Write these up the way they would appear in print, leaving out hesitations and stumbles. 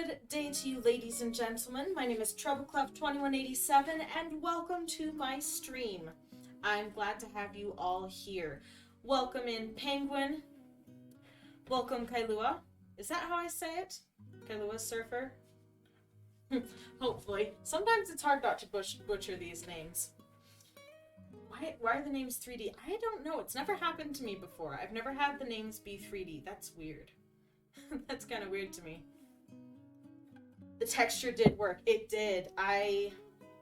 Good day to you, ladies and gentlemen. My name is Trebleclef2187, and welcome to my stream. I'm glad to have you all here. Welcome in, Penguin. Welcome, Kailua. Is that how I say it? Kailua Surfer? Hopefully. Sometimes it's hard not to butcher these names. Why are the names 3D? I don't know. It's never happened to me before. I've never had the names be 3D. That's weird. That's kind of weird to me. The texture did work. It did. I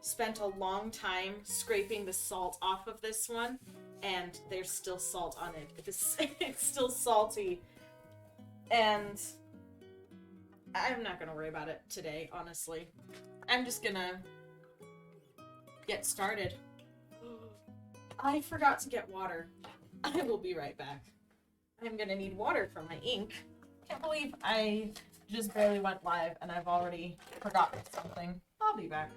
spent a long time scraping the salt off of this one, and there's still salt on it. It's still salty. And I'm not going to worry about it today, honestly. I'm just going to get started. I forgot to get water. I will be right back. I'm going to need water for my ink. Can't believe I just barely went live and I've already forgotten something. I'll be back.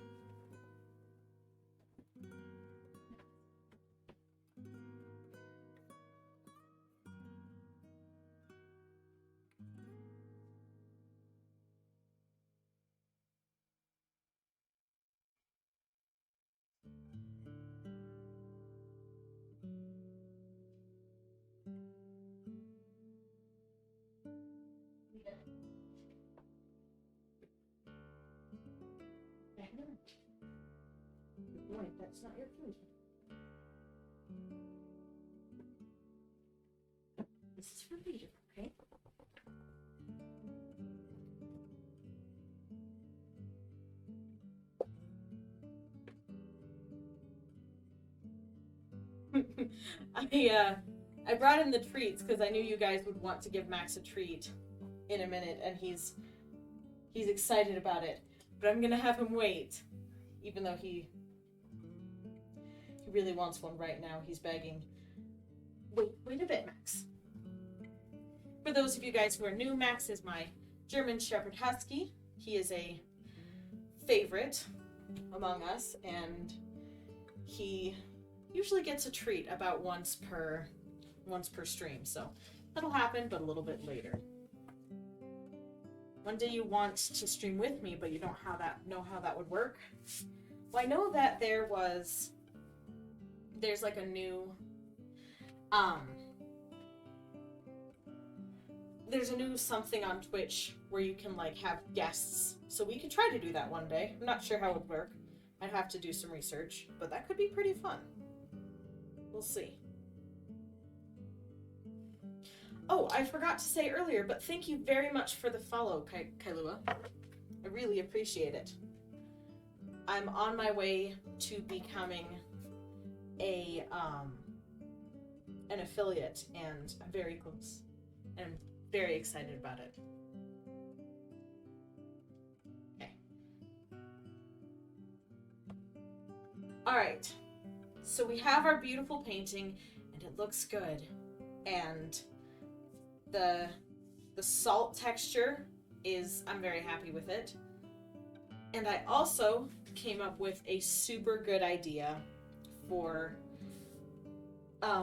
Wait, that's not your food. This is for Peter, okay? I brought in the treats because I knew you guys would want to give Max a treat in a minute, and he's excited about it. But I'm gonna have him wait, even though he really wants one right now. He's begging. Wait a bit, Max. For those of you guys who are new, Max is my German Shepherd Husky. He is a favorite among us, and he usually gets a treat about once per stream, so that'll happen, but a little bit later. One day you want to stream with me, but you don't know how that would work. Well, I know that there's like a new there's a new something on Twitch where you can like have guests, so we could try to do that one day. I'm not sure how it would work. I'd have to do some research, but that could be pretty fun. We'll see. Oh, I forgot to say earlier, but thank you very much for the follow, Kailua. I really appreciate it. I'm on my way to becoming an affiliate, and I'm very close. And I'm very excited about it. Okay. Alright. So we have our beautiful painting, and it looks good. And the salt texture I'm very happy with it. And I also came up with a super good idea for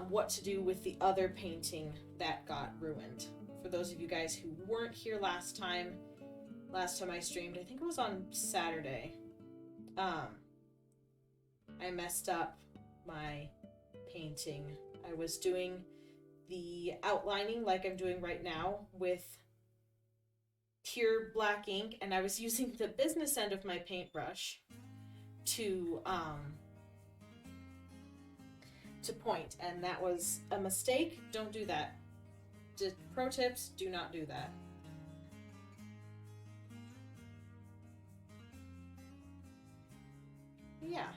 what to do with the other painting that got ruined. For those of you guys who weren't here last time I streamed, I think it was on Saturday, I messed up my painting. I was doing the outlining like I'm doing right now with pure black ink, and I was using the business end of my paintbrush to point, and that was a mistake. Don't do that. Just pro tips, do not do that. Yeah.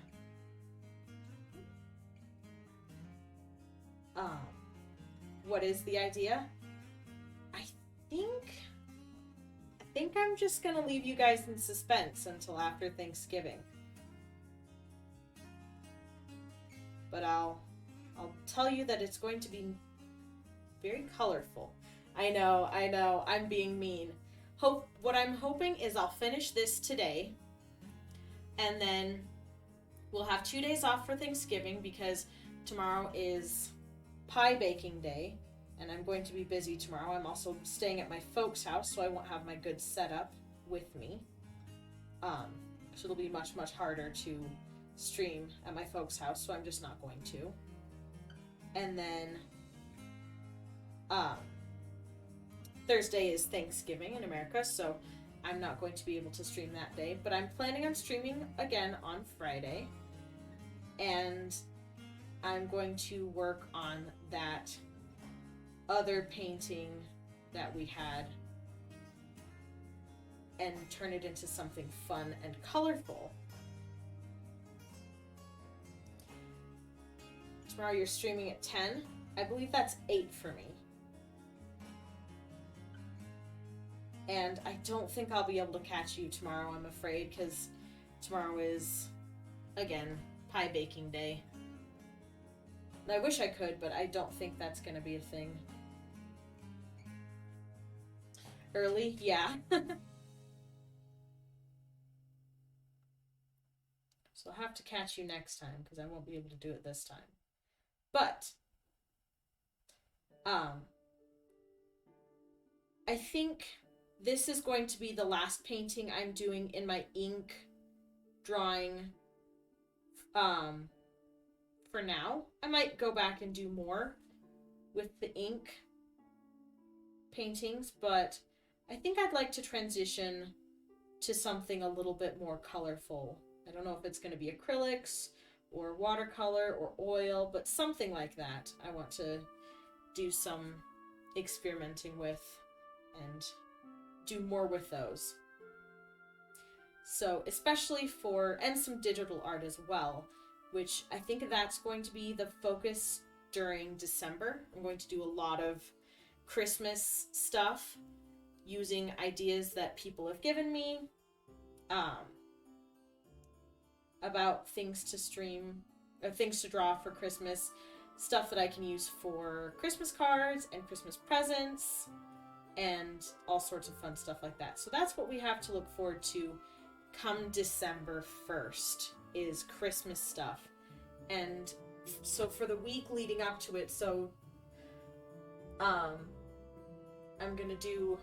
What is the idea? I think I'm just gonna leave you guys in suspense until after Thanksgiving. But I'll tell you that it's going to be very colorful. I know, I'm being mean. What I'm hoping is I'll finish this today, and then we'll have 2 days off for Thanksgiving because tomorrow is pie baking day, and I'm going to be busy tomorrow. I'm also staying at my folks' house, so I won't have my goods set up with me. So it'll be much, much harder to stream at my folks' house, so I'm just not going to. And then Thursday is Thanksgiving in America, so I'm not going to be able to stream that day, but I'm planning on streaming again on Friday, and I'm going to work on that other painting that we had and turn it into something fun and colorful. Tomorrow you're streaming at 10. I believe that's 8 for me. And I don't think I'll be able to catch you tomorrow, I'm afraid, because tomorrow is, again, pie baking day. And I wish I could, but I don't think that's going to be a thing. Early? Yeah. So I'll have to catch you next time, because I won't be able to do it this time. But, I think this is going to be the last painting I'm doing in my ink drawing, for now. I might go back and do more with the ink paintings, but I think I'd like to transition to something a little bit more colorful. I don't know if it's going to be acrylics or watercolor or oil, but something like that. I want to do some experimenting with and do more with those. So especially for, and some digital art as well, which I think that's going to be the focus during December. I'm going to do a lot of Christmas stuff using ideas that people have given me about things to stream, or things to draw for Christmas, stuff that I can use for Christmas cards and Christmas presents and all sorts of fun stuff like that. So that's what we have to look forward to come December 1st, is Christmas stuff. And so for the week leading up to it, so I'm gonna do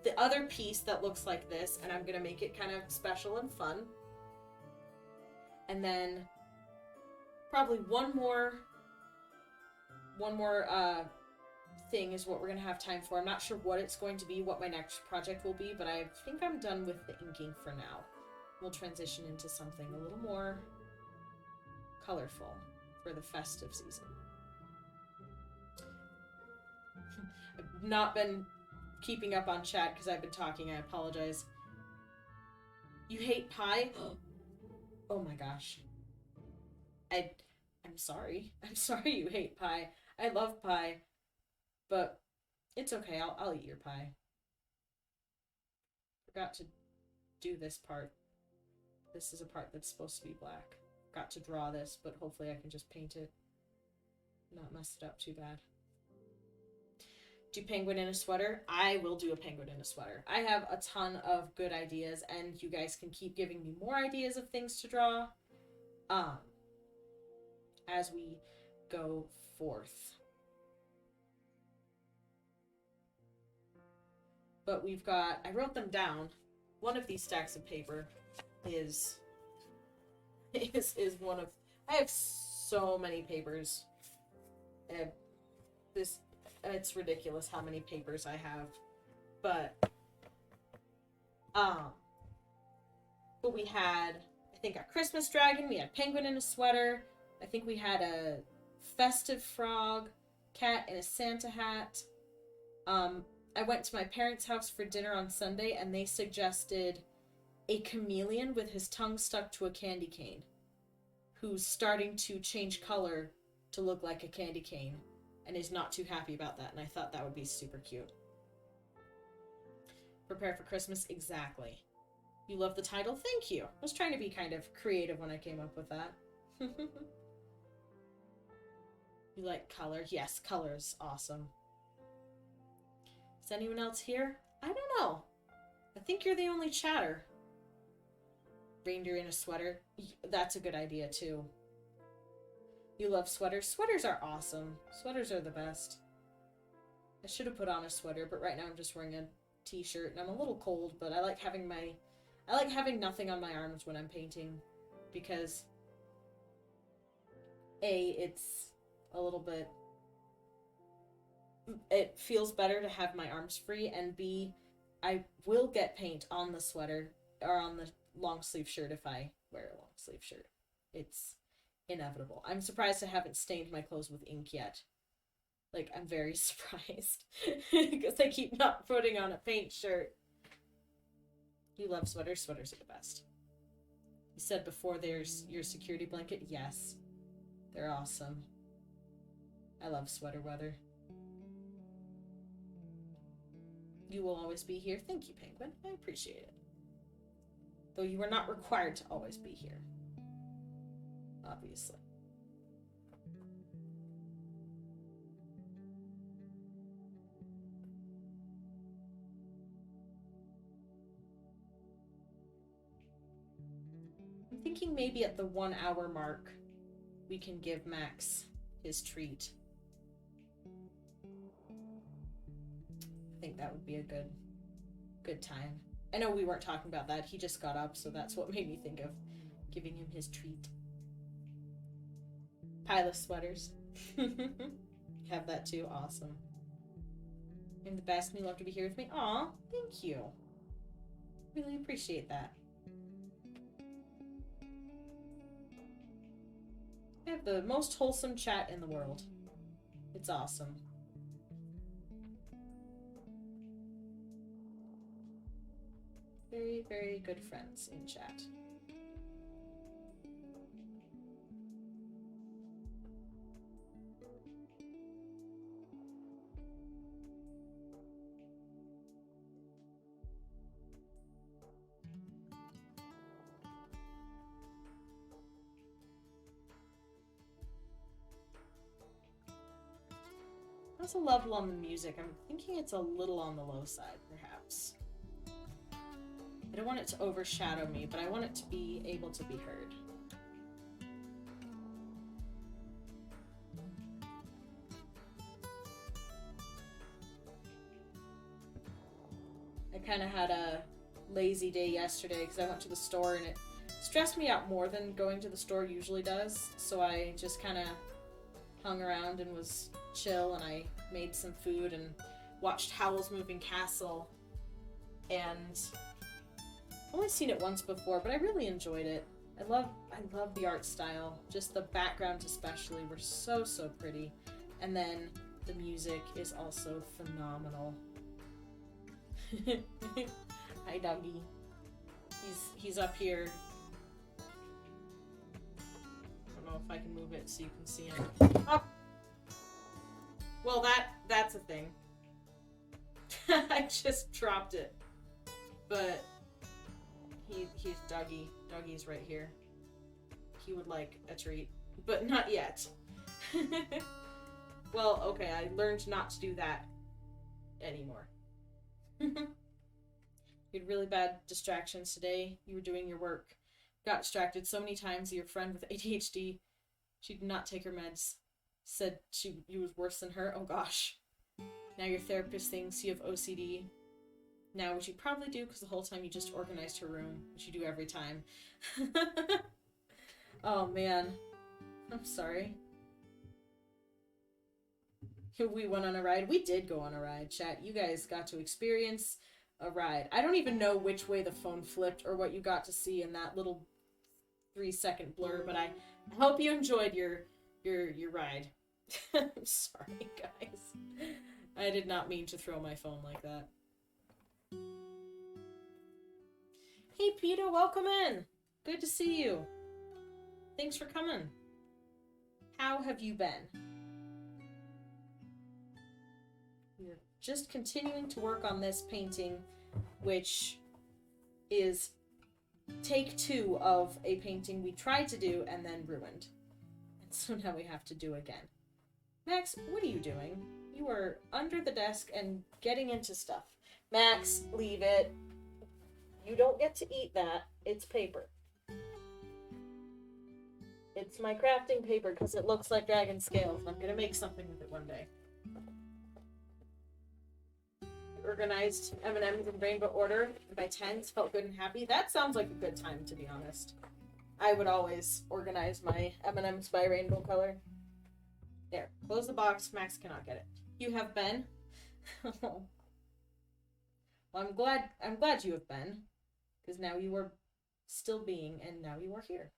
the other piece that looks like this, and I'm gonna make it kind of special and fun. And then probably one more thing is what we're gonna have time for. I'm not sure what it's going to be, what my next project will be, but I think I'm done with the inking for now. We'll transition into something a little more colorful for the festive season. I've not been keeping up on chat because I've been talking. I apologize. You hate pie? Oh my gosh. I'm sorry. I'm sorry you hate pie. I love pie. But it's okay. I'll eat your pie. Forgot to do this part. This is a part that's supposed to be black. Forgot to draw this, but hopefully I can just paint it. Not mess it up too bad. Do penguin in a sweater? I will do a penguin in a sweater. I have a ton of good ideas, and you guys can keep giving me more ideas of things to draw as we go forth. But we've got, I wrote them down. One of these stacks of paper is one of, I have so many papers. It's ridiculous how many papers I have. But we had, I think, a Christmas dragon, we had a penguin in a sweater, I think we had a festive frog, cat in a Santa hat. I went to my parents' house for dinner on Sunday, and they suggested a chameleon with his tongue stuck to a candy cane, who's starting to change color to look like a candy cane, and is not too happy about that, and I thought that would be super cute. Prepare for Christmas? Exactly. You love the title? Thank you. I was trying to be kind of creative when I came up with that. You like color? Yes, color is awesome. Is anyone else here? I don't know. I think you're the only chatter. Reindeer in a sweater? That's a good idea, too. You love sweaters? Sweaters are awesome. Sweaters are the best. I should have put on a sweater, but right now I'm just wearing a t-shirt, and I'm a little cold, but I like having nothing on my arms when I'm painting, because A, it's a little bit, it feels better to have my arms free, and B, I will get paint on the sweater, or on the long sleeve shirt if I wear a long sleeve shirt. It's inevitable. I'm surprised I haven't stained my clothes with ink yet. Like, I'm very surprised. Because I keep not putting on a paint shirt. You love sweaters? Sweaters are the best. You said before there's your security blanket? Yes. They're awesome. I love sweater weather. You will always be here. Thank you, Penguin. I appreciate it. Though you are not required to always be here. Obviously. I'm thinking maybe at the 1 hour mark, we can give Max his treat. I think that would be a good time. I know we weren't talking about that. He just got up, so that's what made me think of giving him his treat. Pile of sweaters. Have that too. Awesome. I'm the best and you love to be here with me. Aw, thank you. Really appreciate that. I have the most wholesome chat in the world. It's awesome. Very, very good friends in chat. How's the level on the music? I'm thinking it's a little on the low side, perhaps. I don't want it to overshadow me, but I want it to be able to be heard. I kind of had a lazy day yesterday because I went to the store and it stressed me out more than going to the store usually does. So I just kind of hung around and was chill, and I made some food and watched Howl's Moving Castle. And I've only seen it once before, but I really enjoyed it. I love the art style. Just the backgrounds especially were so pretty. And then the music is also phenomenal. Hi, doggy. He's up here. I don't know if I can move it so you can see him. Oh! Well, that's a thing. I just dropped it. But he's Doggy. Doggy's right here. He would like a treat, but not yet. Well, okay, I learned not to do that anymore. You had really bad distractions today. You were doing your work. Got distracted so many times that your friend with ADHD, she did not take her meds. Said you was worse than her. Oh gosh. Now your therapist thinks you have OCD. Now, which you probably do because the whole time you just organized her room, which you do every time. Oh man. I'm sorry. We went on a ride. We did go on a ride, chat. You guys got to experience a ride. I don't even know which way the phone flipped or what you got to see in that little 3-second blur, but I hope you enjoyed your ride. I'm sorry, guys. I did not mean to throw my phone like that. Hey, Peter, welcome in. Good to see you. Thanks for coming. How have you been? We're just continuing to work on this painting, which is take 2 of a painting we tried to do and then ruined. And so now we have to do again. Max, what are you doing? You are under the desk and getting into stuff. Max, leave it. You don't get to eat that. It's paper. It's my crafting paper because it looks like dragon scales. I'm going to make something with it one day. organized M&Ms in rainbow order by tens, felt good and happy. That sounds like a good time, to be honest. I would always organize my M&Ms by rainbow color. There, close the box. Max cannot get it. You have been. Well, I'm glad you have been, because now you are still being, and now you are here.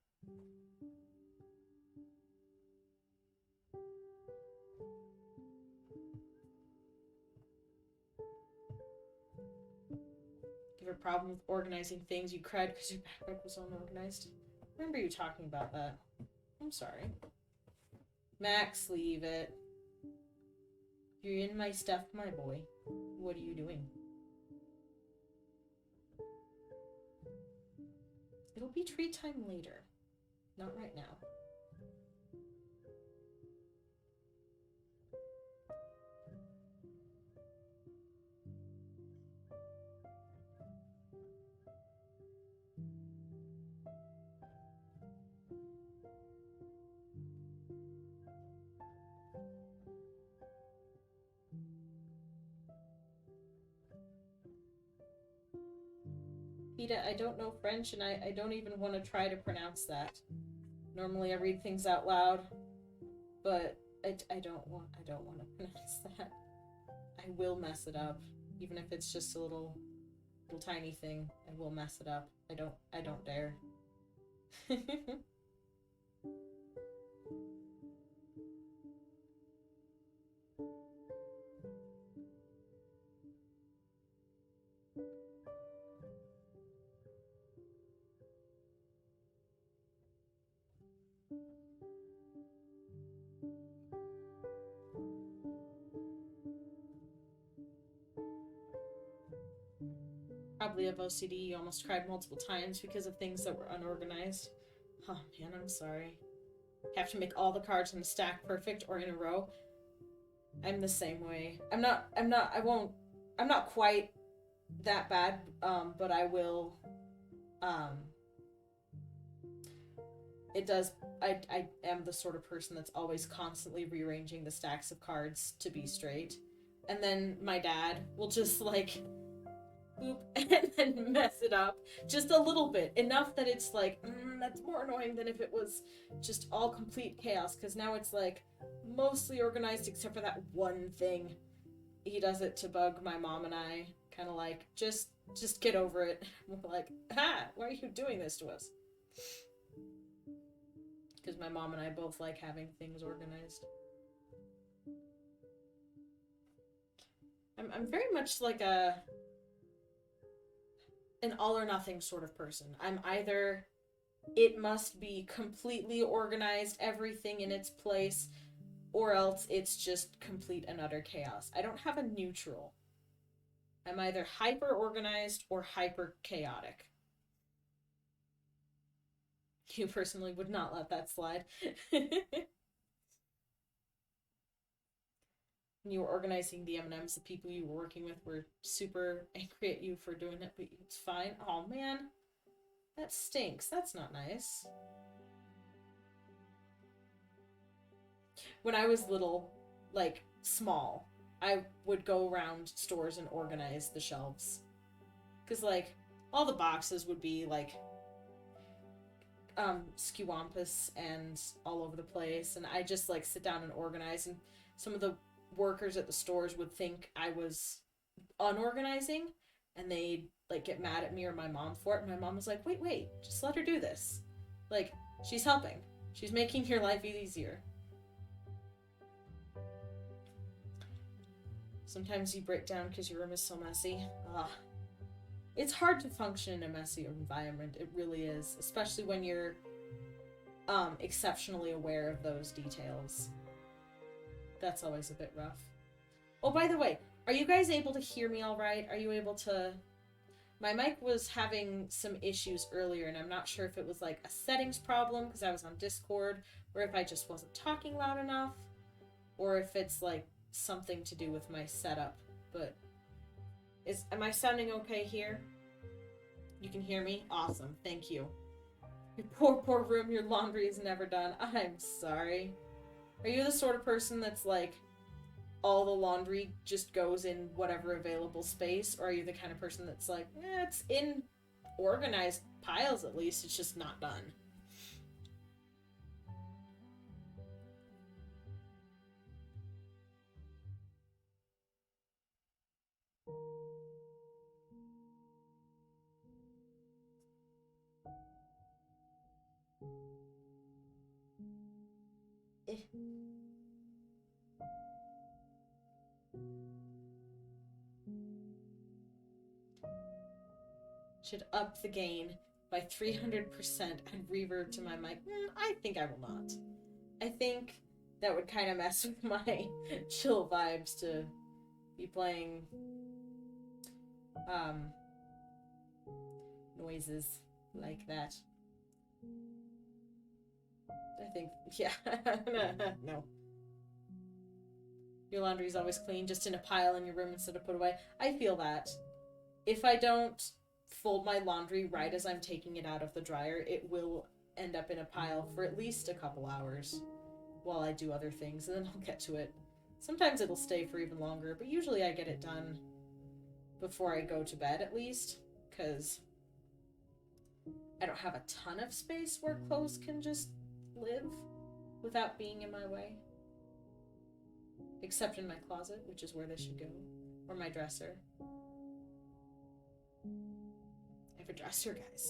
You have a problem with organizing things. You cried because your backpack was unorganized. I remember you talking about that. I'm sorry. Max, leave it. You're in my stuff, my boy. What are you doing? It'll be treat time later. Not right now. Peter, I don't know French, and I don't even want to try to pronounce that. Normally I read things out loud, but I don't want to pronounce that. I will mess it up, even if it's just a little tiny thing. I will mess it up. I don't dare. Probably have OCD. You almost cried multiple times because of things that were unorganized. Oh man, I'm sorry. Have to make all the cards in the stack perfect or in a row. I'm the same way. I'm not quite that bad, but I will, it does, I am the sort of person that's always constantly rearranging the stacks of cards to be straight. And then my dad will just, like, boop, and then mess it up just a little bit. Enough that it's like, that's more annoying than if it was just all complete chaos, because now it's, like, mostly organized except for that one thing. He does it to bug my mom and I, kind of like, just get over it. We're like, why are you doing this to us? Because my mom and I both like having things organized. I'm very much like an all or nothing sort of person. I'm either it must be completely organized, everything in its place, or else it's just complete and utter chaos. I don't have a neutral. I'm either hyper organized or hyper chaotic. You personally would not let that slide. When you were organizing the M&Ms, the people you were working with were super angry at you for doing it, but it's fine. Oh man, that stinks. That's not nice. When I was little, like, small, I would go around stores and organize the shelves. Because, like, all the boxes would be, like, skewampus and all over the place, and I just, like, sit down and organize, and some of the workers at the stores would think I was unorganizing, and they'd, like, get mad at me or my mom for it, and my mom was like, wait, just let her do this. Like, she's helping. She's making your life easier. Sometimes you break down because your room is so messy. It's hard to function in a messy environment. It really is, especially when you're exceptionally aware of those details. That's always a bit rough. Oh, by the way, are you guys able to hear me all right? Are you able to... My mic was having some issues earlier, and I'm not sure if it was like a settings problem because I was on Discord, or if I just wasn't talking loud enough, or if it's like something to do with my setup. But am I sounding okay here? You can hear me? Awesome, thank you. Your poor room, your laundry is never done. I'm sorry. Are you the sort of person that's like, all the laundry just goes in whatever available space, or are you the kind of person that's like, it's in organized piles at least, it's just not done? Eh. Should up the gain by 300% and reverb to my mic. I think I will not. I think that would kind of mess with my chill vibes to be playing noises like that. I think, yeah, no. Your laundry is always clean, just in a pile in your room instead of put away. I feel that. If I don't fold my laundry right as I'm taking it out of the dryer, it will end up in a pile for at least a couple hours while I do other things, and then I'll get to it. Sometimes it'll stay for even longer, but usually I get it done before I go to bed at least, because I don't have a ton of space where clothes can just live without being in my way. Except in my closet, which is where they should go. Or my dresser. I have a dresser, guys.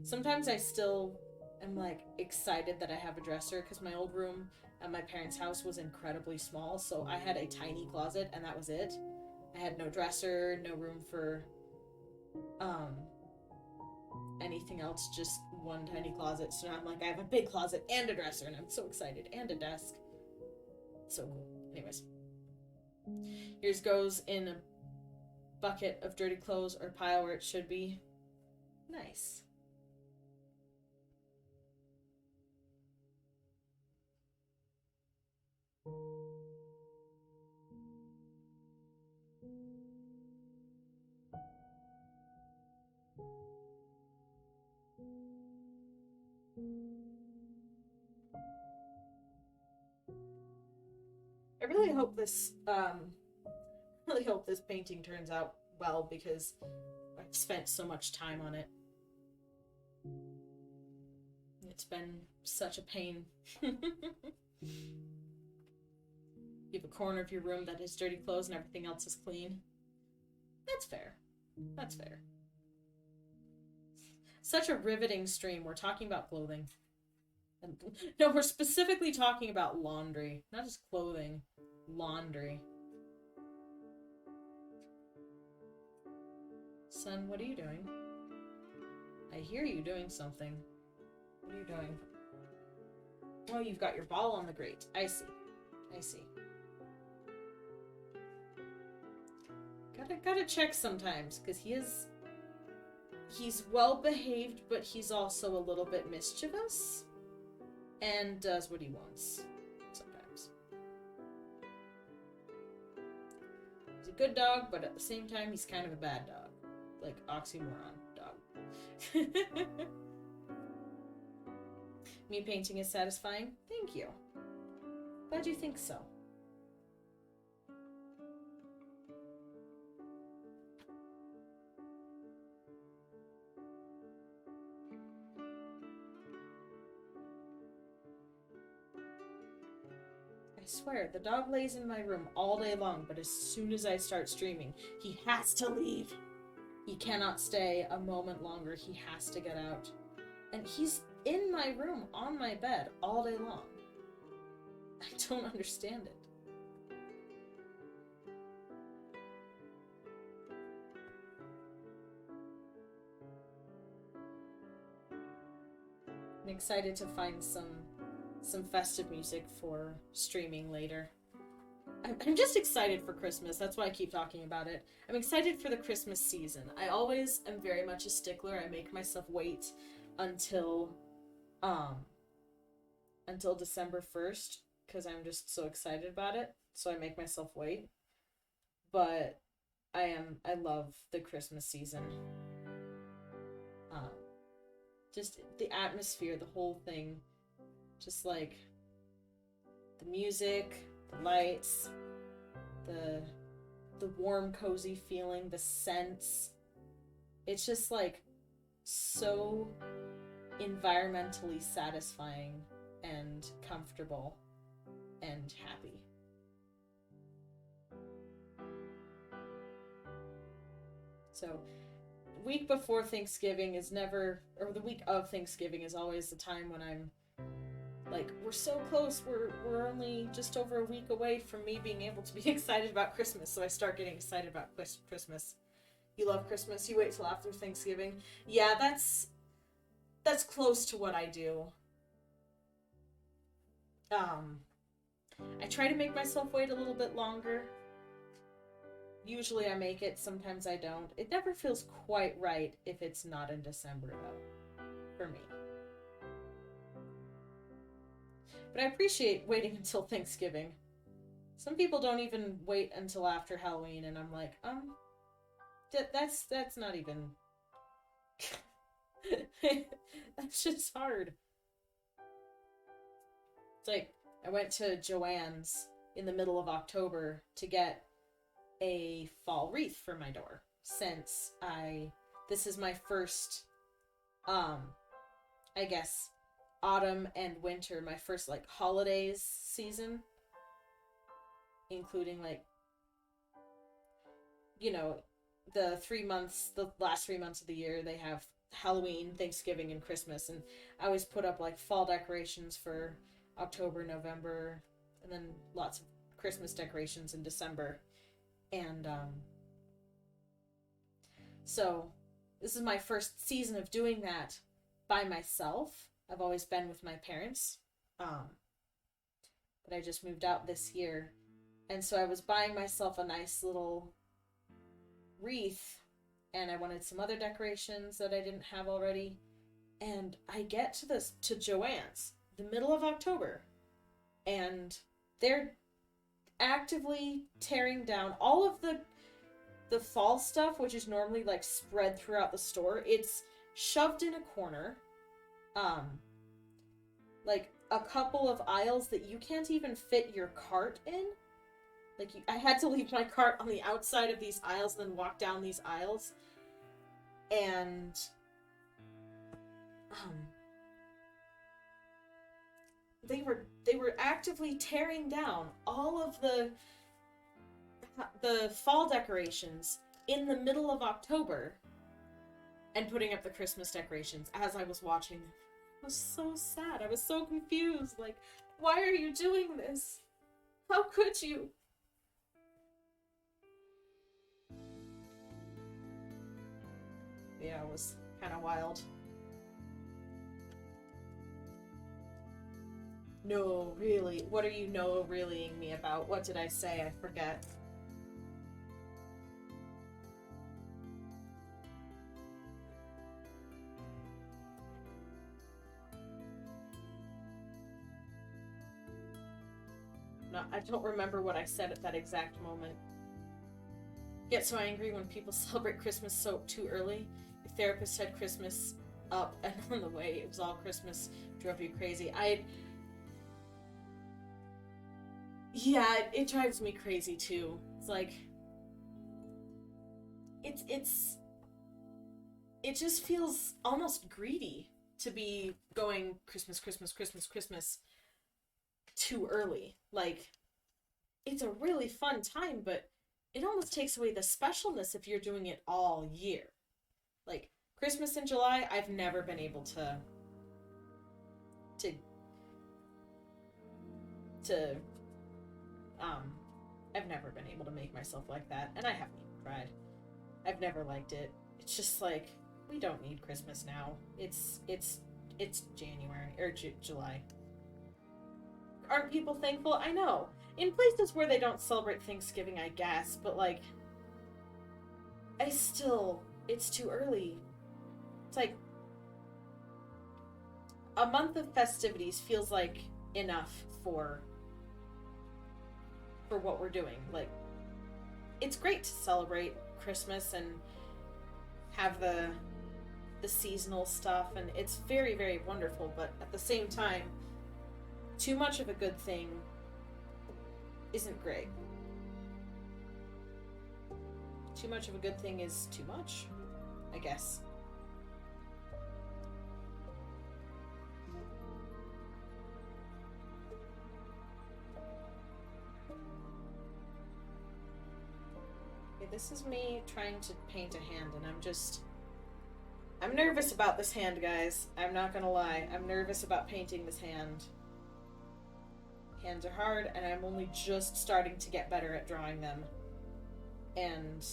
Sometimes I still am like excited that I have a dresser, because my old room at my parents' house was incredibly small, so I had a tiny closet and that was it. I had no dresser, no room for anything else, just one tiny closet. So now I'm like, I have a big closet and a dresser, and I'm so excited, and a desk. So cool. Anyways, yours goes in a bucket of dirty clothes or pile where it should be. Nice. I really hope this painting turns out well, because I've spent so much time on it. It's been such a pain. You have a corner of your room that has dirty clothes and everything else is clean. That's fair. That's fair. Such a riveting stream. We're talking about clothing. No, we're specifically talking about laundry. Not just clothing. Laundry. Son, what are you doing? I hear you doing something. What are you doing? Oh, you've got your ball on the grate. I see. I see. Gotta check sometimes, because he's well behaved, but he's also a little bit mischievous, and does what he wants sometimes. He's a good dog, but at the same time, he's kind of a bad dog. Like, oxymoron dog. Me painting is satisfying? Thank you. Glad you think so. I swear, the dog lays in my room all day long, but as soon as I start streaming, he has to leave. He cannot stay a moment longer. He has to get out. And he's in my room, on my bed, all day long. I don't understand it. I'm excited to find some festive music for streaming later. I'm just excited for Christmas. That's why I keep talking about it. I'm excited for the Christmas season. I always am very much a stickler. I make myself wait until December 1st, because I'm just so excited about it. So I make myself wait. But I love the Christmas season. Just the atmosphere, the whole thing. Just like the music, The lights, the warm, cozy feeling, the scents. It's just like so environmentally satisfying and comfortable and happy. So, the week before Thanksgiving is never, or the week of Thanksgiving is always the time when I'm like, we're so close, we're only just over a week away from me being able to be excited about Christmas, so I start getting excited about Christmas. You love Christmas, you wait till after Thanksgiving. Yeah, that's close to what I do. I try to make myself wait a little bit longer. Usually I make it, sometimes I don't. It never feels quite right if it's not in December, though, for me. But I appreciate waiting until Thanksgiving. Some people don't even wait until after Halloween, and I'm like, that's not even... That's just hard. It's like, I went to Joann's in the middle of October to get a fall wreath for my door, since this is my first, I guess, autumn and winter, my first, like, holidays season, including, like, you know, the last 3 months of the year, they have Halloween, Thanksgiving, and Christmas, and I always put up, like, fall decorations for October, November, and then lots of Christmas decorations in December. And so this is my first season of doing that by myself. I've always been with my parents, but I just moved out this year, and so I was buying myself a nice little wreath, and I wanted some other decorations that I didn't have already, and I get to Joann's the middle of October, and they're actively tearing down all of the fall stuff, which is normally like spread throughout the store. It's shoved in a corner, like a couple of aisles that you can't even fit your cart in. Like, I had to leave my cart on the outside of these aisles, then walk down these aisles, and they were actively tearing down all of the fall decorations in the middle of October and putting up the Christmas decorations as I was watching. I was so sad. I was so confused. Like, why are you doing this? How could you? Yeah, it was kind of wild. No, really. What are you no-reallying me about? What did I say? I forget. No, I don't remember what I said at that exact moment. Get so angry when people celebrate Christmas so too early. Your therapist had Christmas up and on the way. It was all Christmas. Drove you crazy. Yeah, it drives me crazy too. It's like, it just feels almost greedy to be going Christmas, Christmas, Christmas, Christmas too early. Like, it's a really fun time, but it almost takes away the specialness if you're doing it all year. Like, Christmas in July, I've never been able to I've never been able to make myself like that, and I haven't even tried. I've never liked it. It's just like, we don't need Christmas now. It's January or July. Aren't people thankful? I know. In places where they don't celebrate Thanksgiving, I guess, but like, it's too early. It's like, a month of festivities feels like enough for what we're doing. Like, it's great to celebrate Christmas and have the seasonal stuff, and it's very, very wonderful, but at the same time, too much of a good thing isn't great. Too much of a good thing is too much, I guess. Okay, this is me trying to paint a hand, and I'm nervous about this hand, guys. I'm not gonna lie. I'm nervous about painting this hand. Hands are hard, and I'm only just starting to get better at drawing them. And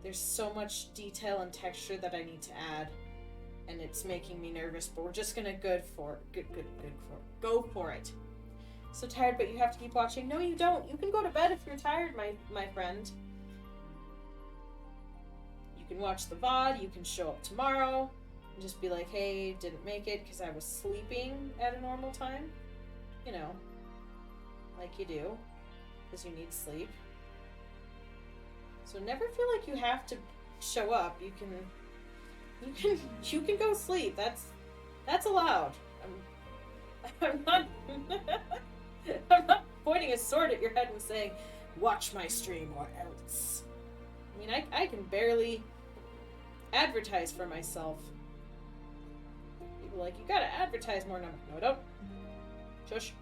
there's so much detail and texture that I need to add, and it's making me nervous, but we're just gonna go for it. So tired, but you have to keep watching. No, you don't. You can go to bed if you're tired, my friend. You can watch the VOD, you can show up tomorrow, and just be like, hey, didn't make it because I was sleeping at a normal time. You know, like you do, because you need sleep. So never feel like you have to show up. You can go sleep. That's allowed. I'm not I'm not pointing a sword at your head and saying, watch my stream or else. I mean, I can barely advertise for myself. People are like, you gotta advertise more. No, I don't. Shush.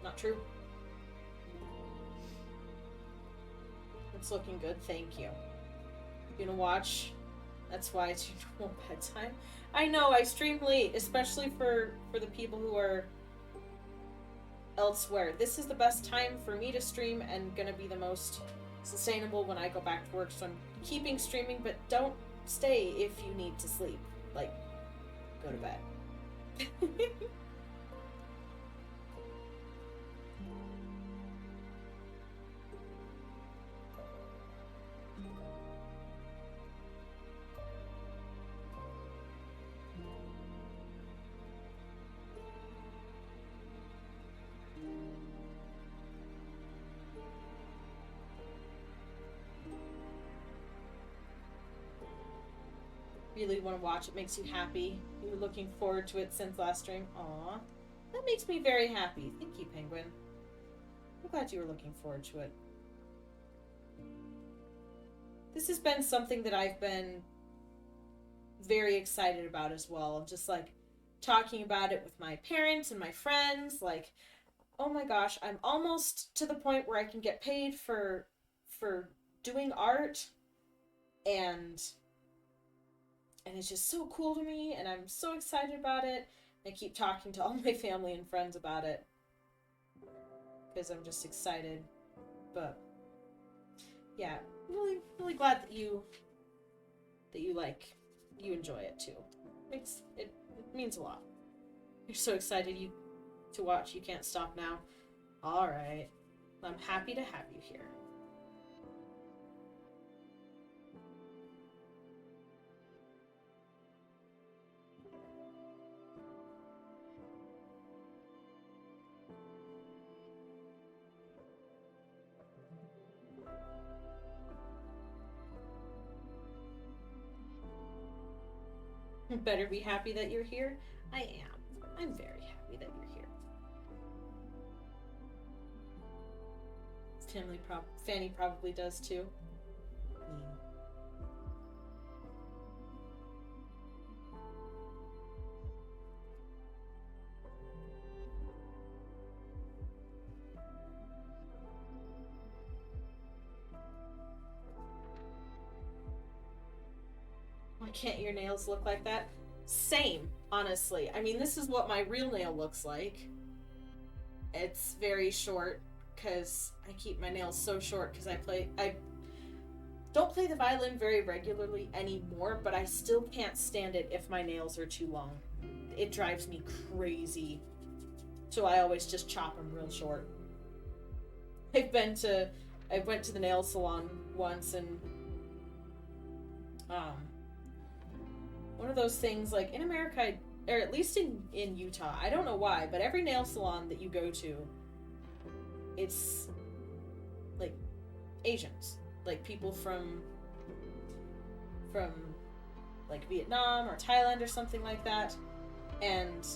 Not true. It's looking good, thank you. You gonna watch? That's why it's your normal bedtime. I know, I stream late, especially for the people who are elsewhere. This is the best time for me to stream and gonna be the most sustainable when I go back to work. So I'm keeping streaming, but don't stay if you need to sleep. Like, go to bed. Really want to watch. It makes you happy. You were looking forward to it since last stream. Aw. That makes me very happy. Thank you, Penguin. I'm glad you were looking forward to it. This has been something that I've been very excited about as well. I'm just like talking about it with my parents and my friends. Like, oh my gosh, I'm almost to the point where I can get paid for doing art, and it's just so cool to me, and I'm so excited about it. I keep talking to all my family and friends about it because I'm just excited. But yeah, really, really glad that you enjoy it too. It means a lot. You're so excited to watch. You can't stop now. All right, I'm happy to have you here. Better be happy that you're here. I am. I'm very happy that you're here. Fanny probably does too. Why can't your nails look like that? Same, honestly. I mean, this is what my real nail looks like. It's very short because I keep my nails so short because I don't play the violin very regularly anymore, but I still can't stand it if my nails are too long. It drives me crazy. So I always just chop them real short. I went to the nail salon once, and one of those things, like in America, or at least in Utah, I don't know why, but every nail salon that you go to, it's like Asians, like people from like Vietnam or Thailand or something like that, and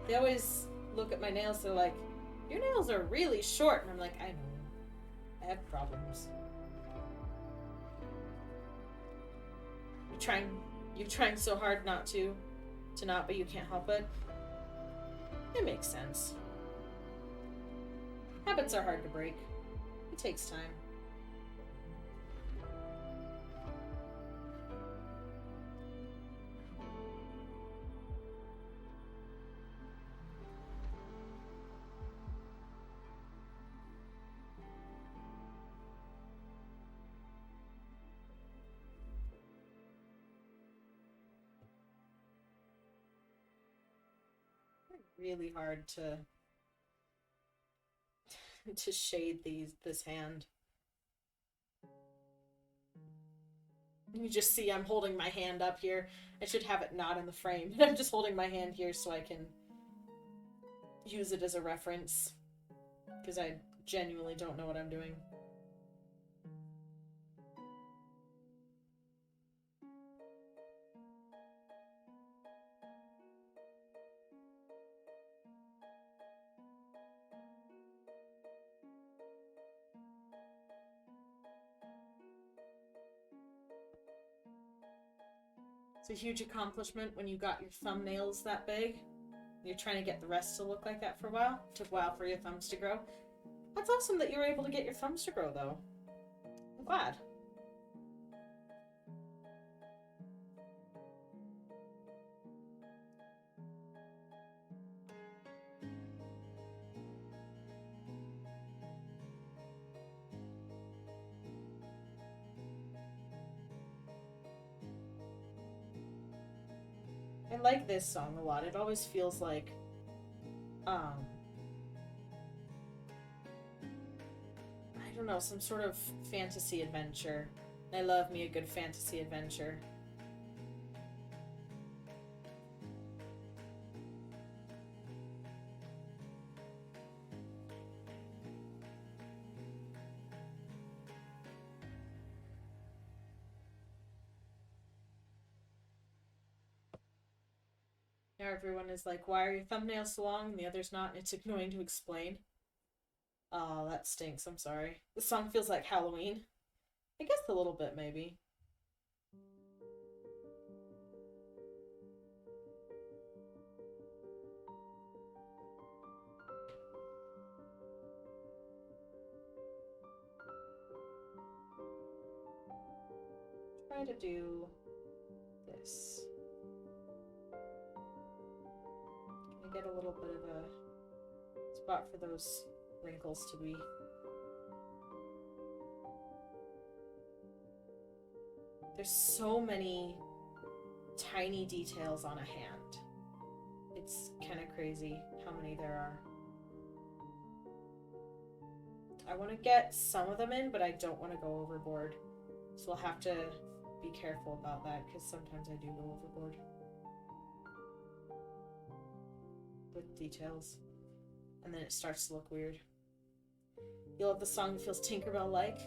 they always look at my nails. They're like, Your nails are really short. And I'm like, I know. I have problems. You're trying so hard not to not, but you can't help it. It makes sense. Habits are hard to break. It takes time. Really hard to shade this hand. You just see I'm holding my hand up here. I should have it not in the frame, but I'm just holding my hand here so I can use it as a reference. Because I genuinely don't know what I'm doing. It's a huge accomplishment when you got your thumbnails that big. You're trying to get the rest to look like that for a while. It took a while for your thumbs to grow. That's awesome that you were able to get your thumbs to grow, though. I'm glad. I like this song a lot. It always feels like, I don't know, some sort of fantasy adventure. I love me a good fantasy adventure. Now everyone is like, why are your thumbnails so long and the other's not? And it's annoying to explain. Oh, that stinks. I'm sorry. This song feels like Halloween. I guess a little bit, maybe. Try to do this. Can I get a little bit of a spot for those wrinkles to be? There's so many tiny details on a hand. It's kind of crazy how many there are. I want to get some of them in, but I don't want to go overboard. So we'll have to be careful about that, because sometimes I do go overboard with details. And then it starts to look weird. You love the song that feels Tinkerbell-like?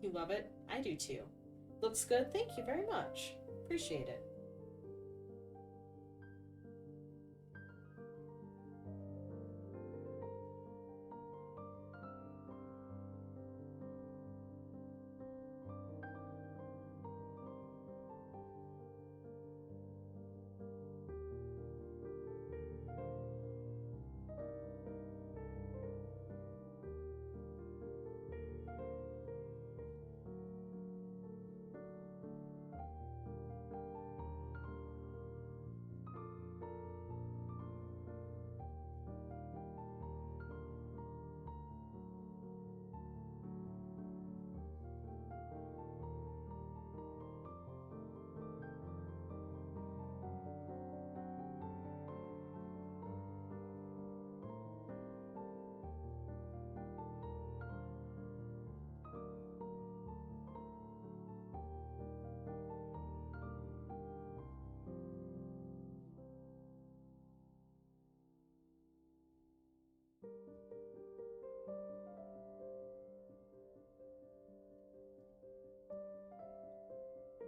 You love it? I do too. Looks good? Thank you very much. Appreciate it.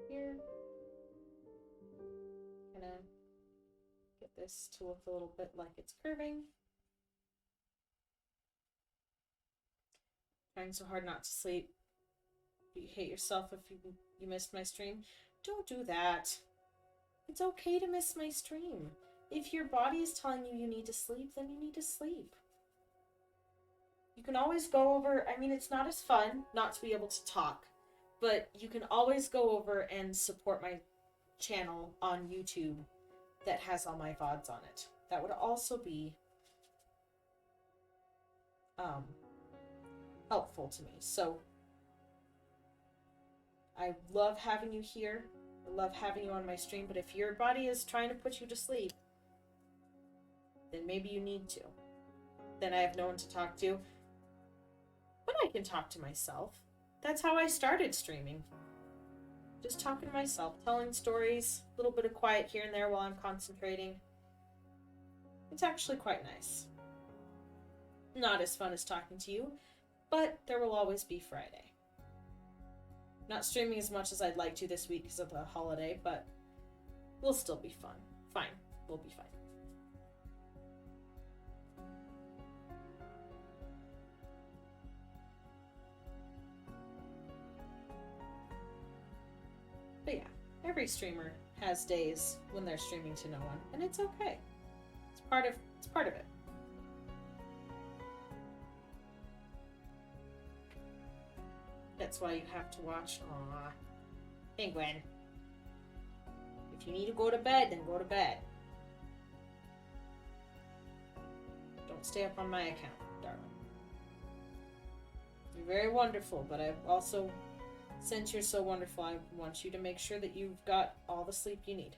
Here. Gonna get this to look a little bit like it's curving. Trying so hard not to sleep. You hate yourself if you missed my stream. Don't do that. It's okay to miss my stream. If your body is telling you you need to sleep, then you need to sleep. You can always go over, I mean, it's not as fun not to be able to talk, but you can always go over and support my channel on YouTube that has all my VODs on it. That would also be helpful to me. So I love having you here. I love having you on my stream, but if your body is trying to put you to sleep, then maybe you need to. Then I have no one to talk to. But I can talk to myself. That's how I started streaming. Just talking to myself, telling stories, a little bit of quiet here and there while I'm concentrating. It's actually quite nice. Not as fun as talking to you, but there will always be Friday. Not streaming as much as I'd like to this week because of the holiday, but we'll still be fun. Fine. We'll be fine. But yeah, every streamer has days when they're streaming to no one, and it's okay. It's part of it. That's why you have to watch. Aww. Penguin. If you need to go to bed, then go to bed. Don't stay up on my account, darling. You're very wonderful, but I've also, since you're so wonderful, I want you to make sure that you've got all the sleep you need.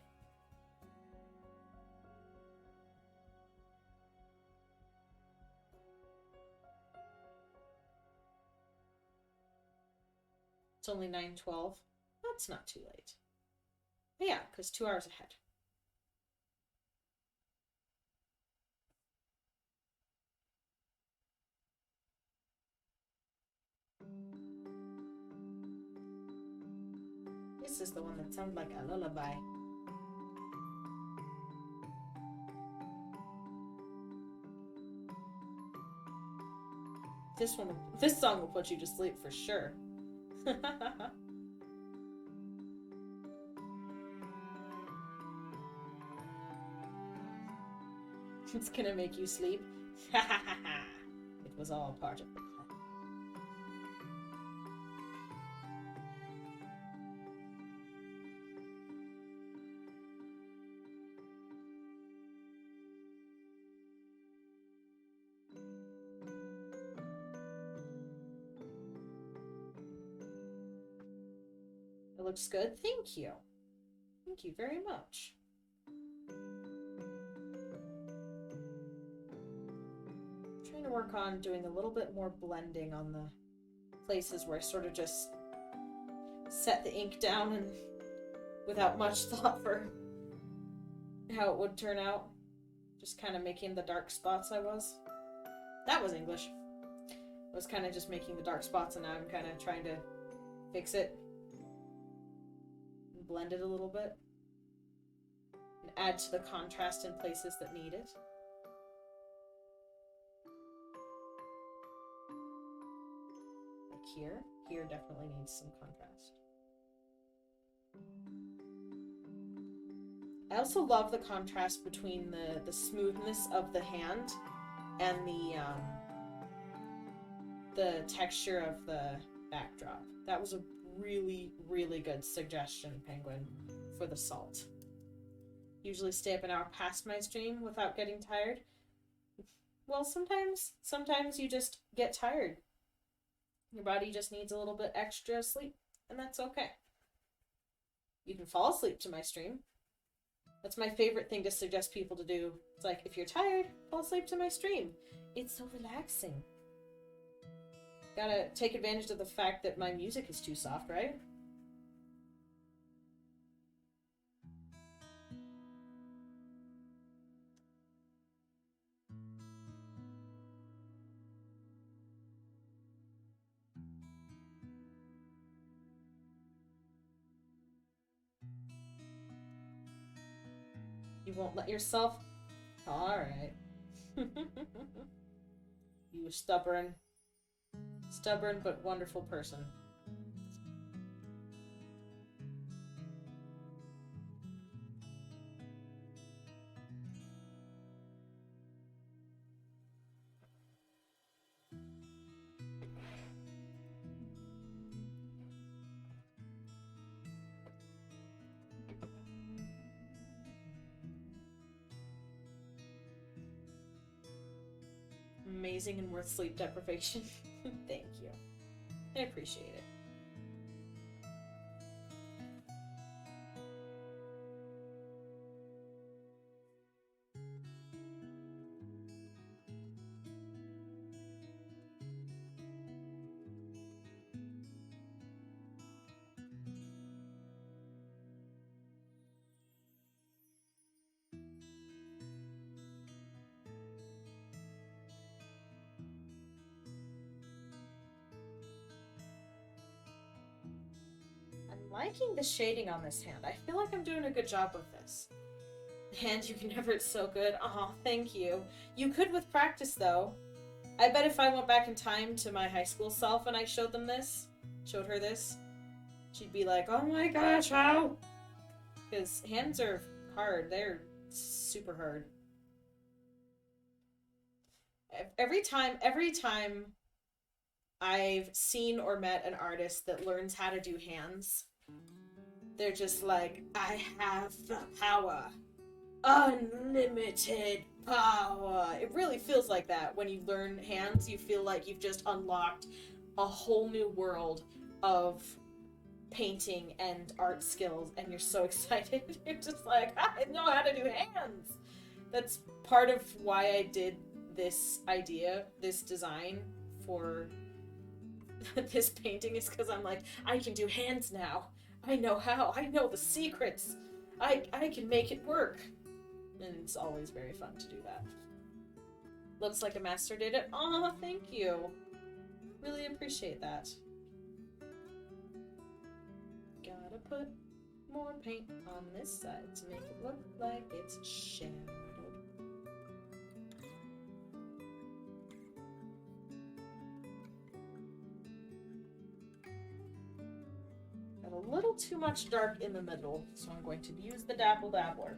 It's only 9:12. That's not too late. But yeah, because 2 hours ahead. This is the one that sounds like a lullaby. This song will put you to sleep for sure. It's gonna make you sleep. It was all part of the plan. It looks good. Thank you. Thank you very much. I'm trying to work on doing a little bit more blending on the places where I sort of just set the ink down and without much thought for how it would turn out. Just kind of making the dark spots That was English. I was kind of just making the dark spots, and now I'm kind of trying to fix it. And blend it a little bit. And add to the contrast in places that need it. Like here. Here definitely needs some contrast. I also love the contrast between the smoothness of the hand and the texture of the backdrop. That was a really, really good suggestion, Penguin, for the salt. Usually stay up an hour past my stream without getting tired. Well, sometimes you just get tired. Your body just needs a little bit extra sleep, and that's okay. You can fall asleep to my stream. That's my favorite thing to suggest people to do. It's like, if you're tired, fall asleep to my stream. It's so relaxing. Gotta take advantage of the fact that my music is too soft, right? You won't let yourself? Alright. You stubborn. Stubborn but wonderful person. Amazing and worth sleep deprivation. Thank you. I appreciate it. I'm liking the shading on this hand. I feel like I'm doing a good job with this. Hand you can never, it's so good. Aw, thank you. You could with practice, though. I bet if I went back in time to my high school self and I showed her this, she'd be like, oh my gosh, how? Because hands are hard. They're super hard. Every time I've seen or met an artist that learns how to do hands, they're just like, I have the power. Unlimited power. It really feels like that when you learn hands. You feel like you've just unlocked a whole new world of painting and art skills, and you're so excited. You're just like, I know how to do hands. That's part of why I did this design for this painting, is because I'm like, I can do hands now. I know how. I know the secrets. I can make it work. And it's always very fun to do that. Looks like a master did it. Aw, thank you. Really appreciate that. Gotta put more paint on this side to make it look like it's shadowed. Got a little too much dark in the middle, so I'm going to use the Dapple Dabbler.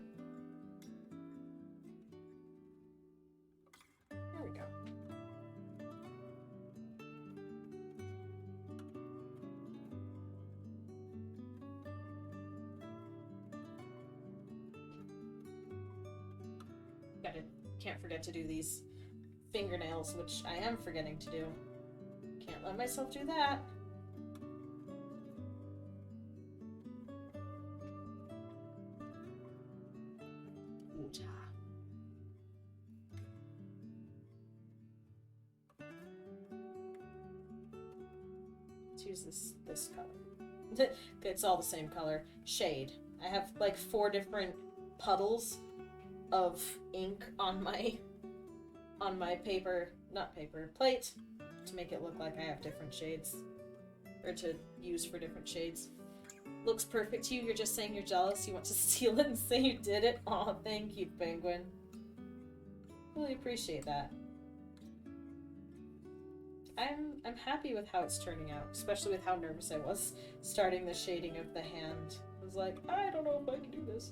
There we go. Can't forget to do these fingernails, which I am forgetting to do. Can't let myself do that. Let's use this color. It's all the same color. Shade. I have like 4 different puddles of ink on my plate to make it look like I have different shades, or to use for different shades. Looks perfect to you. You're just saying you're jealous. You want to steal it and say you did it. Aw, thank you, Penguin. Really appreciate that. I'm happy with how it's turning out, especially with how nervous I was starting the shading of the hand. I was like, I don't know if I can do this.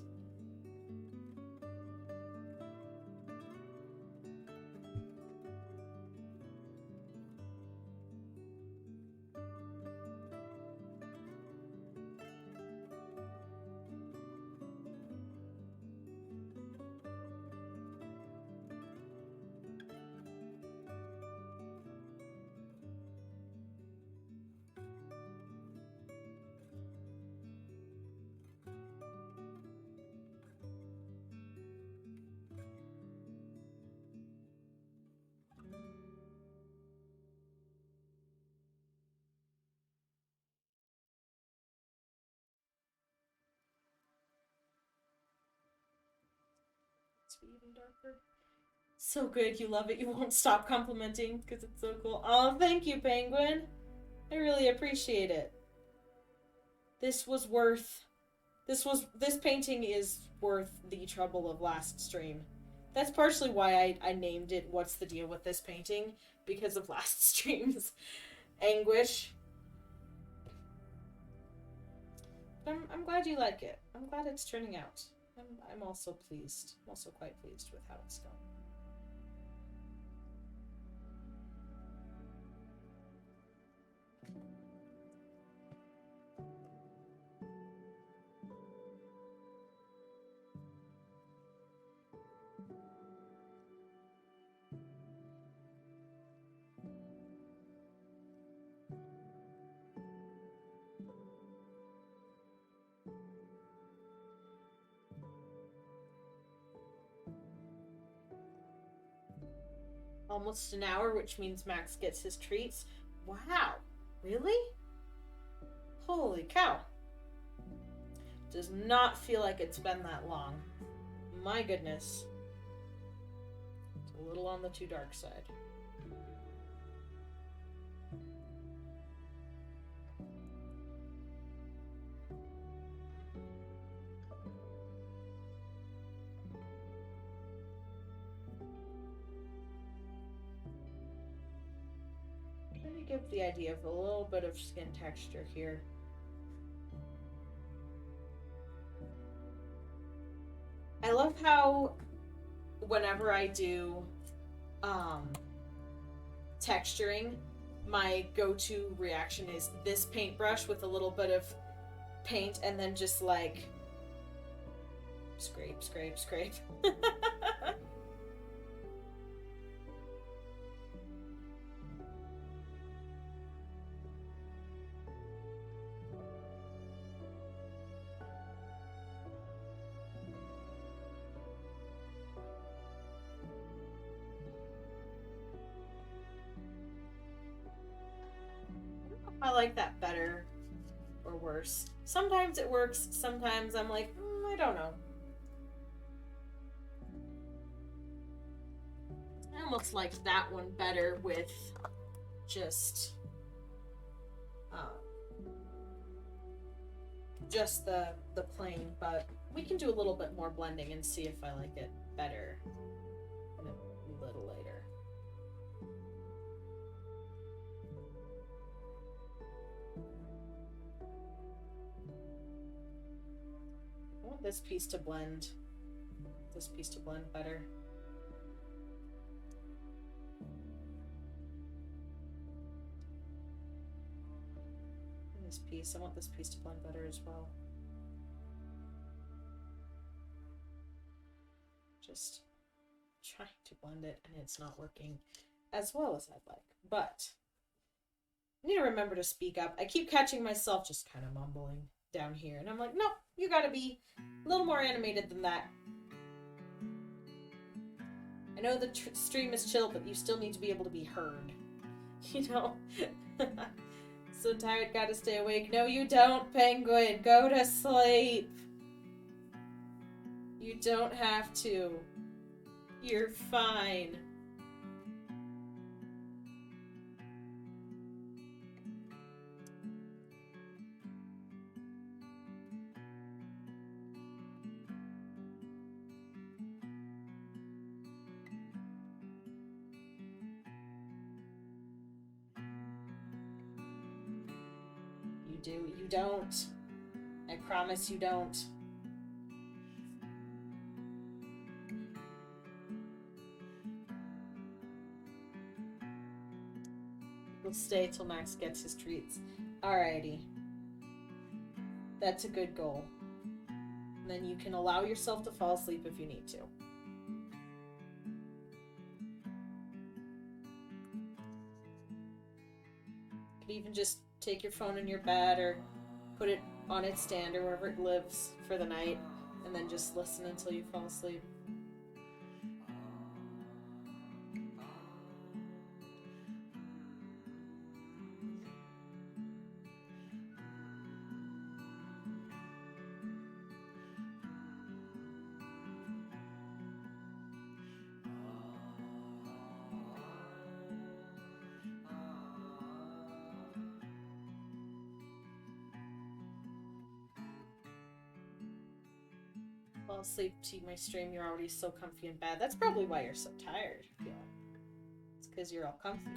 Be even darker. So good, you love it. You won't stop complimenting because it's so cool. Oh, thank you, Penguin. I really appreciate it. This painting is worth the trouble of last stream. That's partially why I named it What's the Deal with This Painting, because of last streams. anguish. But I'm glad you like it. I'm glad it's turning out. I'm also pleased. I'm also quite pleased with how it's going. Almost an hour, which means Max gets his treats. Wow. Really? Holy cow. Does not feel like it's been that long. My goodness. It's a little on the too dark side. Let me give the idea of a little bit of skin texture here. I love how whenever I do texturing, my go-to reaction is this paintbrush with a little bit of paint and then just like scrape, scrape, scrape. I like that better or worse. Sometimes it works, sometimes I'm like, I don't know. I almost like that one better with just the plain, but we can do a little bit more blending and see if I like it better a little later. I want this piece to blend better. And this piece, I want this piece to blend better as well. Just trying to blend it and it's not working as well as I'd like. But I need to remember to speak up. I keep catching myself just kind of mumbling down here. And I'm like, no, you gotta be a little more animated than that. I know the stream is chill, but you still need to be able to be heard. You know? So tired, gotta stay awake. No, you don't, Penguin. Go to sleep. You don't have to. You're fine. You do. You don't. I promise you don't. We'll stay till Max gets his treats. Alrighty. That's a good goal. And then you can allow yourself to fall asleep if you need to. You could even just take your phone in your bed or put it on its stand or wherever it lives for the night and then just listen until you fall asleep. Fall asleep to my stream, you're already so comfy in bed. That's probably why you're so tired. It's because you're all comfy.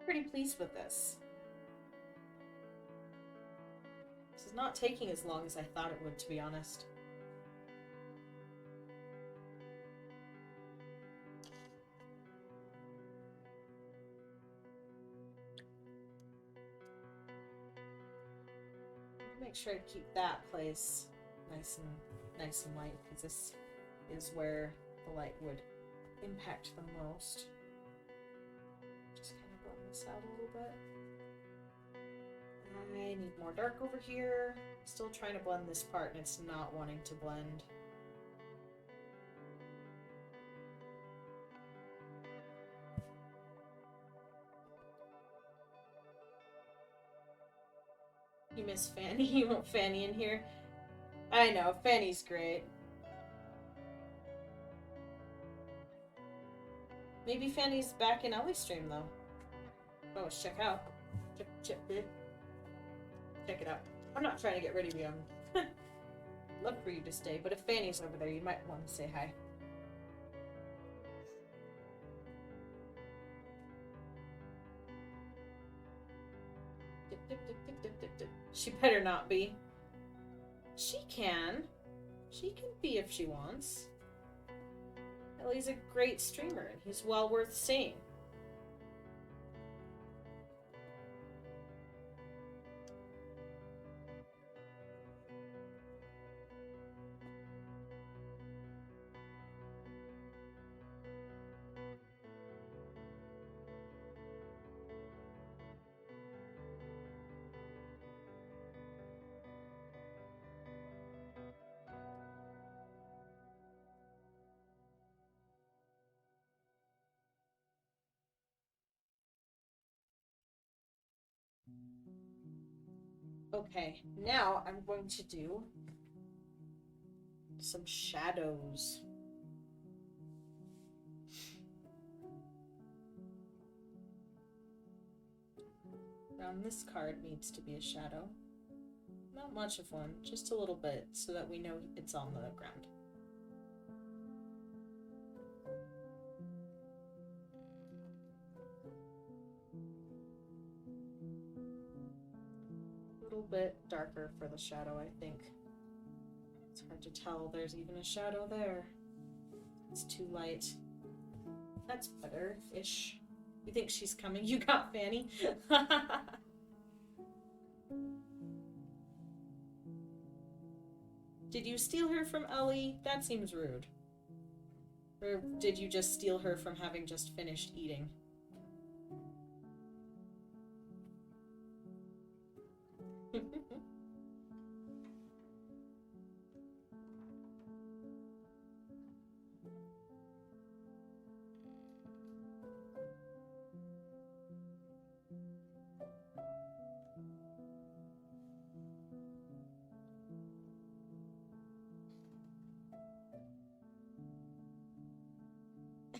pretty pleased with this. This is not taking as long as I thought it would, to be honest. Make sure to keep that place nice and light, because this is where the light would impact the most. Just kind of blend this out a little bit. I need more dark over here. Still trying to blend this part and it's not wanting to blend. You miss Fanny? You want Fanny in here? I know, Fanny's great. Maybe Fanny's back in Ellie's stream though. Oh, let's check out. Check it out. I'm not trying to get rid of you. I'm love for you to stay, but if Fanny's over there, you might want to say hi. She better not be. She can. She can be if she wants. Ellie's a great streamer, and he's well worth seeing. Okay, now I'm going to do some shadows. Around this card needs to be a shadow. Not much of one, just a little bit, so that we know it's on the ground. Bit darker for the shadow, I think. It's hard to tell there's even a shadow there. It's too light. That's better-ish. You think she's coming? You got Fanny? Did you steal her from Ellie? That seems rude. Or did you just steal her from having just finished eating?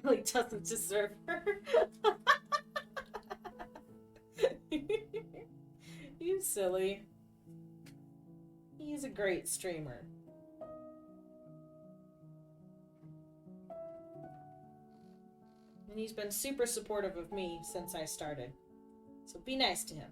Ellie doesn't deserve her. You silly. He's a great streamer. And he's been super supportive of me since I started. So be nice to him.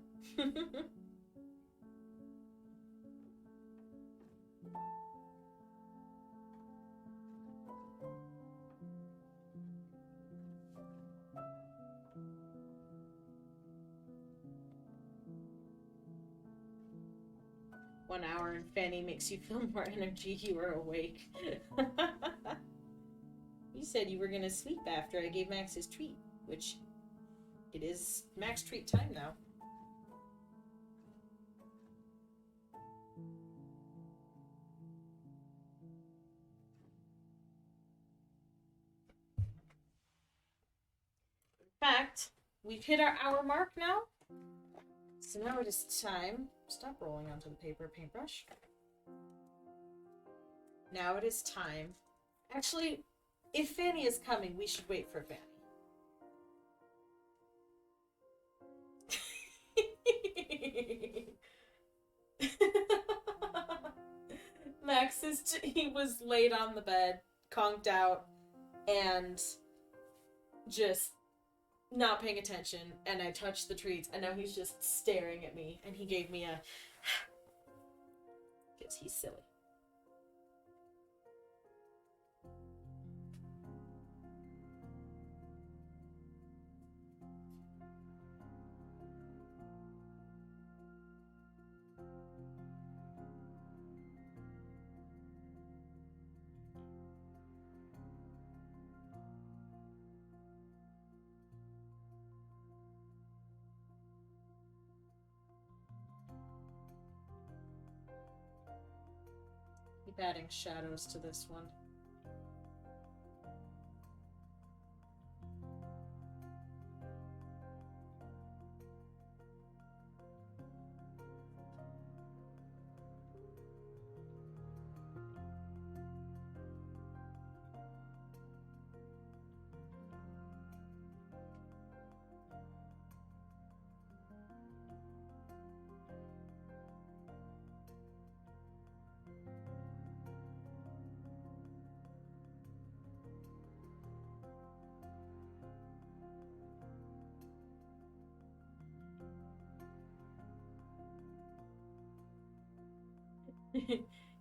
1 hour and Fanny makes you feel more energy. You are awake. You said you were gonna sleep after I gave Max his treat, which it is Max treat time now. In fact, we've hit our hour mark now. So now it is time. Stop rolling onto the paper paintbrush. Now it is time. Actually, if Fanny is coming, we should wait for Fanny. Max he was laid on the bed, conked out, and just not paying attention, and I touched the treats, and now he's just staring at me, and he gave me a... because he's silly. Keep adding shadows to this one.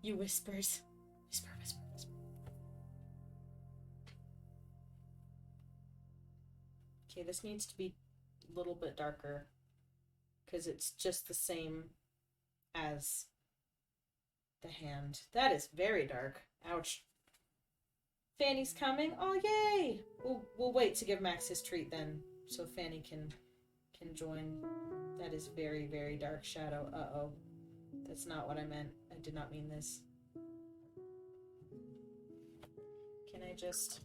You whispers. Whisper, whisper, whisper. Okay, this needs to be a little bit darker because it's just the same as the hand. That is very dark. Ouch. Fanny's coming. Oh, yay! We'll wait to give Max his treat then, so Fanny can join. That is very, very dark shadow. Uh-oh. That's not what I meant. I did not mean this. Can I just...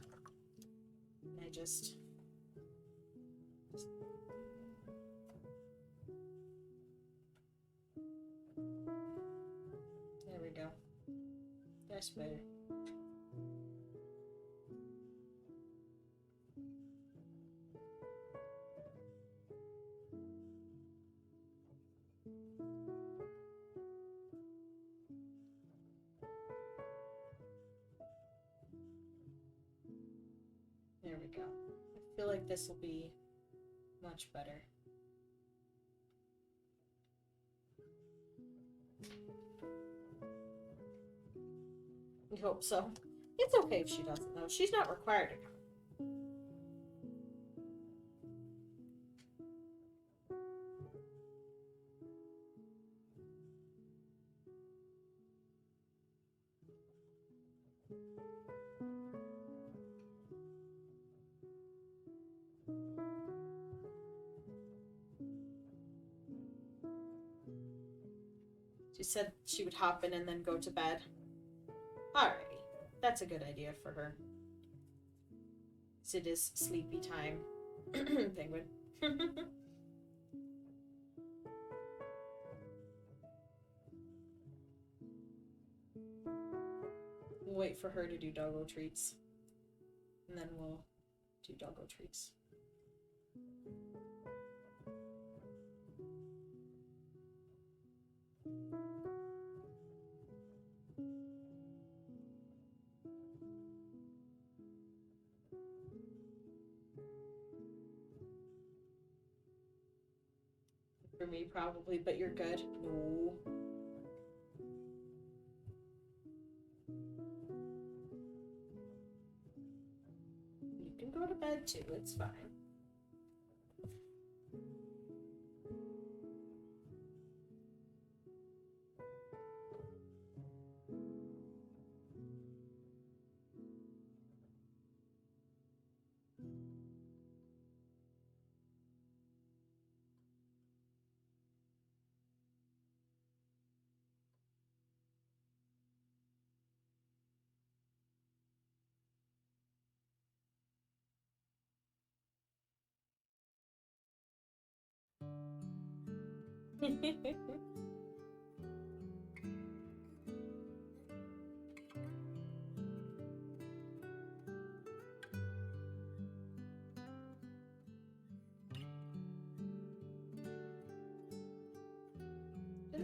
There we go. That's better. There we go. I feel like this will be much better. I hope so. It's okay if she doesn't, though. She's not required to come. She said she would hop in and then go to bed. Alrighty. That's a good idea for her. It is sleepy time. Penguin. We'll wait for her to do doggo treats. And then we'll do doggo treats. For me, probably, but you're good. No. You can go to bed too, it's fine. Did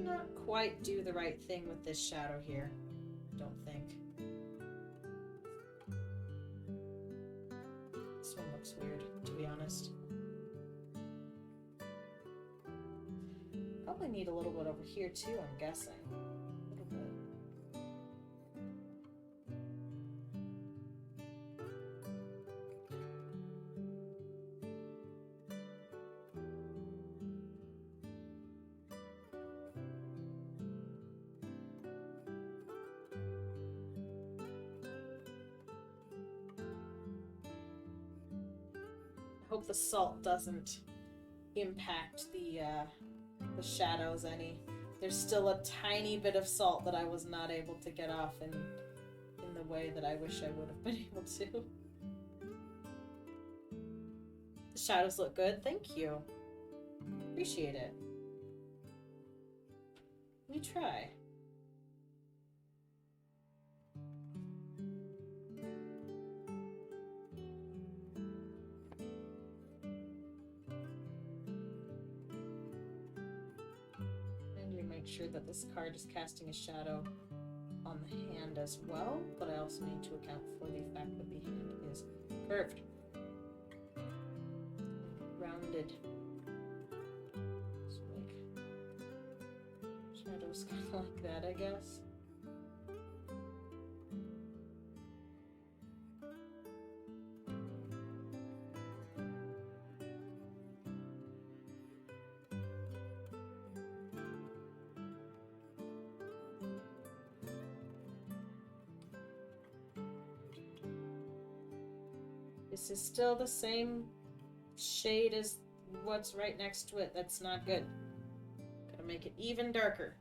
not quite do the right thing with this shadow here, I don't think. This one looks weird, to be honest. probably need a little bit over here too, I'm guessing. A little bit. I hope the salt doesn't impact the shadows any. There's still a tiny bit of salt that I was not able to get off in the way that I wish I would have been able to. The shadows look good, thank you. Appreciate it. We try. Sure that this card is casting a shadow on the hand as well, but I also need to account for the fact that the hand is curved. Rounded. So like shadows kind of like that, I guess. This is still the same shade as what's right next to it. That's not good. Gotta make it even darker.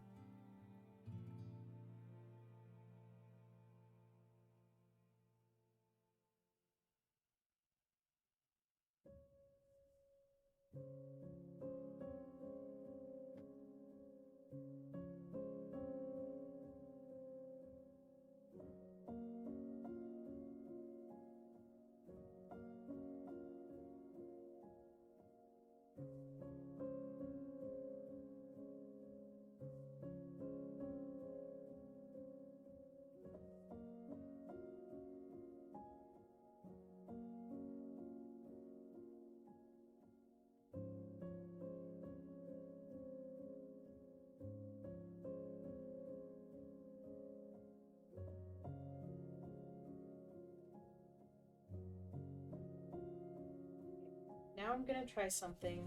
Now I'm gonna try something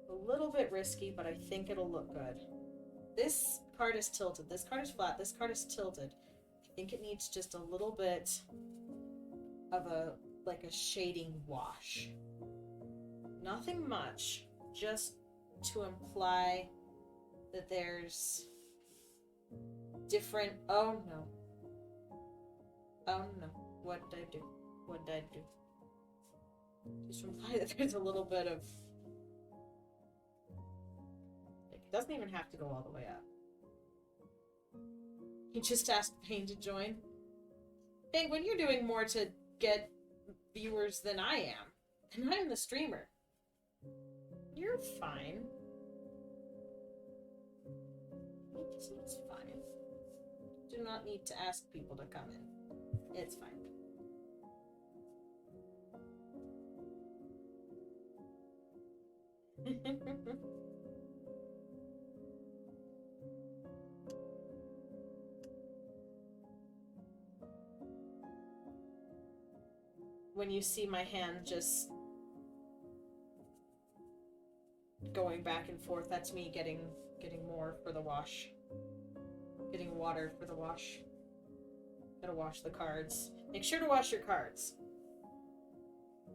a little bit risky, but I think it'll look good. This card is tilted. This card is flat. This card is tilted. I think it needs just a little bit of a shading wash. Nothing much, just to imply that there's different... Oh no. Oh no. What did I do? What did I do? Just to imply that there's a little bit of... Like, it doesn't even have to go all the way up. He just asked Payne to join. Penguin, you're doing more to get viewers than I am. And I'm the streamer. You're fine. It's fine. Do not need to ask people to come in. It's fine. When you see my hand just going back and forth, that's me getting more for the wash. Getting water for the wash. Gotta wash the cards. Make sure to wash your cards.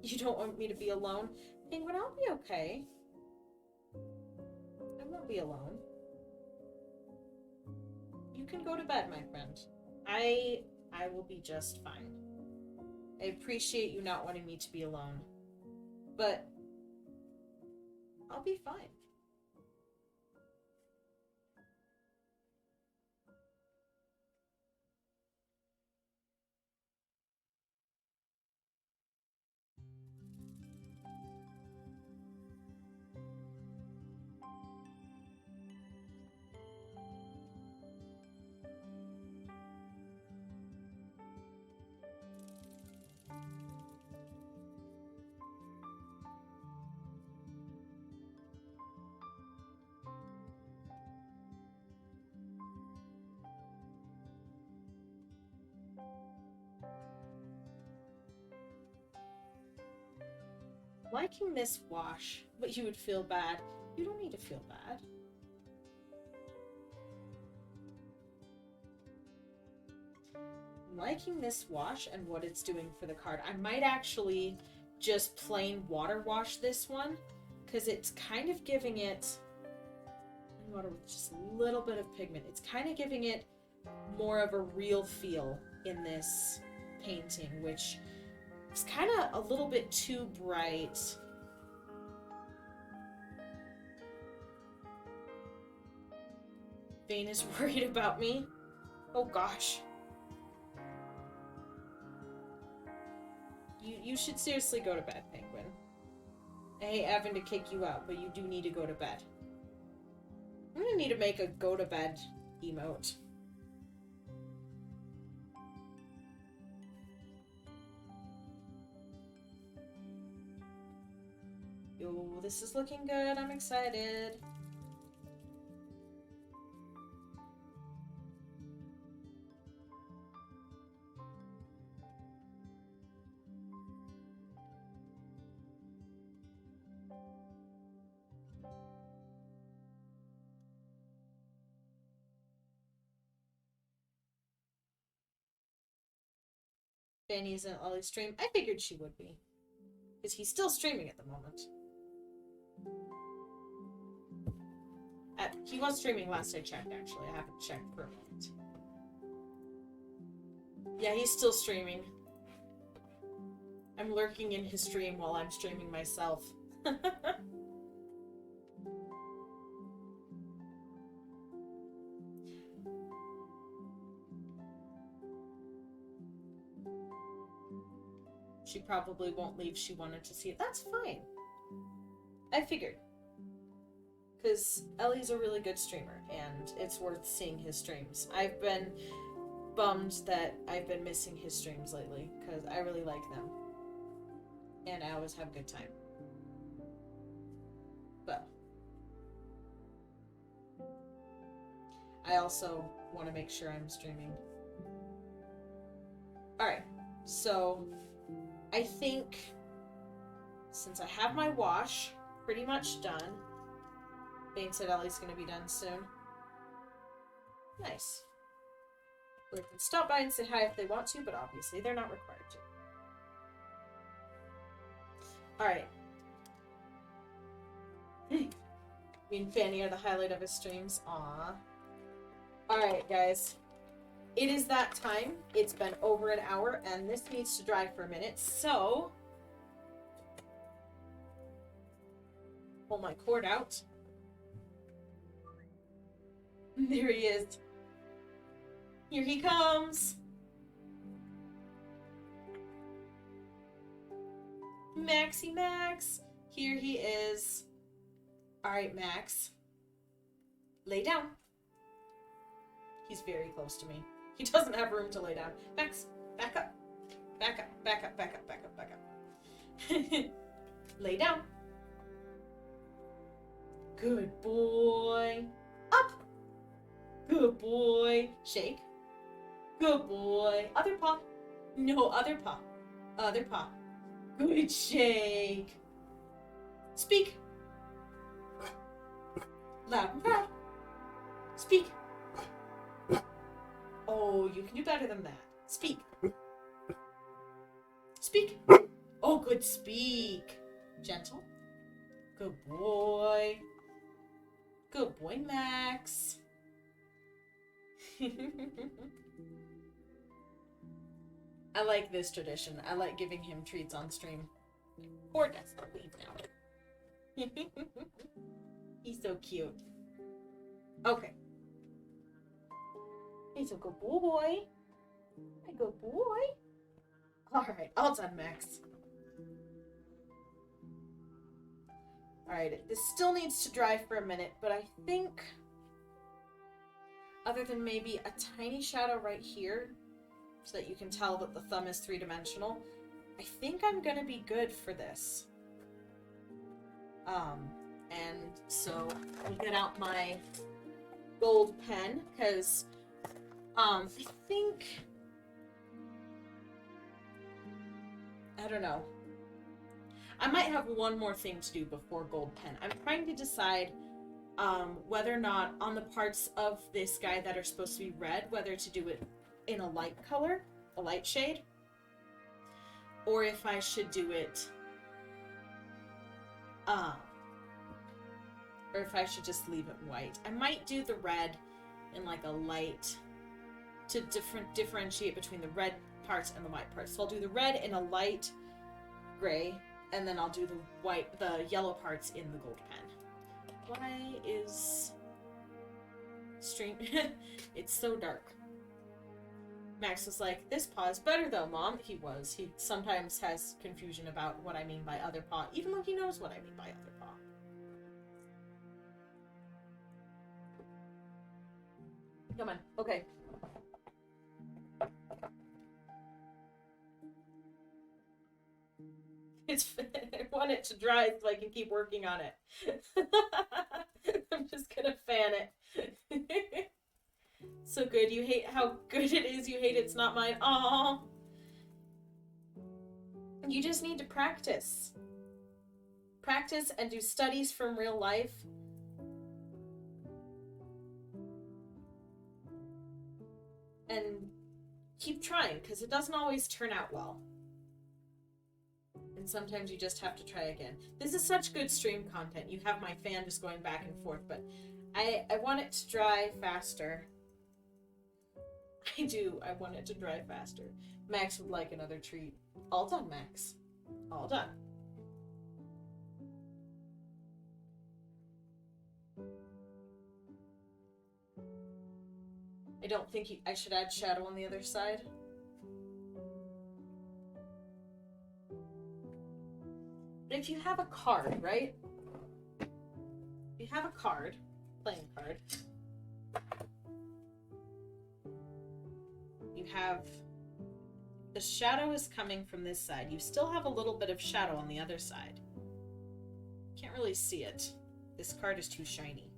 You don't want me to be alone? Penguin, I'll be okay. I won't be alone. You can go to bed, my friend. I will be just fine. I appreciate you not wanting me to be alone. But I'll be fine. Liking this wash, but you would feel bad. You don't need to feel bad. Liking this wash and what it's doing for the card. I might actually just plain water wash this one, because it's kind of giving it water with just a little bit of pigment. It's kind of giving it more of a real feel in this painting, which is kind of a little bit too bright. Vane is worried about me. Oh gosh. You should seriously go to bed, Penguin. I hate having to kick you out, but you do need to go to bed. I'm gonna need to make a go to bed emote. Yo, this is looking good. I'm excited. Fanny's in Ollie's stream. I figured she would be. Because he's still streaming at the moment. He was streaming last I checked, actually. I haven't checked for a moment. Yeah, he's still streaming. I'm lurking in his stream while I'm streaming myself. She probably won't leave. She wanted to see it. That's fine. I figured. Because Ellie's a really good streamer, and it's worth seeing his streams. I've been bummed that I've been missing his streams lately, because I really like them. And I always have a good time. But I also want to make sure I'm streaming. Alright, so I think since I have my wash pretty much done, Bane said Ellie's going to be done soon. Nice. They can stop by and say hi if they want to, but obviously they're not required to. Alright. Me and Fanny are the highlight of his streams. Aww. Alright, guys. It is that time. It's been over an hour, and this needs to dry for a minute, so pull my cord out. There he is. Here he comes. Maxie Max. Here he is. Alright, Max. Lay down. He's very close to me. He doesn't have room to lay down. Max, back up. Back up, back up, back up, back up, back up. Lay down. Good boy. Up. Good boy. Shake. Good boy. Other paw. No, other paw. Other paw. Good shake. Speak. Loud and proud. Speak. Oh, you can do better than that. Speak. Speak. Oh, good speak. Gentle. Good boy. Good boy, Max. I like this tradition. I like giving him treats on stream. Or does not leave now. He's so cute. Okay. He's a good boy. A good boy. Alright, all done, Max. Alright, this still needs to dry for a minute, but I think, other than maybe a tiny shadow right here, so that you can tell that the thumb is three-dimensional, I think I'm gonna be good for this. And so I'll get out my gold pen, because, I think, I don't know. I might have one more thing to do before gold pen. I'm trying to decide whether or not on the parts of this guy that are supposed to be red, whether to do it in a light color, a light shade, or if I should do it, or if I should just leave it white. I might do the red in like a light to differentiate between the red parts and the white parts. So I'll do the red in a light gray, and then I'll do the yellow parts in the gold pen. Why is stream? It's so dark. Max was like, this paw is better though, Mom. He was. He sometimes has confusion about what I mean by other paw, even though he knows what I mean by other paw. Come on. Okay. I want it to dry so I can keep working on it. I'm just gonna fan it. So good. You hate how good it is. You hate it's not mine. Aww. You just need to practice. Practice and do studies from real life. And keep trying, because it doesn't always turn out well. And sometimes you just have to try again. This is such good stream content. You have my fan just going back and forth, but I want it to dry faster. I do. I want it to dry faster. Max would like another treat. All done, Max. All done. I don't think I should add shadow on the other side. But if you have a card, right? If you have a card, playing card, you have the shadow is coming from this side. You still have a little bit of shadow on the other side. Can't really see it. This card is too shiny.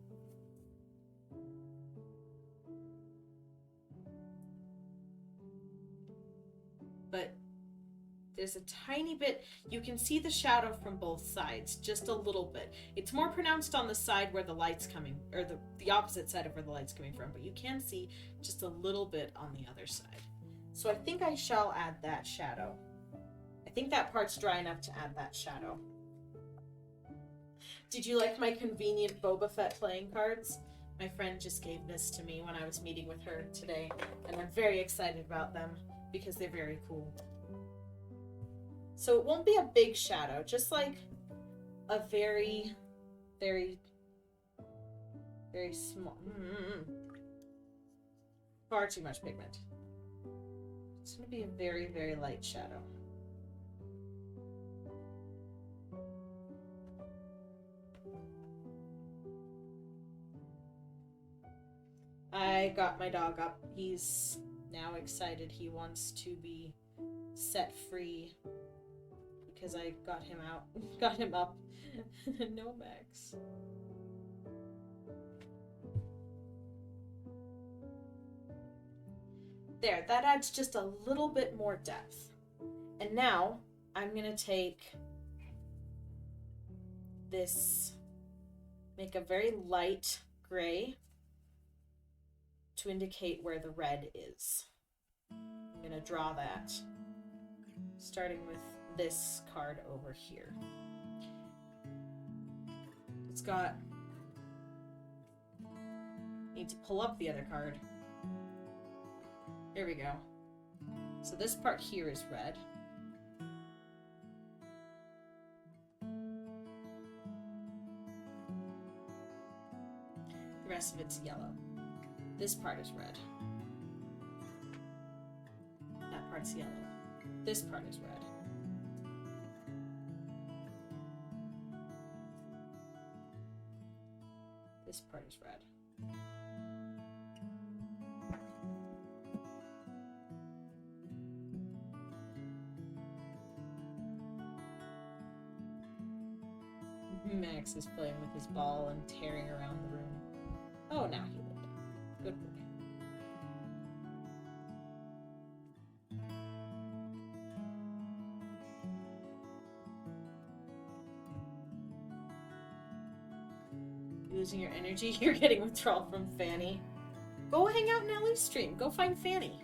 But there's a tiny bit, you can see the shadow from both sides, just a little bit. It's more pronounced on the side where the light's coming, or the opposite side of where the light's coming from, but you can see just a little bit on the other side. So I think I shall add that shadow. I think that part's dry enough to add that shadow. Did you like my convenient Boba Fett playing cards? My friend just gave this to me when I was meeting with her today, and I'm very excited about them because they're very cool. So it won't be a big shadow, just like a very, very, very small. Far too much pigment. It's going to be a very, very light shadow. I got my dog up. He's now excited. He wants to be set free because I got him out. Got him up. No, Max. There, that adds just a little bit more depth. And now I'm going to take this, make a very light gray to indicate where the red is. I'm going to draw that, starting with this card over here. It's got, need to pull up the other card. There we go. So this part here is red. The rest of it's yellow. This part is red. That part's yellow. This part is red. This part is red. Max is playing with his ball and tearing around the room. Oh, now he lit it. Good boy. Losing your energy? You're getting withdrawal from Fanny. Go hang out in Ellie's stream. Go find Fanny.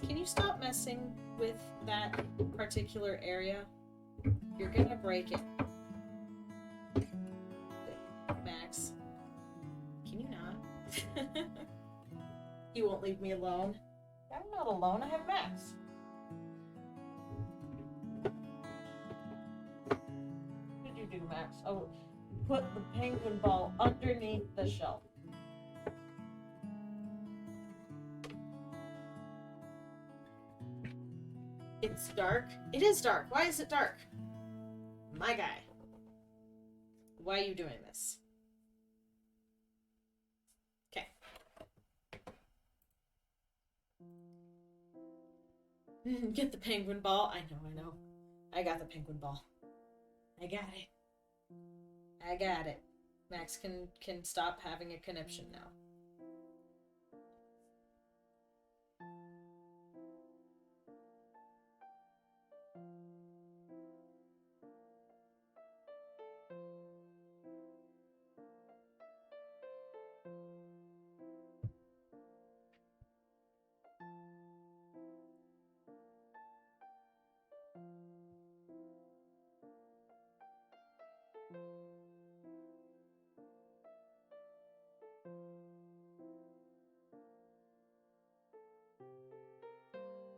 Can you stop messing with that particular area? You're gonna break it. Max. Can you not? You won't leave me alone. I'm not alone, I have Max. What did you do, Max? Oh, put the penguin ball underneath the shelf. It's dark. It is dark. Why is it dark? My guy. Why are you doing this? Okay. Get the penguin ball. I know. I got the penguin ball. I got it. Max can stop having a conniption now.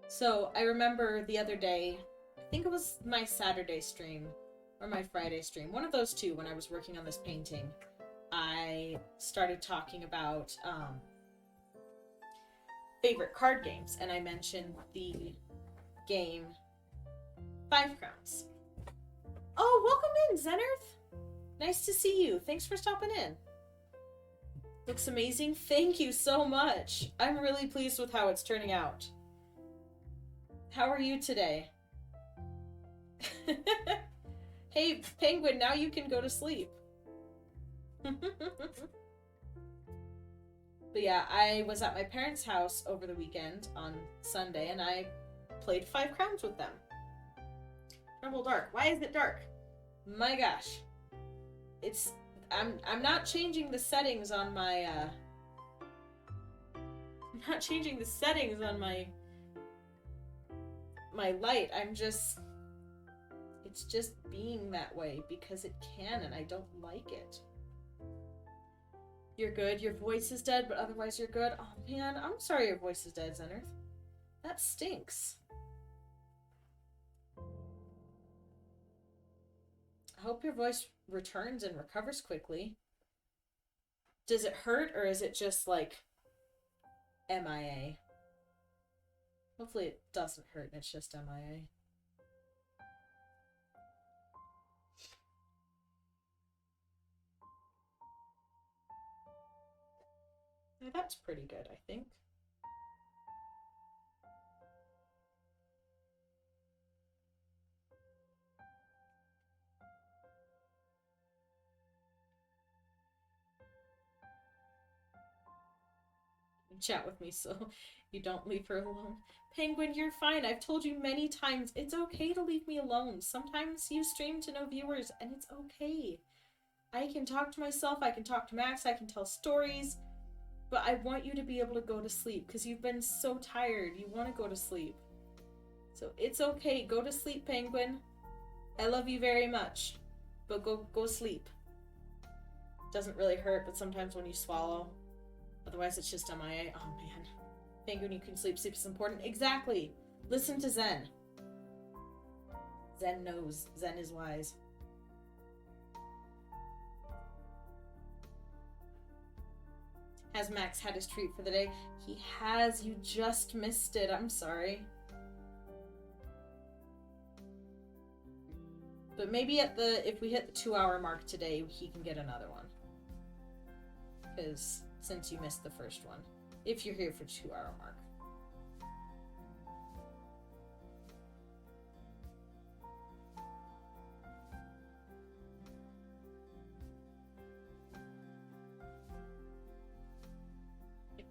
So I remember the other day, I think it was my Saturday stream or my Friday stream, one of those two, when I was working on this painting, I started talking about favorite card games, and I mentioned the game 5 Crowns. Oh, welcome in, Zenarth! Nice to see you. Thanks for stopping in. Looks amazing. Thank you so much. I'm really pleased with how it's turning out. How are you today? Hey, Penguin, now you can go to sleep. But yeah, I was at my parents' house over the weekend on Sunday, and I played 5 Crowns with them. Tremble dark. Why is it dark? My gosh. I'm not changing the settings on my I'm not changing the settings on my light. It's just being that way because it can, and I don't like it. You're good. Your voice is dead, but otherwise you're good. Oh man, I'm sorry your voice is dead, Zenarth. That stinks. I hope your voice returns and recovers quickly. Does it hurt, or is it just like MIA? Hopefully it doesn't hurt and it's just MIA. Yeah, that's pretty good, I think. Chat with me so you don't leave her alone. Penguin, you're fine. I've told you many times, it's okay to leave me alone. Sometimes you stream to no viewers, and it's okay. I can talk to myself, I can talk to Max, I can tell stories, but I want you to be able to go to sleep, because you've been so tired. You want to go to sleep. So it's okay. Go to sleep, Penguin. I love you very much, but go sleep. Doesn't really hurt, but sometimes when you swallow, otherwise it's just MIA. Oh man. Penguin, you can sleep. Sleep is important. Exactly. Listen to Zen. Zen knows. Zen is wise. Has Max had his treat for the day? He has. You just missed it. I'm sorry. But maybe if we hit the 2-hour mark today, he can get another one. Because since you missed the first one. If you're here for 2-hour mark.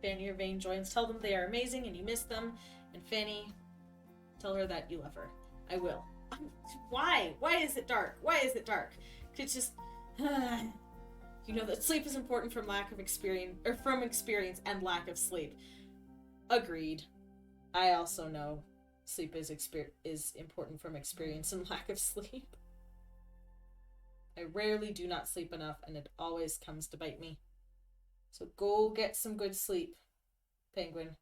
Fanny or Vane joins. Tell them they are amazing and you miss them. And Fanny, tell her that you love her. I will. Why? Why is it dark? Why is it dark? It's just... you know that sleep is important from lack of experience, or from experience and lack of sleep. Agreed. I also know sleep is important from experience and lack of sleep. I rarely do not sleep enough, and it always comes to bite me. So go get some good sleep, Penguin.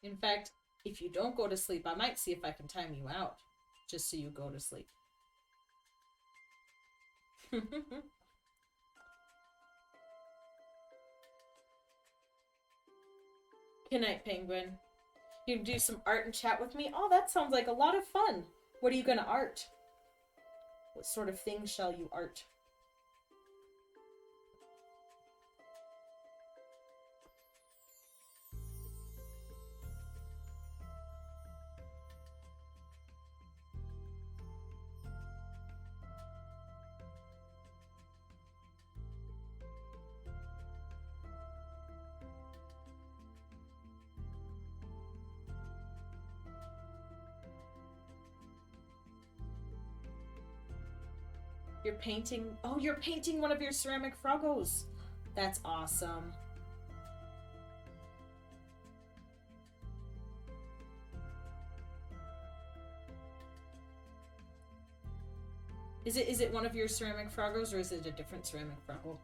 In fact, if you don't go to sleep, I might see if I can time you out, just so you go to sleep. Good night, Penguin. You can do some art and chat with me? Oh, that sounds like a lot of fun. What are you gonna art? What sort of things shall you art? You're painting... Oh, you're painting one of your ceramic Froggos. That's awesome. Is it one of your ceramic Froggos, or is it a different ceramic Froggo?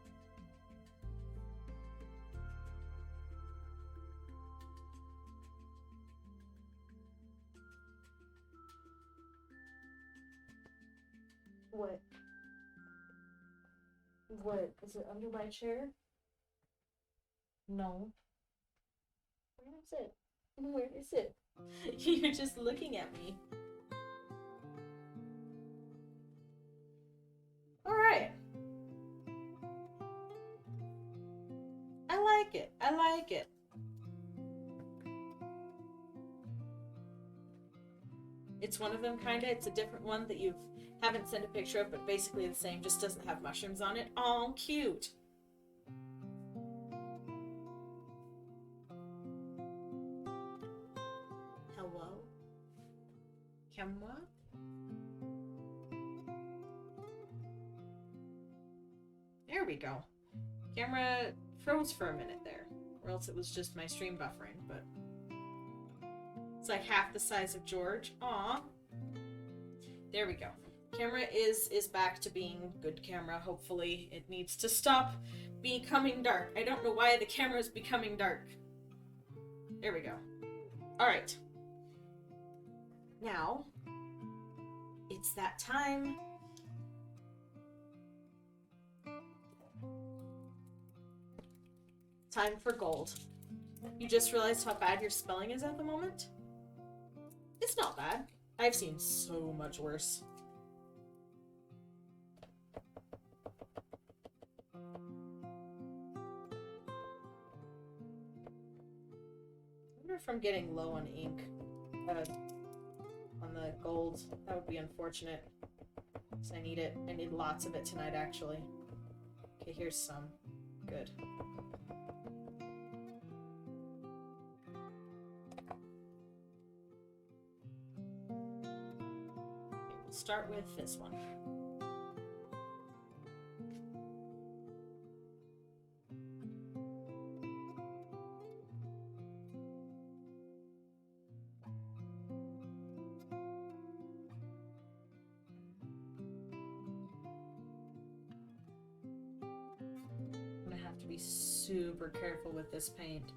What? What? Is it under my chair? No. Where is it? Where is it? You're just looking at me. Alright. I like it. I like it. It's one of them, kinda. It's a different one that you haven't sent a picture of, but basically the same, just doesn't have mushrooms on it. Oh, cute. Hello? Camera? There we go. Camera froze for a minute there, or else it was just my stream buffering, but it's like half the size of George. Aw. There we go. Camera is back to being good camera. Hopefully it needs to stop becoming dark. I don't know why the camera is becoming dark. There we go. Alright. Now, it's that time. Time for gold. You just realized how bad your spelling is at the moment? It's not bad. I've seen so much worse. I wonder if I'm getting low on ink. On the gold. That would be unfortunate. Because I need it. I need lots of it tonight, actually. Okay, here's some. Good. Start with this one. I'm gonna have to be super careful with this paint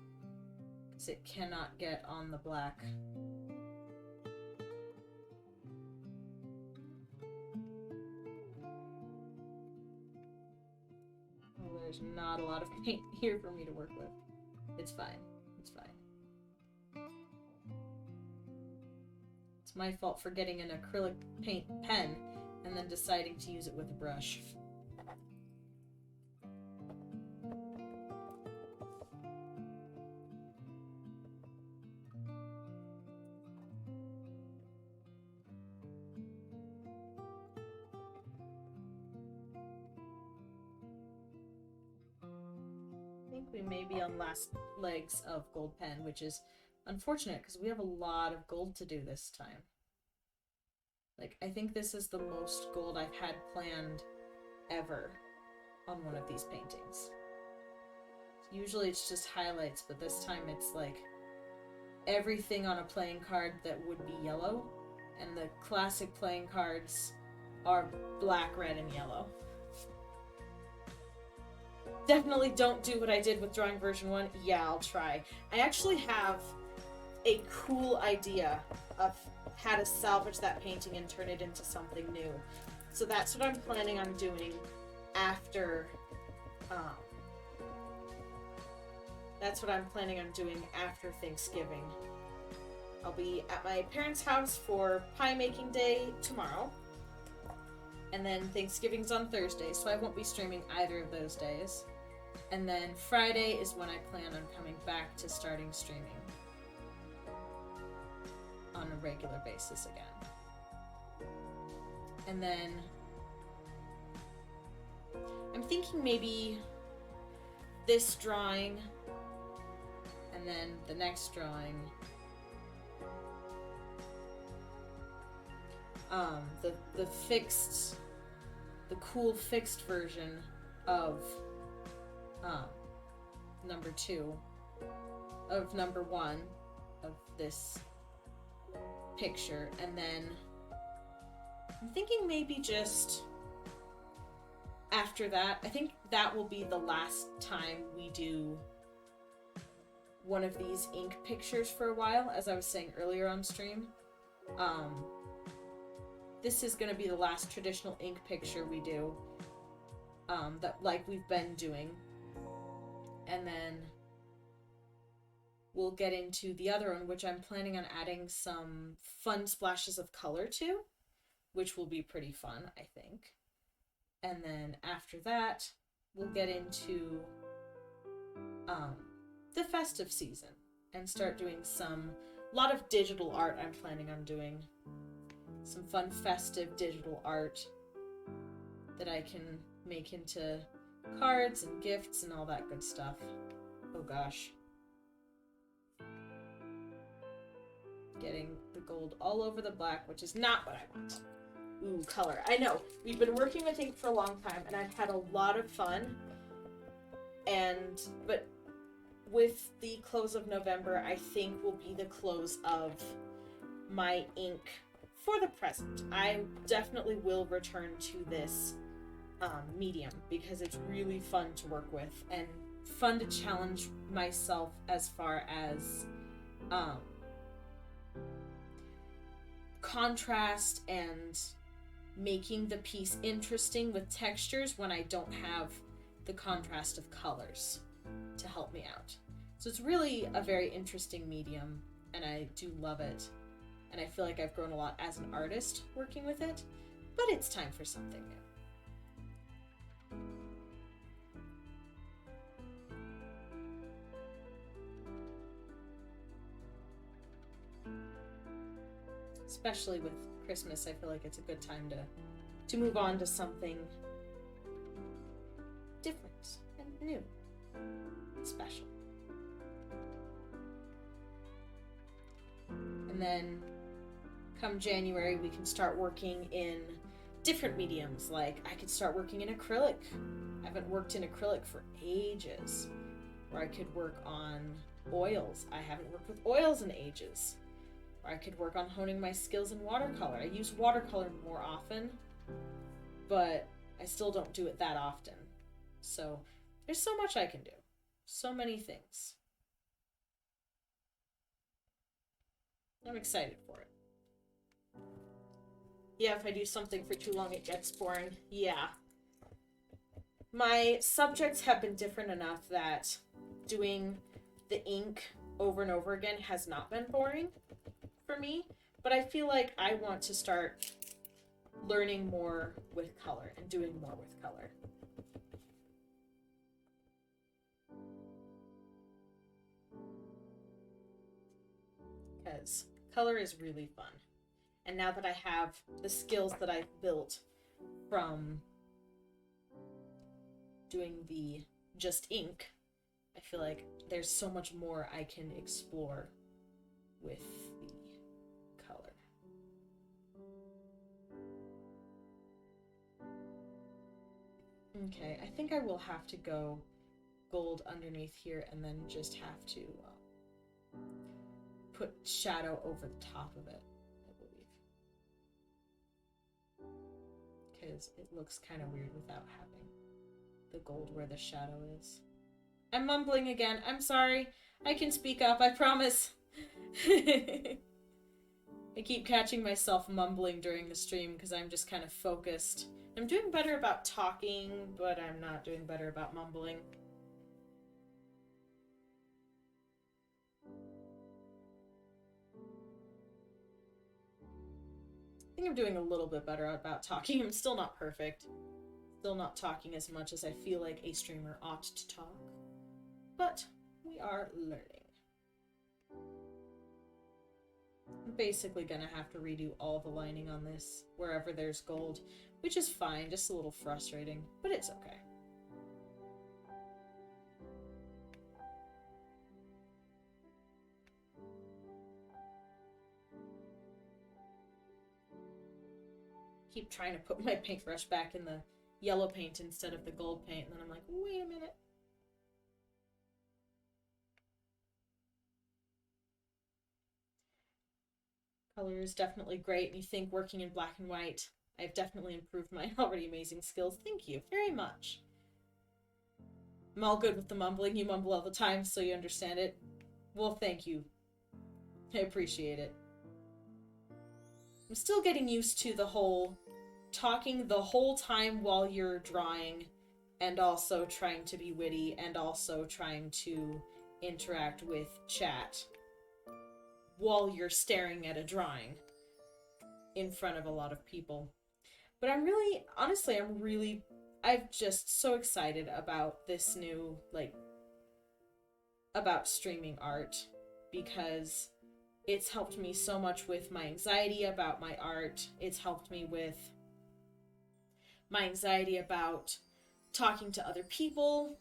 because it cannot get on the black. There's not a lot of paint here for me to work with. It's fine. It's fine. It's my fault for getting an acrylic paint pen and then deciding to use it with a brush. we may be on last legs of Gold Pen, which is unfortunate because we have a lot of gold to do this time. Like, I think this is the most gold I've had planned ever on one of these paintings. Usually it's just highlights, but this time it's like everything on a playing card that would be yellow, and the classic playing cards are black, red, and yellow. Definitely don't do what I did with drawing version 1. Yeah, I'll try. I actually have a cool idea of how to salvage that painting and turn it into something new. So that's what I'm planning on doing after, Thanksgiving. I'll be at my parents' house for pie making day tomorrow. And then Thanksgiving's on Thursday, so I won't be streaming either of those days. And then Friday is when I plan on coming back to starting streaming on a regular basis again. And then I'm thinking maybe this drawing and then the next drawing, the cool fixed version of number 2 of number 1 of this picture, and then I'm thinking maybe just after that, I think that will be the last time we do one of these ink pictures for a while, as I was saying earlier on stream. This is going to be the last traditional ink picture we do, that like we've been doing. And then we'll get into the other one, which I'm planning on adding some fun splashes of color to, which will be pretty fun, I think. And then after that, we'll get into the festive season and start doing a lot of digital art. I'm planning on doing some fun festive digital art that I can make into cards and gifts and all that good stuff. Oh gosh. Getting the gold all over the black, which is not what I want. Ooh, color. I know. We've been working with ink for a long time, and I've had a lot of fun. But with the close of November, I think will be the close of my ink for the present. I definitely will return to this medium because it's really fun to work with and fun to challenge myself as far as contrast and making the piece interesting with textures when I don't have the contrast of colors to help me out. So it's really a very interesting medium, and I do love it. And I feel like I've grown a lot as an artist working with it, but it's time for something new. Especially with Christmas, I feel like it's a good time to move on to something different and new and special. And then come January, we can start working in different mediums. Like I could start working in acrylic. I haven't worked in acrylic for ages. Or I could work on oils. I haven't worked with oils in ages. Or I could work on honing my skills in watercolor. I use watercolor more often, but I still don't do it that often. So there's so much I can do. So many things. I'm excited for it. Yeah, if I do something for too long, it gets boring. Yeah. My subjects have been different enough that doing the ink over and over again has not been boring for me, but I feel like I want to start learning more with color and doing more with color. Because color is really fun. And now that I have the skills that I've built from doing the just ink, I feel like there's so much more I can explore with the color. Okay, I think I will have to go gold underneath here and then just have to put shadow over the top of it, I believe. Because it looks kind of weird without having the gold where the shadow is. I'm mumbling again. I'm sorry. I can speak up, I promise. I keep catching myself mumbling during the stream because I'm just kind of focused. I'm doing better about talking, but I'm not doing better about mumbling. I think I'm doing a little bit better about talking. I'm still not perfect. Still not talking as much as I feel like a streamer ought to talk. But we are learning. I'm basically gonna have to redo all the lining on this wherever there's gold, which is fine, just a little frustrating, but it's okay. Keep trying to put my paintbrush back in the yellow paint instead of the gold paint, and then I'm like, wait a minute. Color is definitely great, and you think working in black and white, I've definitely improved my already amazing skills. Thank you very much. I'm all good with the mumbling. You mumble all the time, so you understand it. Well, thank you. I appreciate it. I'm still getting used to the whole talking the whole time while you're drawing, and also trying to be witty, and also trying to interact with chat while you're staring at a drawing in front of a lot of people. But I'm really, honestly, I'm just so excited about this new, about streaming art, because it's helped me so much with my anxiety about my art. It's helped me with my anxiety about talking to other people.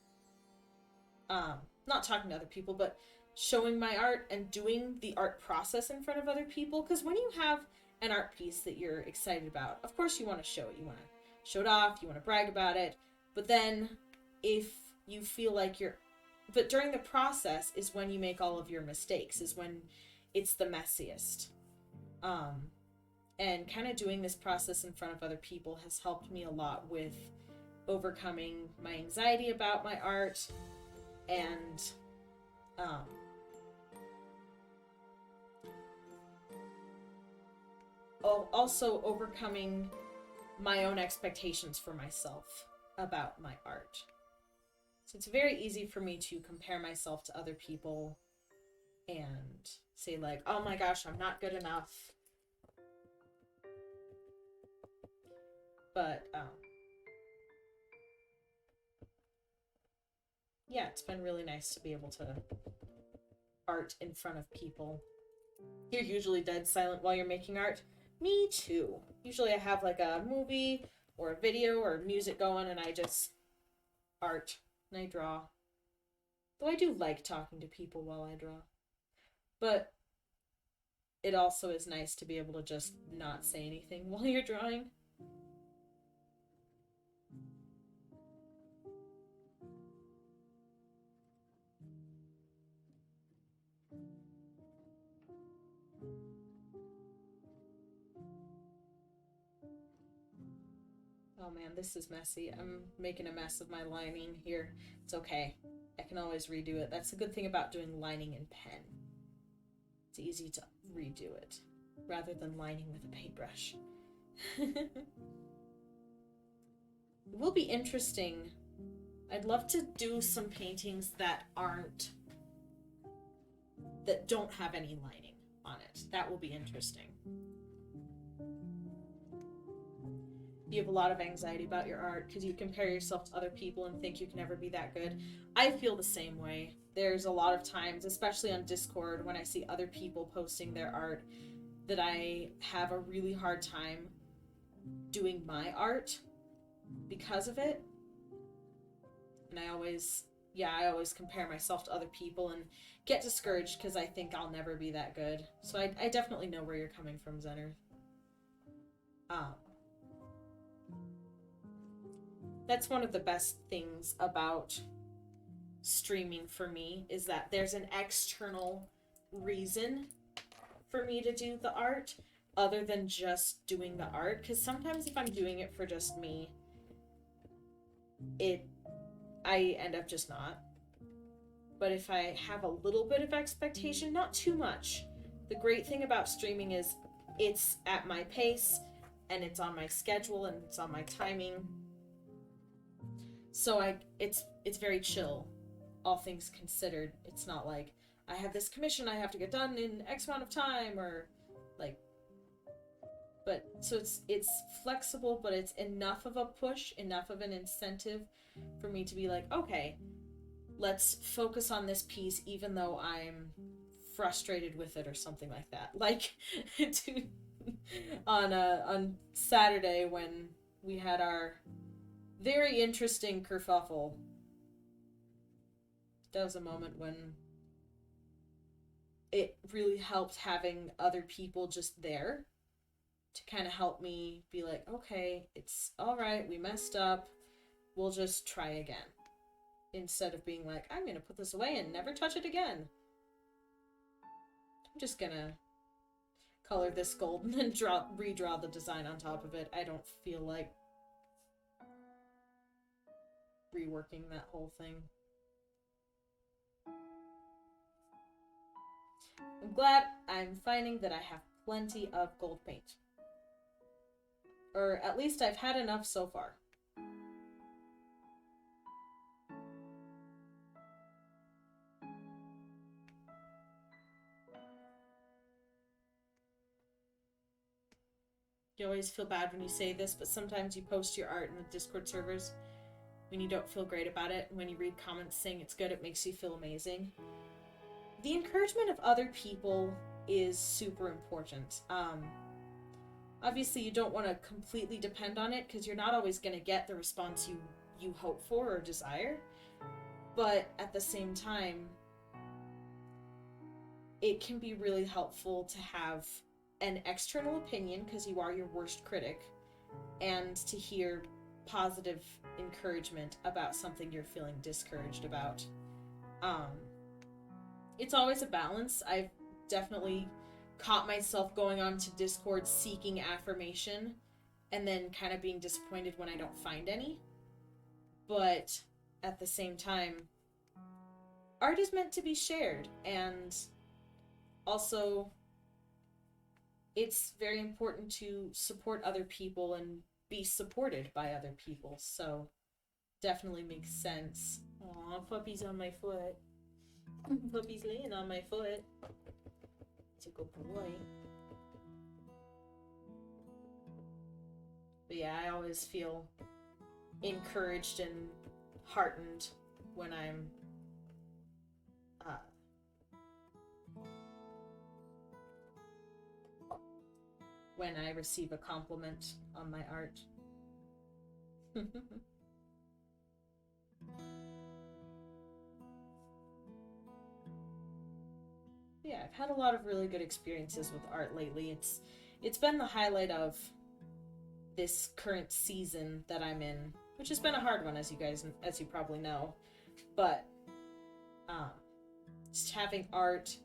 Not talking to other people, but showing my art and doing the art process in front of other people. Because when you have an art piece that you're excited about, of course you want to show it. You want to show it off, you want to brag about it. But then if you feel like but during the process is when you make all of your mistakes, is when it's the messiest. And kind of doing this process in front of other people has helped me a lot with overcoming my anxiety about my art, and also overcoming my own expectations for myself about my art. So it's very easy for me to compare myself to other people and say like, oh my gosh, I'm not good enough. But yeah, it's been really nice to be able to art in front of people. You're usually dead silent while you're making art. Me too. Usually I have like a movie or a video or music going, and I just art and I draw. Though I do like talking to people while I draw. But it also is nice to be able to just not say anything while you're drawing. Oh man, this is messy. I'm making a mess of my lining here. It's okay. I can always redo it. That's the good thing about doing lining in pen. It's easy to redo it, rather than lining with a paintbrush. It will be interesting. I'd love to do some paintings that don't have any lining on it. That will be interesting. You have a lot of anxiety about your art because you compare yourself to other people and think you can never be that good. I feel the same way. There's a lot of times, especially on Discord, when I see other people posting their art, that I have a really hard time doing my art because of it. And I always, yeah, I always compare myself to other people and get discouraged because I think I'll never be that good. So I definitely know where you're coming from, Zenner. Um, that's one of the best things about streaming for me is that there's an external reason for me to do the art other than just doing the art, because sometimes if I'm doing it for just me, I end up just not. But if I have a little bit of expectation, not too much. The great thing about streaming is it's at my pace and it's on my schedule and it's on my timing. So it's very chill, all things considered. It's not like I have this commission I have to get done in X amount of time, or like, but so it's flexible, but it's enough of a push, enough of an incentive for me to be like, okay, let's focus on this piece even though I'm frustrated with it or something like that. Like on Saturday when we had our very interesting kerfuffle, that was a moment when it really helped having other people just there to kind of help me be like, okay, it's all right, we messed up, we'll just try again. Instead of being like, I'm gonna put this away and never touch it again. I'm just gonna color this gold and then redraw the design on top of it. I don't feel like reworking that whole thing. I'm glad I'm finding that I have plenty of gold paint. Or at least I've had enough so far. You always feel bad when you say this, but sometimes you post your art in the Discord servers when you don't feel great about it. When you read comments saying it's good, it makes you feel amazing. The encouragement of other people is super important. Obviously, you don't want to completely depend on it because you're not always going to get the response you hope for or desire. But at the same time, it can be really helpful to have an external opinion because you are your worst critic, and to hear positive encouragement about something you're feeling discouraged about. It's always a balance. I've definitely caught myself going on to Discord seeking affirmation and then kind of being disappointed when I don't find any. But at the same time, art is meant to be shared, and also it's very important to support other people and be supported by other people. So definitely makes sense. Aw, puppy's on my foot. Puppy's laying on my foot. It's a good boy. But yeah, I always feel encouraged and heartened when I'm when I receive a compliment on my art. Yeah, I've had a lot of really good experiences with art lately. It's been the highlight of this current season that I'm in, which has been a hard one, as you probably know. But just having art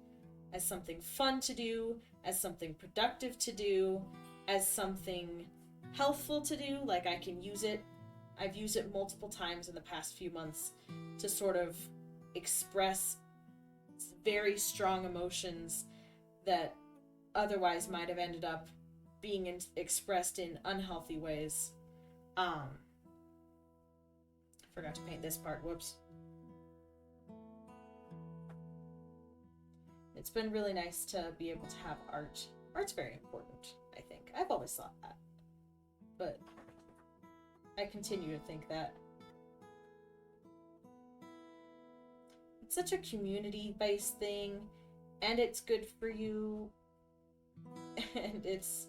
as something fun to do, as something productive to do, as something healthful to do, like I can use it. I've used it multiple times in the past few months to sort of express very strong emotions that otherwise might have ended up being expressed in unhealthy ways. I forgot to paint this part, whoops. It's been really nice to be able to have art. Art's very important, I think. I've always thought that. But I continue to think that. It's such a community-based thing, and it's good for you, and it's...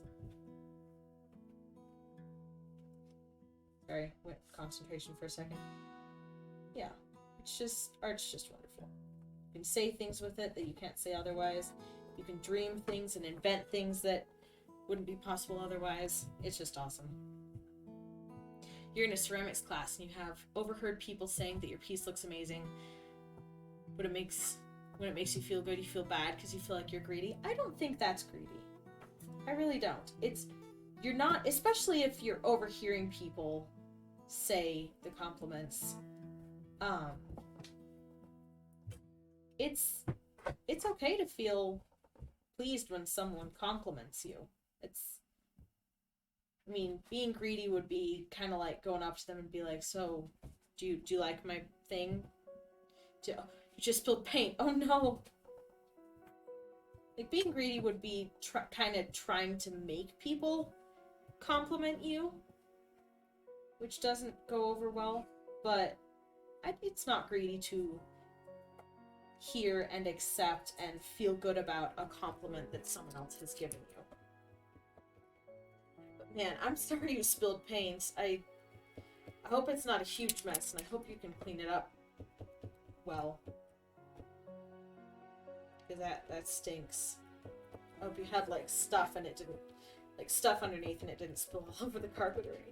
Sorry, went concentration for a second. Yeah. Art's just wonderful. You can say things with it that you can't say otherwise. You can dream things and invent things that wouldn't be possible otherwise. It's just awesome. You're in a ceramics class and you have overheard people saying that your piece looks amazing, but when it makes you feel good, you feel bad because you feel like you're greedy. I don't think that's greedy. I really don't. You're not, especially if you're overhearing people say the compliments. It's okay to feel pleased when someone compliments you. Being greedy would be kind of like going up to them and be like, so, do you like my thing? You just spilled paint. Oh no. Like, being greedy would be kind of trying to make people compliment you, which doesn't go over well, but it's not greedy to hear and accept and feel good about a compliment that someone else has given you. But man, I'm sorry you spilled paint. I hope it's not a huge mess, and I hope you can clean it up well. Because that stinks. I hope you had, like, stuff and it didn't... Like, stuff underneath and it didn't spill all over the carpet or anything.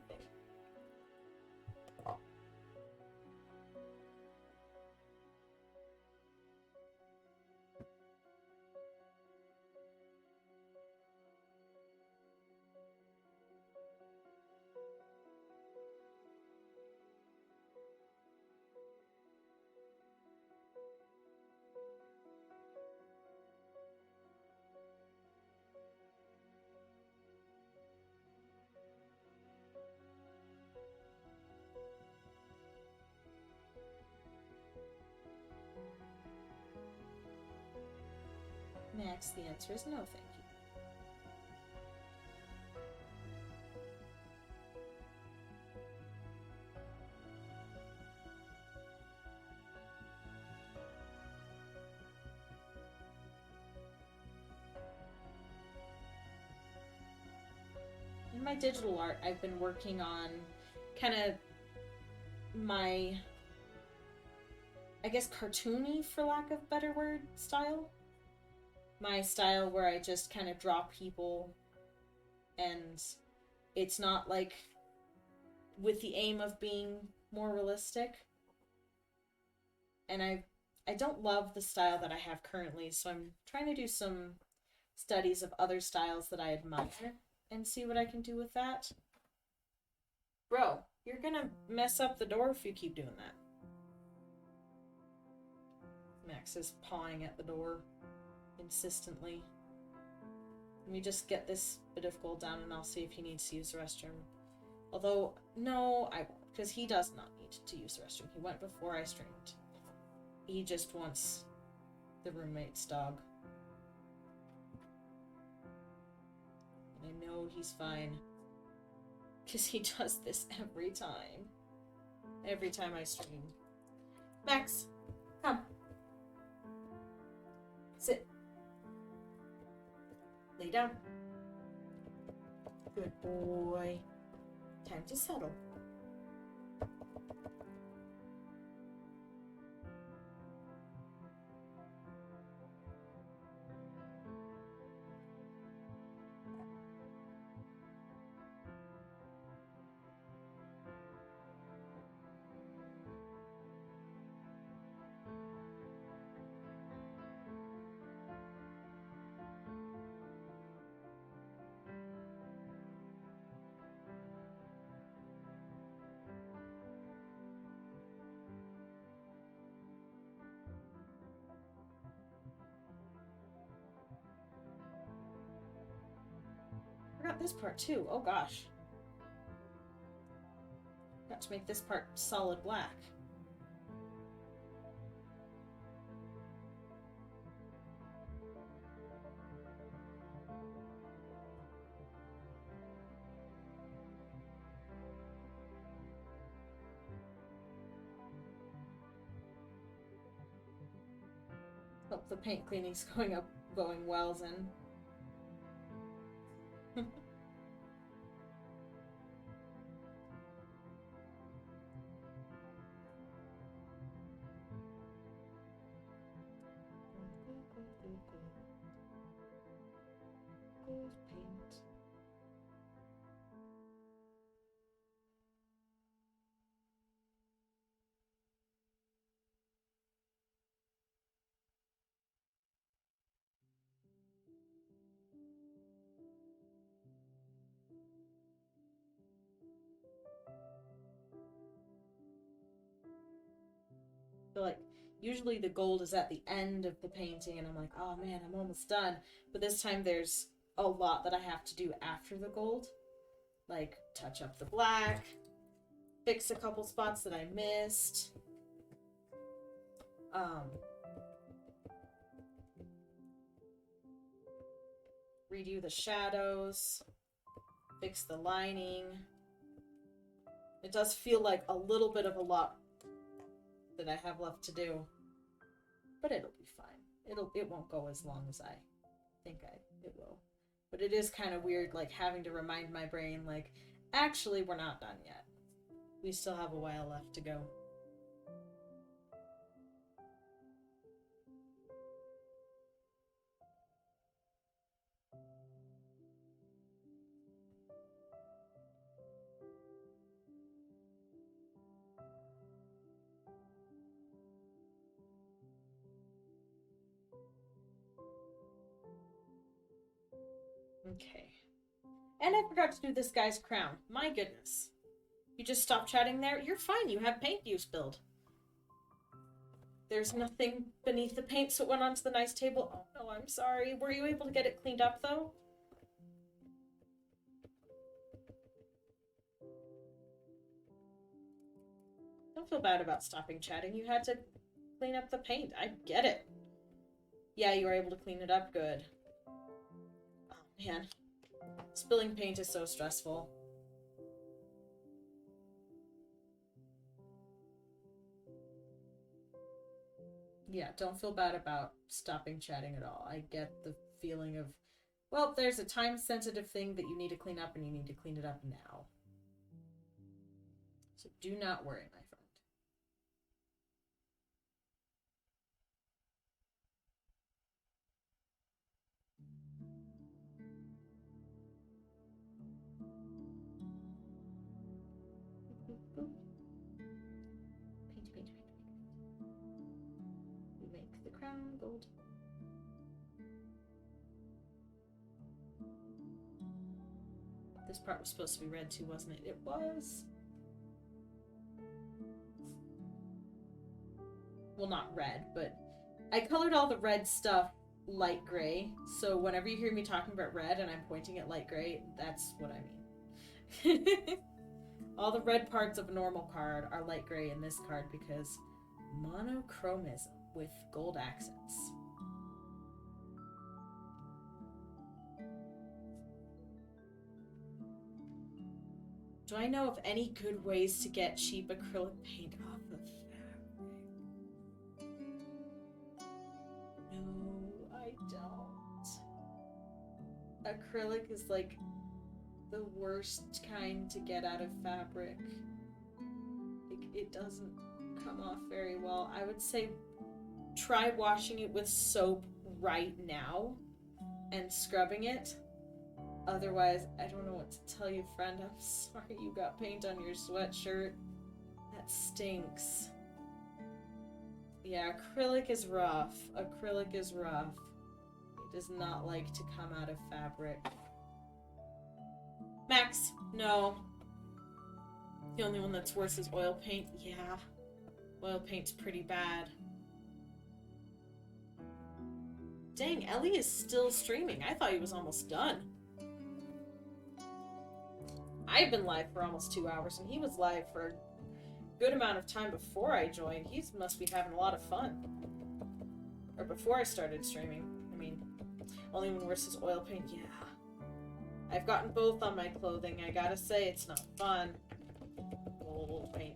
Max, the answer is no, thank you. In my digital art, I've been working on kind of my, I guess, cartoony, for lack of better word, style. My style where I just kind of draw people, and it's not like with the aim of being more realistic. And I don't love the style that I have currently, so I'm trying to do some studies of other styles that I admire and see what I can do with that. Bro, you're gonna mess up the door if you keep doing that. Max is pawing at the door insistently. Let me just get this bit of gold down and I'll see if he needs to use the restroom. Although, no, I won't, because he does not need to use the restroom. He went before I streamed. He just wants the roommate's dog. And I know he's fine, because he does this every time. Every time I stream. Max, come. Sit. Lay down. Good boy. Time to settle. I forgot this part too. Oh gosh. Got to make this part solid black. Hope the paint cleaning's going well, Zen. feel like usually the gold is at the end of the painting and I'm like, oh man, I'm almost done. But this time there's a lot that I have to do after the gold. Like touch up the black, fix a couple spots that I missed. Redo the shadows, fix the lining. It does feel like a little bit of a lot that I have left to do, but it'll be fine. It won't go as long as I think it will. But it is kind of weird, like having to remind my brain, like, actually, we're not done yet. We still have a while left to go. Okay. And I forgot to do this guy's crown. My goodness. You just stop chatting there? You're fine. You have paint you spilled. There's nothing beneath the paint, so it went onto the nice table. Oh no, I'm sorry. Were you able to get it cleaned up, though? Don't feel bad about stopping chatting. You had to clean up the paint. I get it. Yeah, you were able to clean it up. Good. Oh, man. Spilling paint is so stressful. Yeah, don't feel bad about stopping chatting at all. I get the feeling of, well, there's a time-sensitive thing that you need to clean up, and you need to clean it up now. So do not worry, my friend. Paint, paint, paint, paint. We make the crown gold. This part was supposed to be red too, wasn't it? It was. Well, not red, but I colored all the red stuff light gray. So whenever you hear me talking about red and I'm pointing at light gray, that's what I mean. All the red parts of a normal card are light gray in this card because monochromism with gold accents. Do I know of any good ways to get cheap acrylic paint off of fabric? No, I don't. Acrylic is like the worst kind to get out of fabric. It doesn't come off very well. I would say try washing it with soap right now and scrubbing it. Otherwise, I don't know what to tell you, friend. I'm sorry you got paint on your sweatshirt. That stinks. Yeah, acrylic is rough. Acrylic is rough. It does not like to come out of fabric. Max, no. The only one that's worse is oil paint. Yeah, oil paint's pretty bad. Dang, Ellie is still streaming. I thought he was almost done. I've been live for almost 2 hours, and he was live for a good amount of time before I joined. He must be having a lot of fun. Or before I started streaming. I mean, only one versus oil paint, yeah. I've gotten both on my clothing. I gotta say, it's not fun. Gold paint.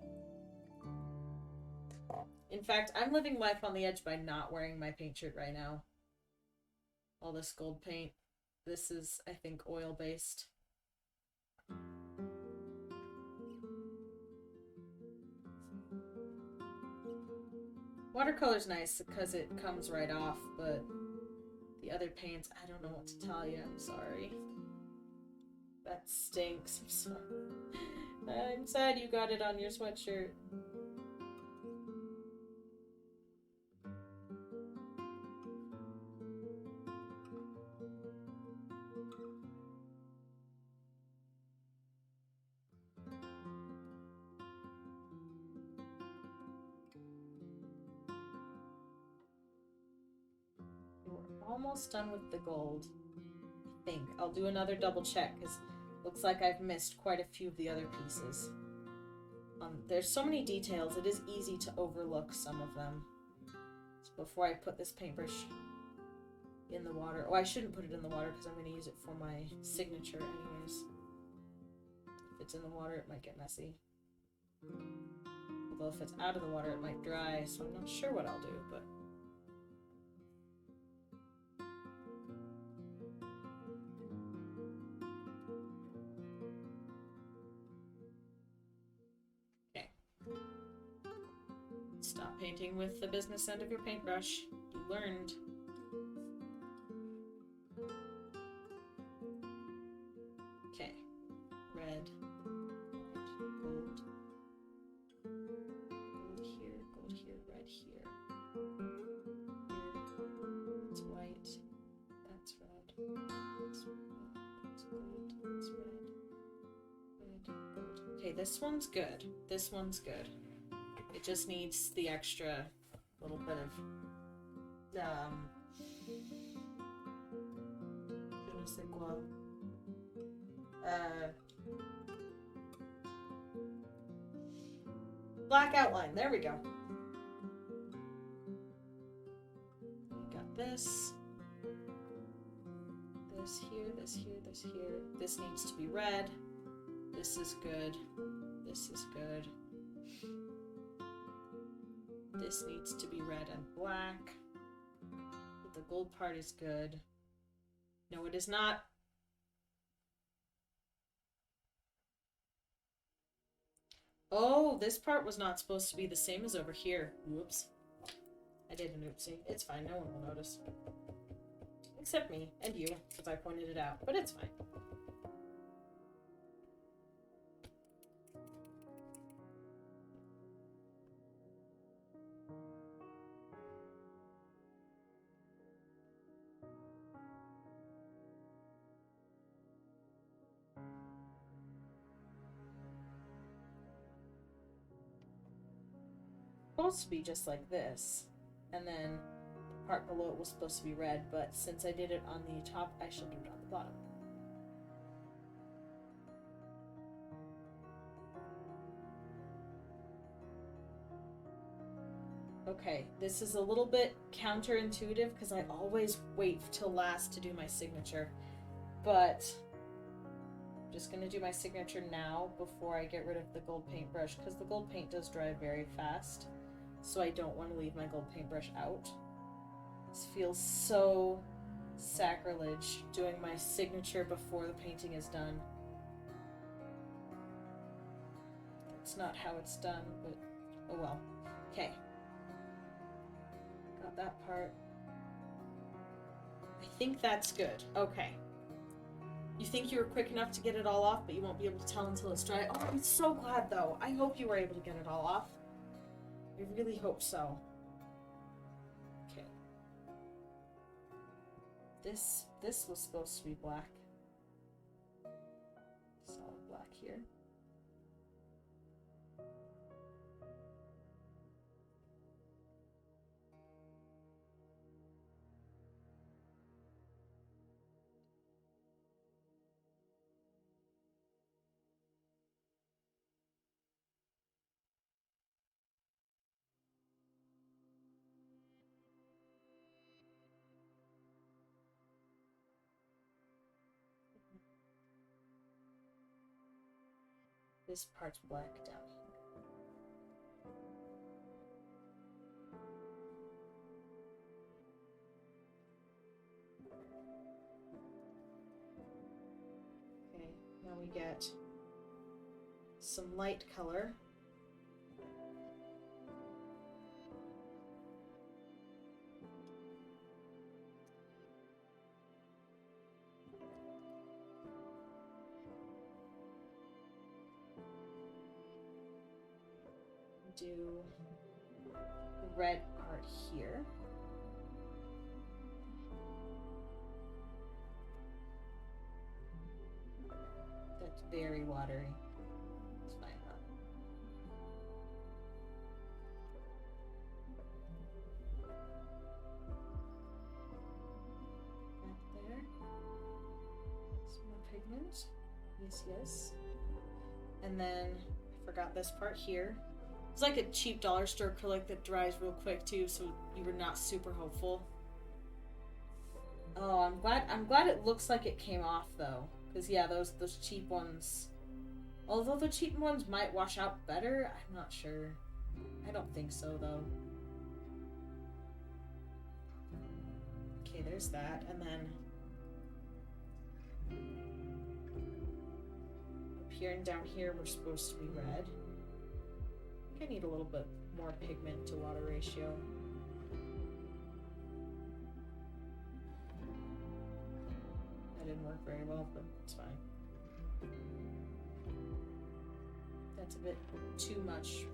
In fact, I'm living life on the edge by not wearing my paint shirt right now. All this gold paint. This is, I think, oil-based. Watercolor's nice because it comes right off, but the other paints, I don't know what to tell you. I'm sorry. That stinks. I'm sorry. I'm sad you got it on your sweatshirt. almost done with the gold. I think. I'll do another double check because looks like I've missed quite a few of the other pieces. There's so many details, it is easy to overlook some of them. So before I put this paintbrush in the water, oh, I shouldn't put it in the water because I'm going to use it for my signature anyways. If it's in the water, it might get messy. Although if it's out of the water, it might dry, so I'm not sure what I'll do, but... Okay. Stop painting with the business end of your paintbrush. You learned. Okay. Red. Gold. Gold here, red here. It's white. That's red. That's gold. That's red. Red, gold. Okay, this one's good. This one's good. It just needs the extra little bit of je ne sais quoi. Black outline. There we go. Got this. This here, this here, this here. This needs to be red. This is good. This is good. This needs to be red and black. But the gold part is good. No, it is not. Oh, this part was not supposed to be the same as over here. Whoops. I did an oopsie. It's fine. No one will notice. Except me and you, because I pointed it out. But it's fine. Supposed to be just like this, and then the part below it was supposed to be red, but since I did it on the top, I should do it on the bottom. Okay, this is a little bit counterintuitive because I always wait till last to do my signature, but I'm just going to do my signature now before I get rid of the gold paintbrush because the gold paint does dry very fast. So I don't want to leave my gold paintbrush out. This feels so sacrilege, doing my signature before the painting is done. That's not how it's done, but oh well. Okay. Got that part. I think that's good. Okay. You think you were quick enough to get it all off, but you won't be able to tell until it's dry. Oh, I'm so glad though. I hope you were able to get it all off. I really hope so. Okay. This was supposed to be black. Solid black here. This part's black down here. Okay, now we get some light color. Do the red part here. That's very watery. It's fine though. yes. And then I forgot this part here. It's like a cheap dollar store acrylic that dries real quick too, so you were not super hopeful. Oh, I'm glad it looks like it came off though. Cause yeah, those cheap ones. Although the cheap ones might wash out better, I'm not sure. I don't think so though. Okay, there's that, and then up here and down here we're supposed to be red. I think I need a little bit more pigment to water ratio. That didn't work very well, but it's fine. That's a bit too much,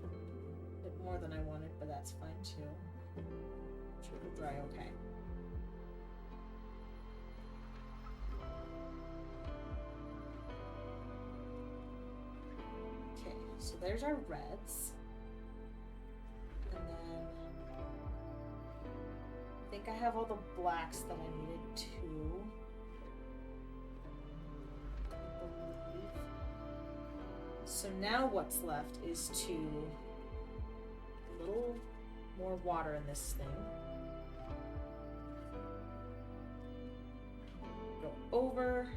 a bit more than I wanted, but that's fine too. I'm sure it'll dry okay. Okay, so there's our reds. And then I think I have all the blacks that I needed too. I believe. So now what's left is to a little more water in this thing. Go over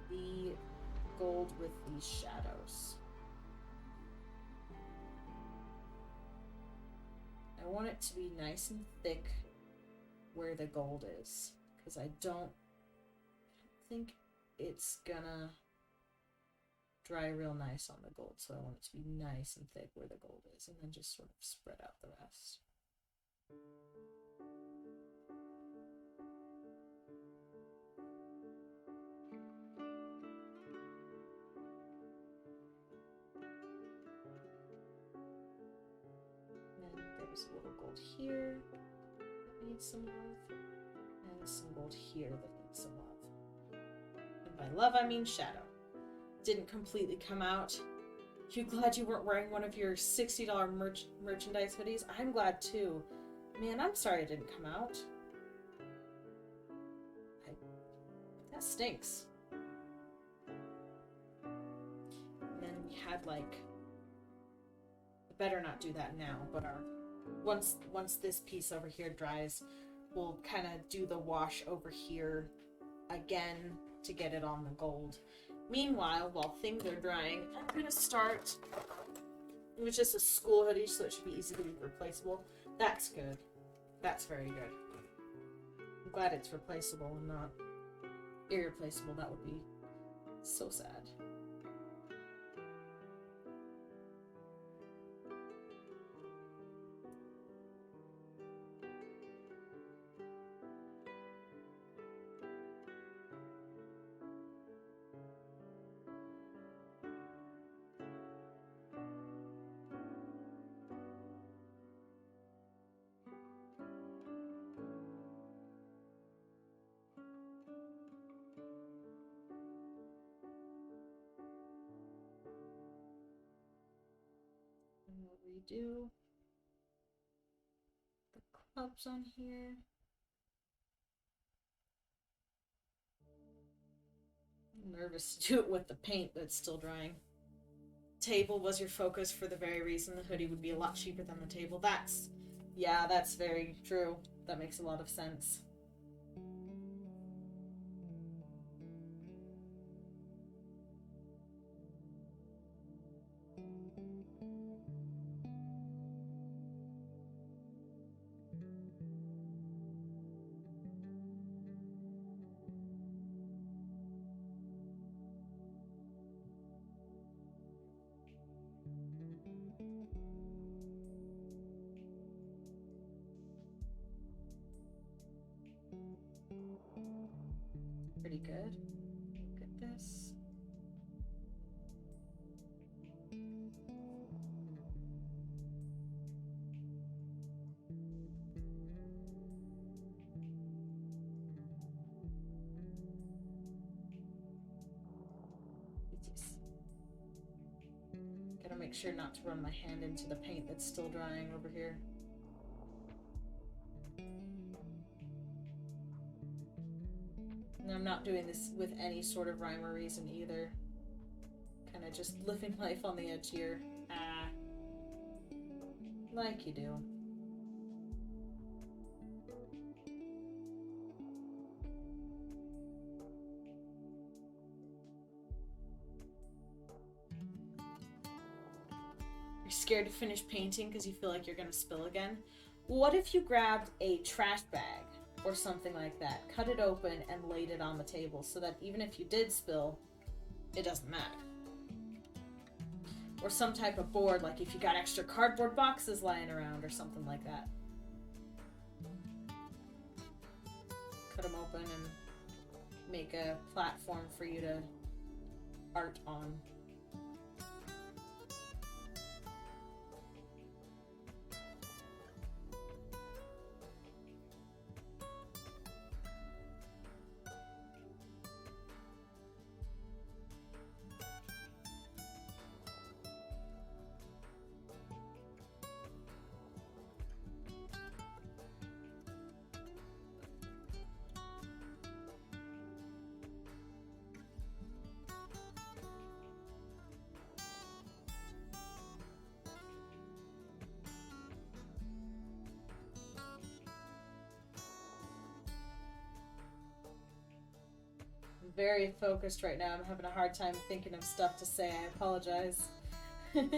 the gold with these shadows. I want it to be nice and thick where the gold is, because I don't think it's gonna dry real nice on the gold, so I want it to be nice and thick where the gold is, and then just sort of spread out the rest. And then there's a little gold here that needs some love, and some gold here that needs some love. And by love, I mean shadow. Didn't completely come out. You glad you weren't wearing one of your $60 merchandise hoodies? I'm glad too. Man, I'm sorry it didn't come out. That stinks. And then we had like, I better not do that now, but once this piece over here dries, we'll kind of do the wash over here again to get it on the gold. Meanwhile, while things are drying, I'm going to start. It was just a school hoodie, so it should be easily replaceable. That's good. That's very good. I'm glad it's replaceable and not irreplaceable. That would be so sad. Redo the clubs on here. I'm nervous to do it with the paint that's still drying. Table was your focus for the very reason the hoodie would be a lot cheaper than the table. Yeah, that's very true. That makes a lot of sense. Pretty good. Look at this. Gotta make sure not to run my hand into the paint that's still drying over here. And I'm not doing this with any sort of rhyme or reason either. Kind of just living life on the edge here. Ah. Like you do. You're scared to finish painting because you feel like you're gonna spill again? What if you grabbed a trash bag or something like that, cut it open, and laid it on the table so that even if you did spill, it doesn't matter? Or some type of board, like if you got extra cardboard boxes lying around or something like that. Cut them open and make a platform for you to art on. Very focused right now. I'm having a hard time thinking of stuff to say. I apologize. I'm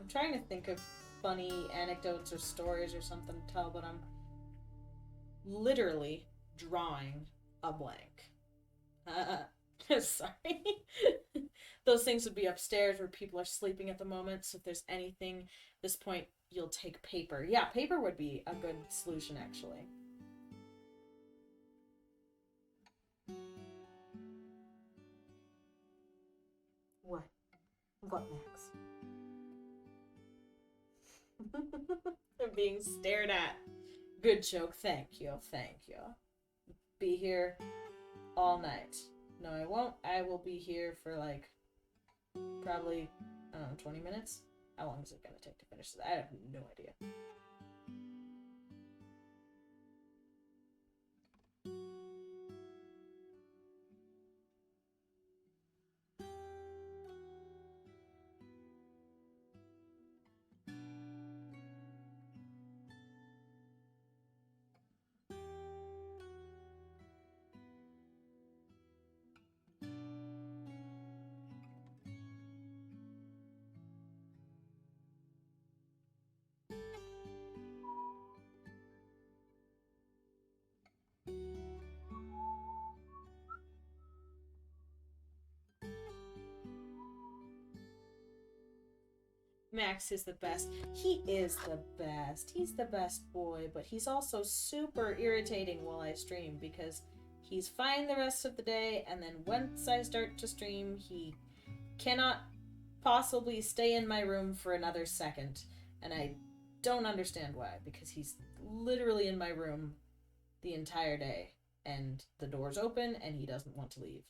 trying to think of funny anecdotes or stories or something to tell, but I'm literally drawing a blank. Sorry. Those things would be upstairs where people are sleeping at the moment, so if there's anything at this point, you'll take paper. Yeah, paper would be a good solution, actually. What? What, Max? I'm being stared at. Good joke. Thank you. Thank you. Be here all night. No, I won't. I will be here for like probably, I don't know, 20 minutes? How long is it going to take to finish this? I have no idea. Max is the best. He is the best. He's the best boy, but he's also super irritating while I stream because he's fine the rest of the day, and then once I start to stream, he cannot possibly stay in my room for another second. And I don't understand why, because he's literally in my room the entire day, and the door's open, and he doesn't want to leave.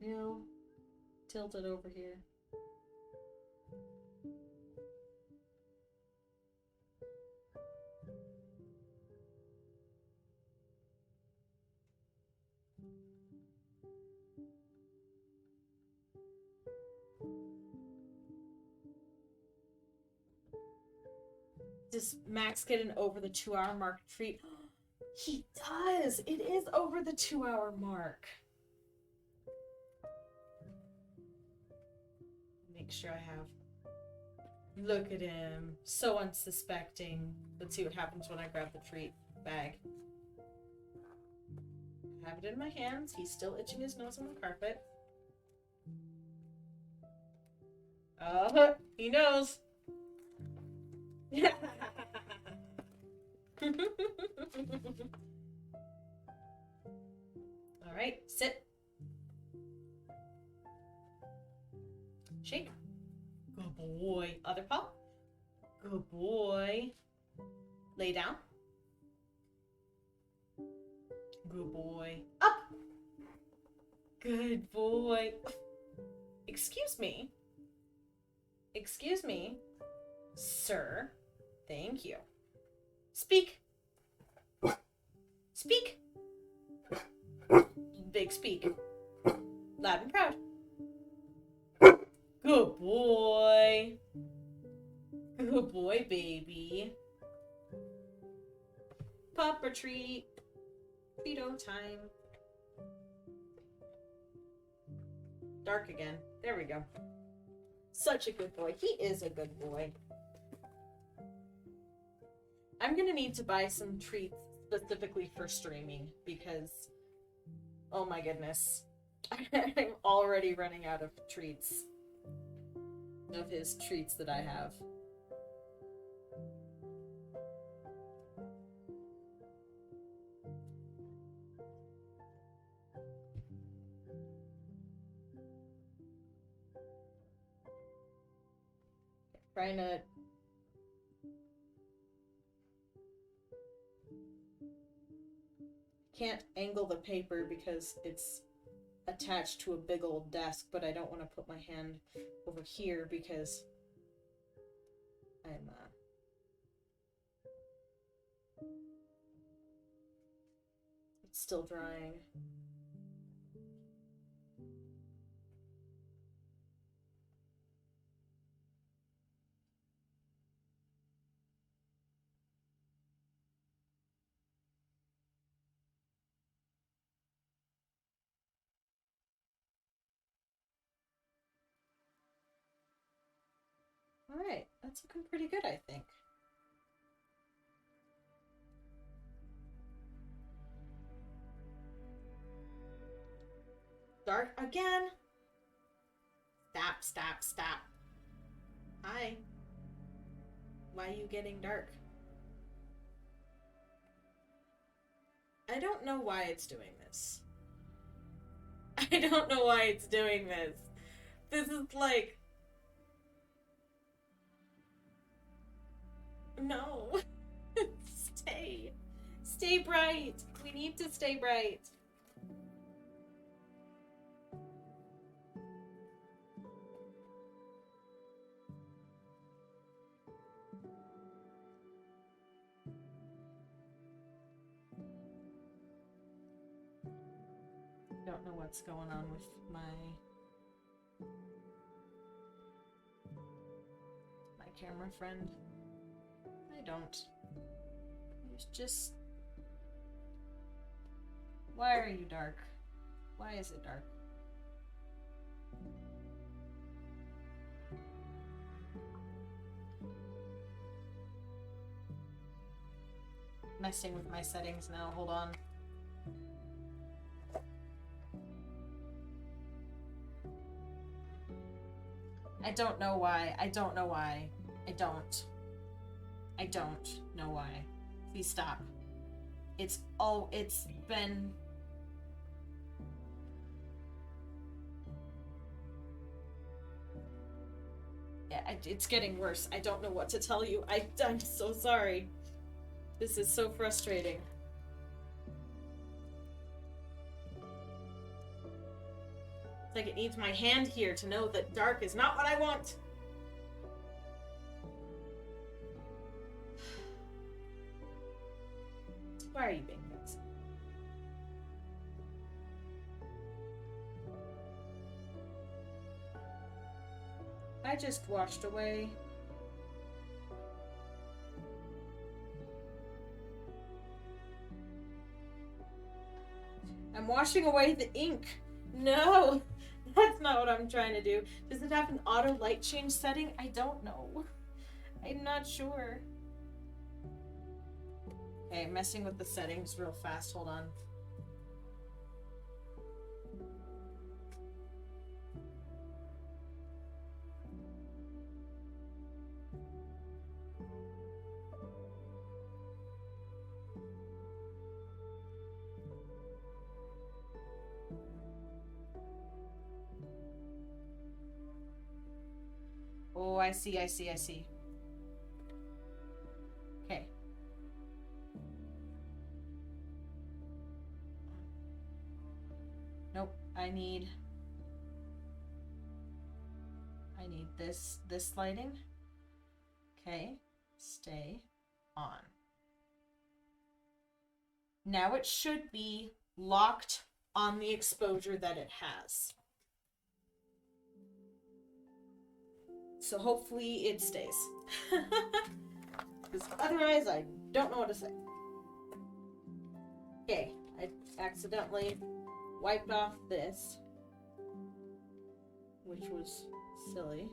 Real tilted over here. Does Max get an over the 2-hour mark treat? He does! It is over the 2-hour mark. Make sure I have. Look at him. So unsuspecting. Let's see what happens when I grab the treat bag. I have it in my hands. He's still itching his nose on the carpet. He knows. All right, sit. Shake. Good boy. Other paw. Good boy. Lay down. Good boy. Up. Good boy. Excuse me. Excuse me, sir. Thank you. Speak. Speak. Big speak. Loud and proud. Good boy. Good boy, baby. Pupper treat. Treato time. Dark again. There we go. Such a good boy. He is a good boy. I'm gonna need to buy some treats specifically for streaming because, oh my goodness, I'm already running out of treats. Of his treats that I have. Trying to can't angle the paper because it's attached to a big old desk, but I don't want to put my hand over here because I'm it's still drying. Alright, that's looking pretty good, I think. Dark again? Stop. Hi. Why are you getting dark? I don't know why it's doing this. I don't know why it's doing this. This is like... No. Stay. Stay bright. We need to stay bright. Don't know what's going on with my camera friend. I don't. It's just... Why are you dark? Why is it dark? Messing with my settings now, hold on. I don't know why. I don't know why. I don't know why. Please stop. It's been... Yeah, it's getting worse. I don't know what to tell you. I'm so sorry. This is so frustrating. It's like it needs my hand here to know that dark is not what I want. Why are you being this? I just washed away. I'm washing away the ink. No, that's not what I'm trying to do. Does it have an auto light change setting? I don't know. I'm not sure. Okay, messing with the settings real fast. Hold on. Oh, I see. Okay. Nope, I need I need this lighting. Okay, stay on. Now it should be locked on the exposure that it has. So hopefully it stays. Because otherwise I don't know what to say. Okay, I accidentally wiped off this, which was silly.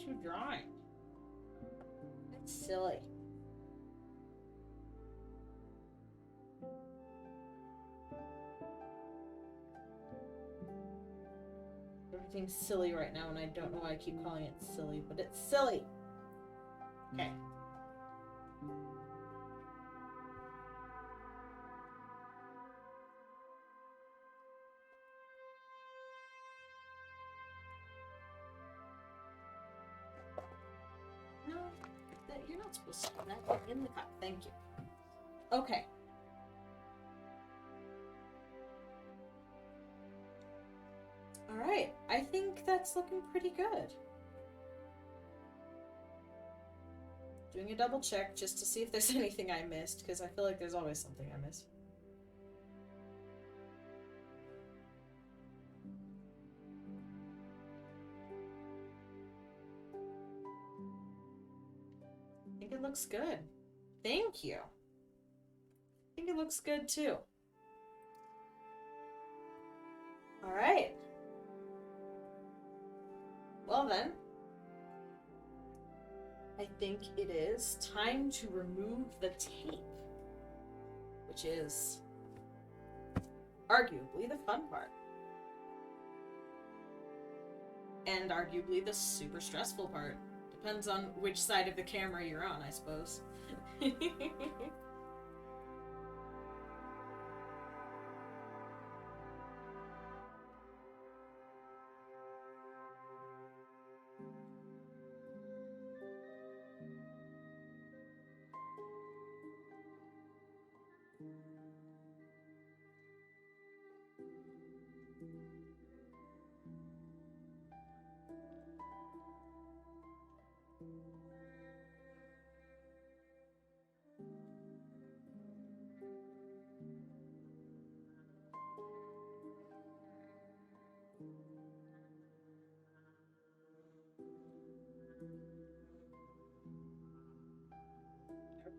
You drawing? That's silly. Everything's silly right now, and I don't know why I keep calling it silly, but it's silly. Okay. No, you're not supposed to put that in the cup. Thank you. Okay. Alright, I think that's looking pretty good. Doing a double check just to see if there's anything I missed, because I feel like there's always something I missed. I think it looks good. Thank you. I think it looks good too. Alright. Well then, I think it is time to remove the tape, which is arguably the fun part. And arguably the super stressful part. Depends on which side of the camera you're on, I suppose.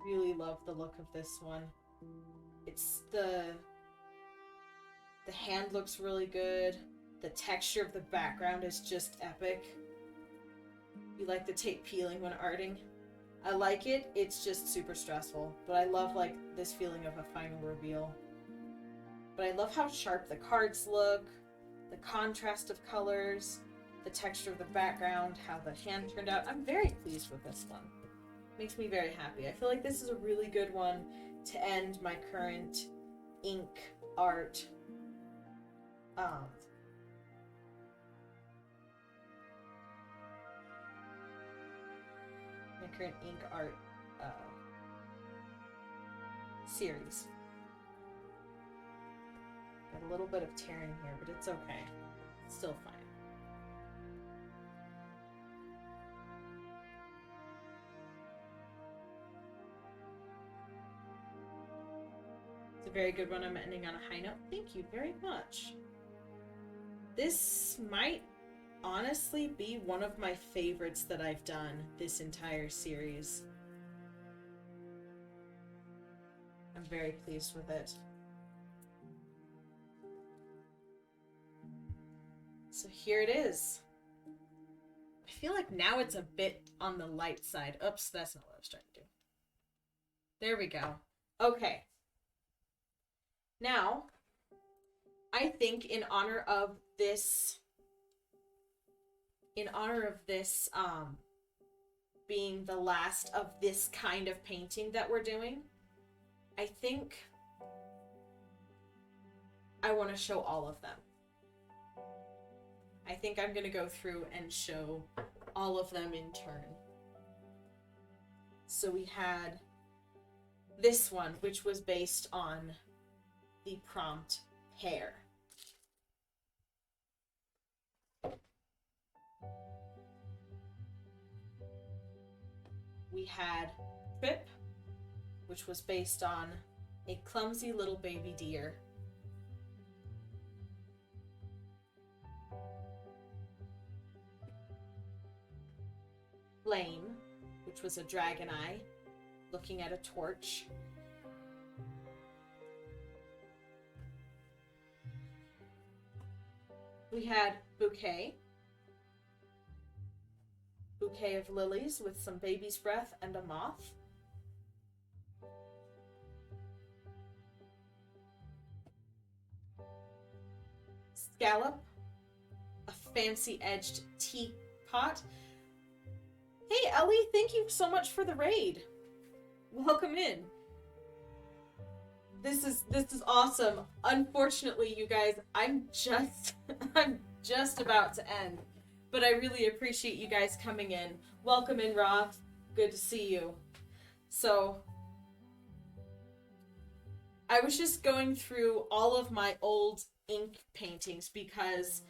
Really love the look of this one. It's the hand looks really good. The texture of the background is just epic. You like the tape peeling when arting? I like it. It's just super stressful, but I love like this feeling of a final reveal. But I love how sharp the cards look, the contrast of colors, the texture of the background, how the hand turned out. I'm very pleased with this one. Makes me very happy. I feel like this is a really good one to end my current ink art my current ink art series. Got a little bit of tearing here, but it's okay. It's still fine. It's a very good one. I'm ending on a high note. Thank you very much. This might honestly be one of my favorites that I've done this entire series. I'm very pleased with it. So here it is. I feel like now it's a bit on the light side. Oops, that's not what I was trying to do. There we go. Okay. Now, I think in honor of this being the last of this kind of painting that we're doing, I think I want to show all of them. I think I'm going to go through and show all of them in turn. So we had this one, which was based on the prompt hair. We had Trip, which was based on a clumsy little baby deer. Flame, which was a dragon eye looking at a torch. We had Bouquet of lilies with some baby's breath and a moth. Scallop, a fancy edged teapot. Hey Ellie, thank you so much for the raid. Welcome in. This is awesome. Unfortunately, you guys, I'm just about to end. But I really appreciate you guys coming in. Welcome in, Roth. Good to see you. So, I was just going through all of my old ink paintings because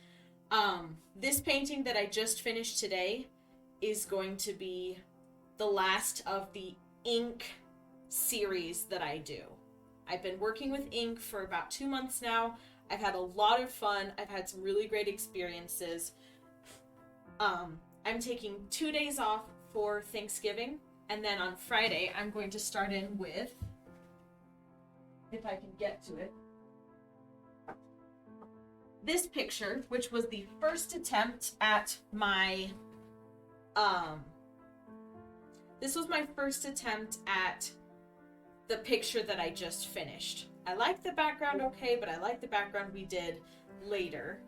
this painting that I just finished today is going to be the last of the ink series that I do. I've been working with ink for about 2 months now. I've had a lot of fun. I've had some really great experiences. I'm taking 2 days off for Thanksgiving, and then on Friday I'm going to start in with, if I can get to it, this picture, which was the first attempt at my, this was my first attempt at the picture that I just finished. I like the background okay, but I like the background we did later.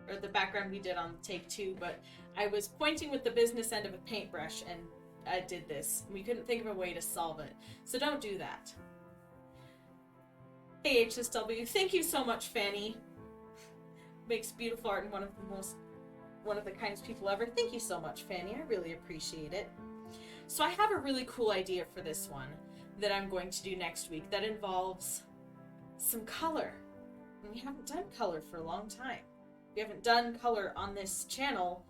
Or the background we did on take 2, but I was pointing with the business end of a paintbrush and I did this. We couldn't think of a way to solve it. So don't do that. Hey HSW, thank you so much, Fanny. Makes beautiful art and one of the kindest people ever. Thank you so much, Fanny. I really appreciate it. So I have a really cool idea for this one that I'm going to do next week that involves some color. And we haven't done color for a long time. We haven't done color on this channel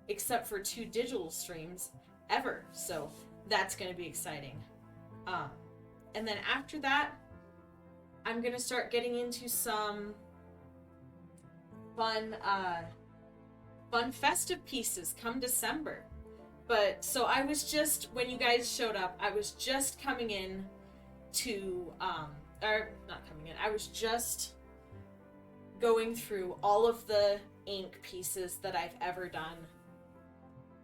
except for 2 digital streams ever. So that's going to be exciting. And then after that, I'm going to start getting into some fun festive pieces come December. But so I was just, when you guys showed up, I was just coming in to, or not coming in, I was just going through all of the ink pieces that I've ever done.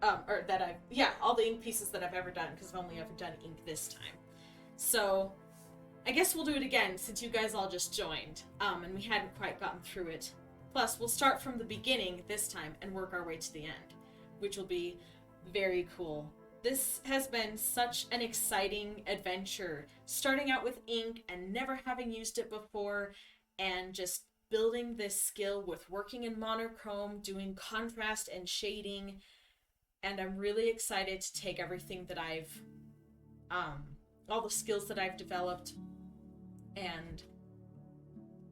All the ink pieces that I've ever done, because I've only ever done ink this time. So I guess we'll do it again since you guys all just joined, and we hadn't quite gotten through it. Plus, we'll start from the beginning this time and work our way to the end, which will be very cool. This has been such an exciting adventure, starting out with ink and never having used it before, and just building this skill with working in monochrome, doing contrast and shading, and I'm really excited to take everything that I've, all the skills that I've developed and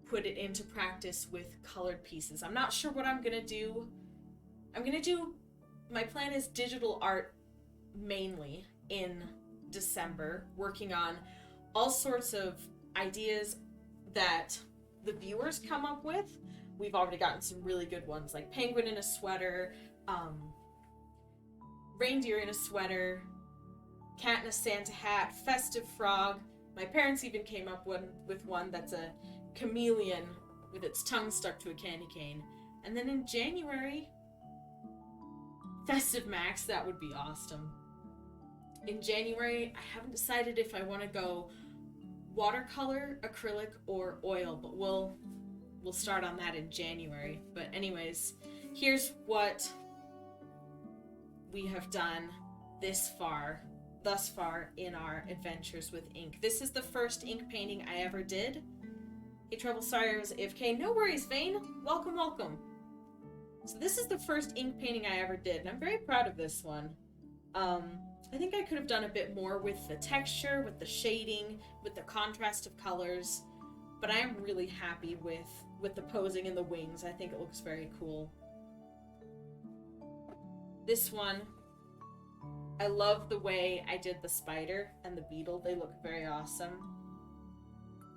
put it into practice with colored pieces. I'm not sure what I'm gonna do. My plan is digital art mainly in December, working on all sorts of ideas that the viewers come up with. We've already gotten some really good ones, like penguin in a sweater, reindeer in a sweater, cat in a Santa hat, festive frog. My parents even came up with one that's a chameleon with its tongue stuck to a candy cane. And then in January, festive Max, that would be awesome. In January, I haven't decided if I want to go watercolor, acrylic, or oil, but we'll start on that in January. But anyways, here's what we have done thus far in our adventures with ink. This is the first ink painting I ever did. Hey, Trouble, sorry I was AFK. No worries, Vane. Welcome, welcome. So this is the first ink painting I ever did, and I'm very proud of this one. I think I could have done a bit more with the texture, with the shading, with the contrast of colors, but I am really happy with the posing and the wings. I think it looks very cool. This one, I love the way I did the spider and the beetle. They look very awesome.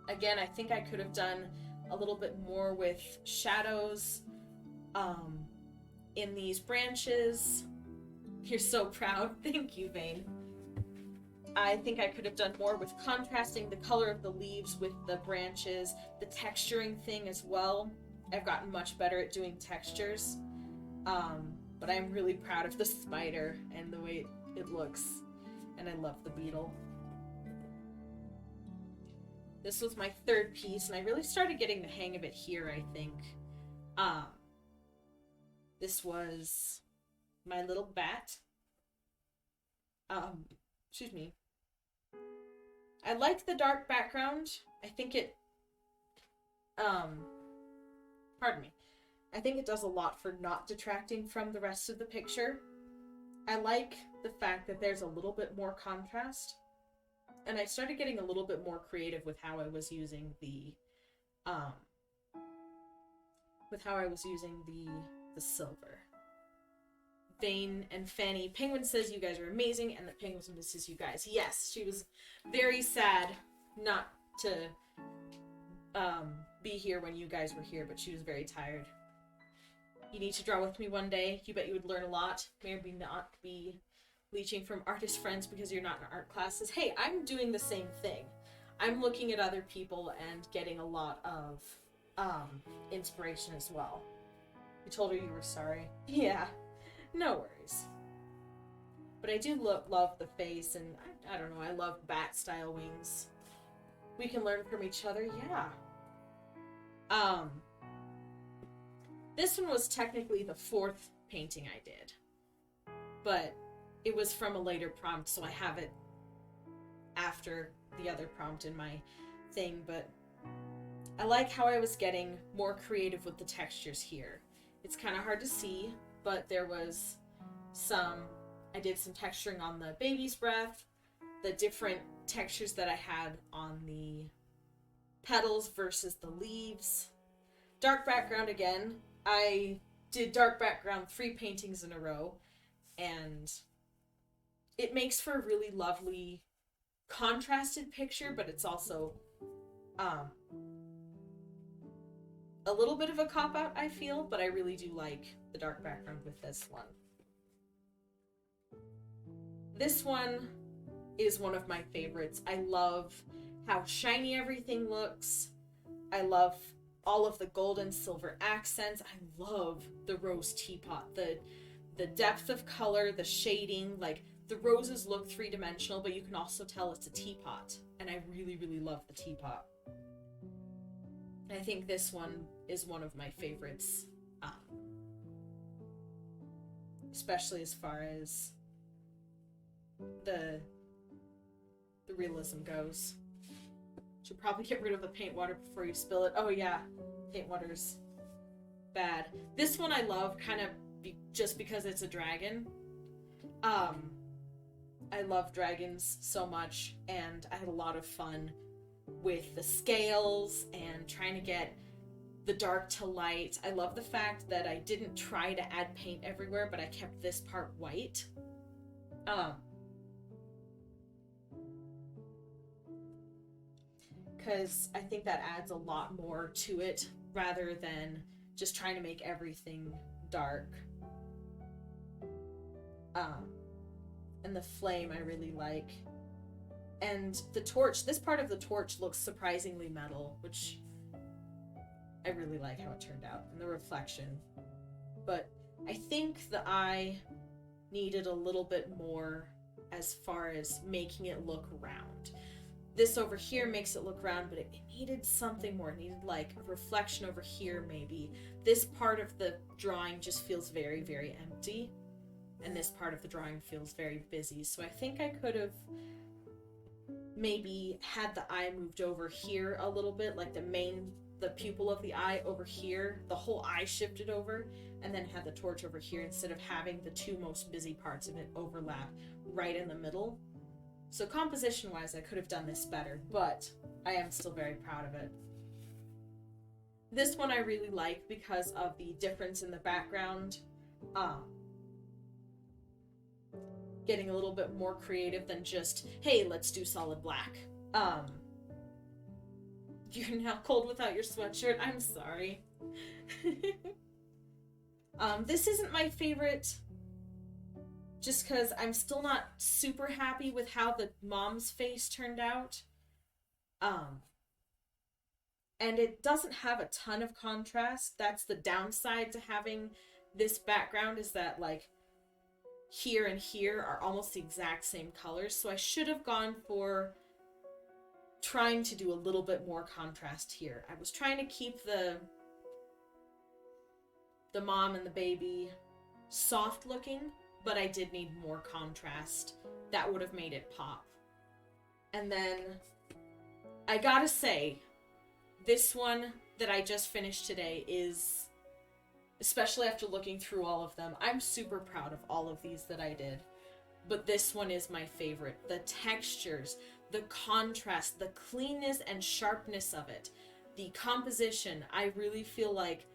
Again, I think I could have done a little bit more with shadows in these branches. You're so proud. Thank you, Vane. I think I could have done more with contrasting the color of the leaves with the branches, the texturing thing as well. I've gotten much better at doing textures. But I'm really proud of the spider and the way it looks. And I love the beetle. This was my third piece, and I really started getting the hang of it here, I think. This was my little bat. Excuse me. I like the dark background. I think it, pardon me. I think it does a lot for not detracting from the rest of the picture. I like the fact that there's a little bit more contrast. And I started getting a little bit more creative with how I was using the silver. Vane and Fanny. Penguin says you guys are amazing and that Penguin misses you guys. Yes, she was very sad not to be here when you guys were here, but she was very tired. You need to draw with me one day. You bet you would learn a lot. Maybe not be leeching from artist friends because you're not in art classes. Hey, I'm doing the same thing. I'm looking at other people and getting a lot of inspiration as well. You told her you were sorry. Yeah, no worries. But I do love the face, and I don't know, I love bat-style wings. We can learn from each other, yeah. This one was technically the fourth painting I did. But it was from a later prompt, so I have it after the other prompt in my thing, but I like how I was getting more creative with the textures here. It's kind of hard to see, but there was I did some texturing on the baby's breath, the different textures that I had on the petals versus the leaves. Dark background again. I did dark background 3 paintings in a row, and it makes for a really lovely contrasted picture, but it's also a little bit of a cop-out, I feel, but I really do like the dark background with this one. This one is one of my favorites. I love how shiny everything looks. I love all of the gold and silver accents. I love the rose teapot. The depth of color, the shading, like the roses look 3-dimensional, but you can also tell it's a teapot. And I really, really love the teapot. I think this one is one of my favorites, especially as far as the realism goes. Should probably get rid of the paint water before you spill it. Oh yeah, paint water's bad. This one I love just because it's a dragon. I love dragons so much, and I had a lot of fun with the scales and trying to get the dark to light. I love the fact that I didn't try to add paint everywhere, but I kept this part white. Because I think that adds a lot more to it rather than just trying to make everything dark. And the flame I really like. And the torch, this part of the torch looks surprisingly metal, which I really like how it turned out, and the reflection. But I think the eye needed a little bit more as far as making it look round. This over here makes it look round, but it needed something more. It needed like a reflection over here maybe. This part of the drawing just feels very, very empty. and this part of the drawing feels very busy. So I think I could have maybe had the eye moved over here a little bit, like the pupil of the eye over here, the whole eye shifted over, and then had the torch over here instead of having the two most busy parts of it overlap right in the middle. So composition-wise, I could have done this better, but I am still very proud of it. This one I really like because of the difference in the background. Getting a little bit more creative than just, hey, let's do solid black. You're now cold without your sweatshirt. I'm sorry. This isn't my favorite just because I'm still not super happy with how the mom's face turned out. And it doesn't have a ton of contrast. That's the downside to having this background, is that like here and here are almost the exact same colors. So I should have gone for trying to do a little bit more contrast here. I was trying to keep the mom and the baby soft looking, but I did need more contrast. That would have made it pop. And then I gotta say, this one that I just finished today is, especially after looking through all of them, I'm super proud of all of these that I did. But this one is my favorite. The textures, the contrast, the cleanness and sharpness of it, the composition. I really feel like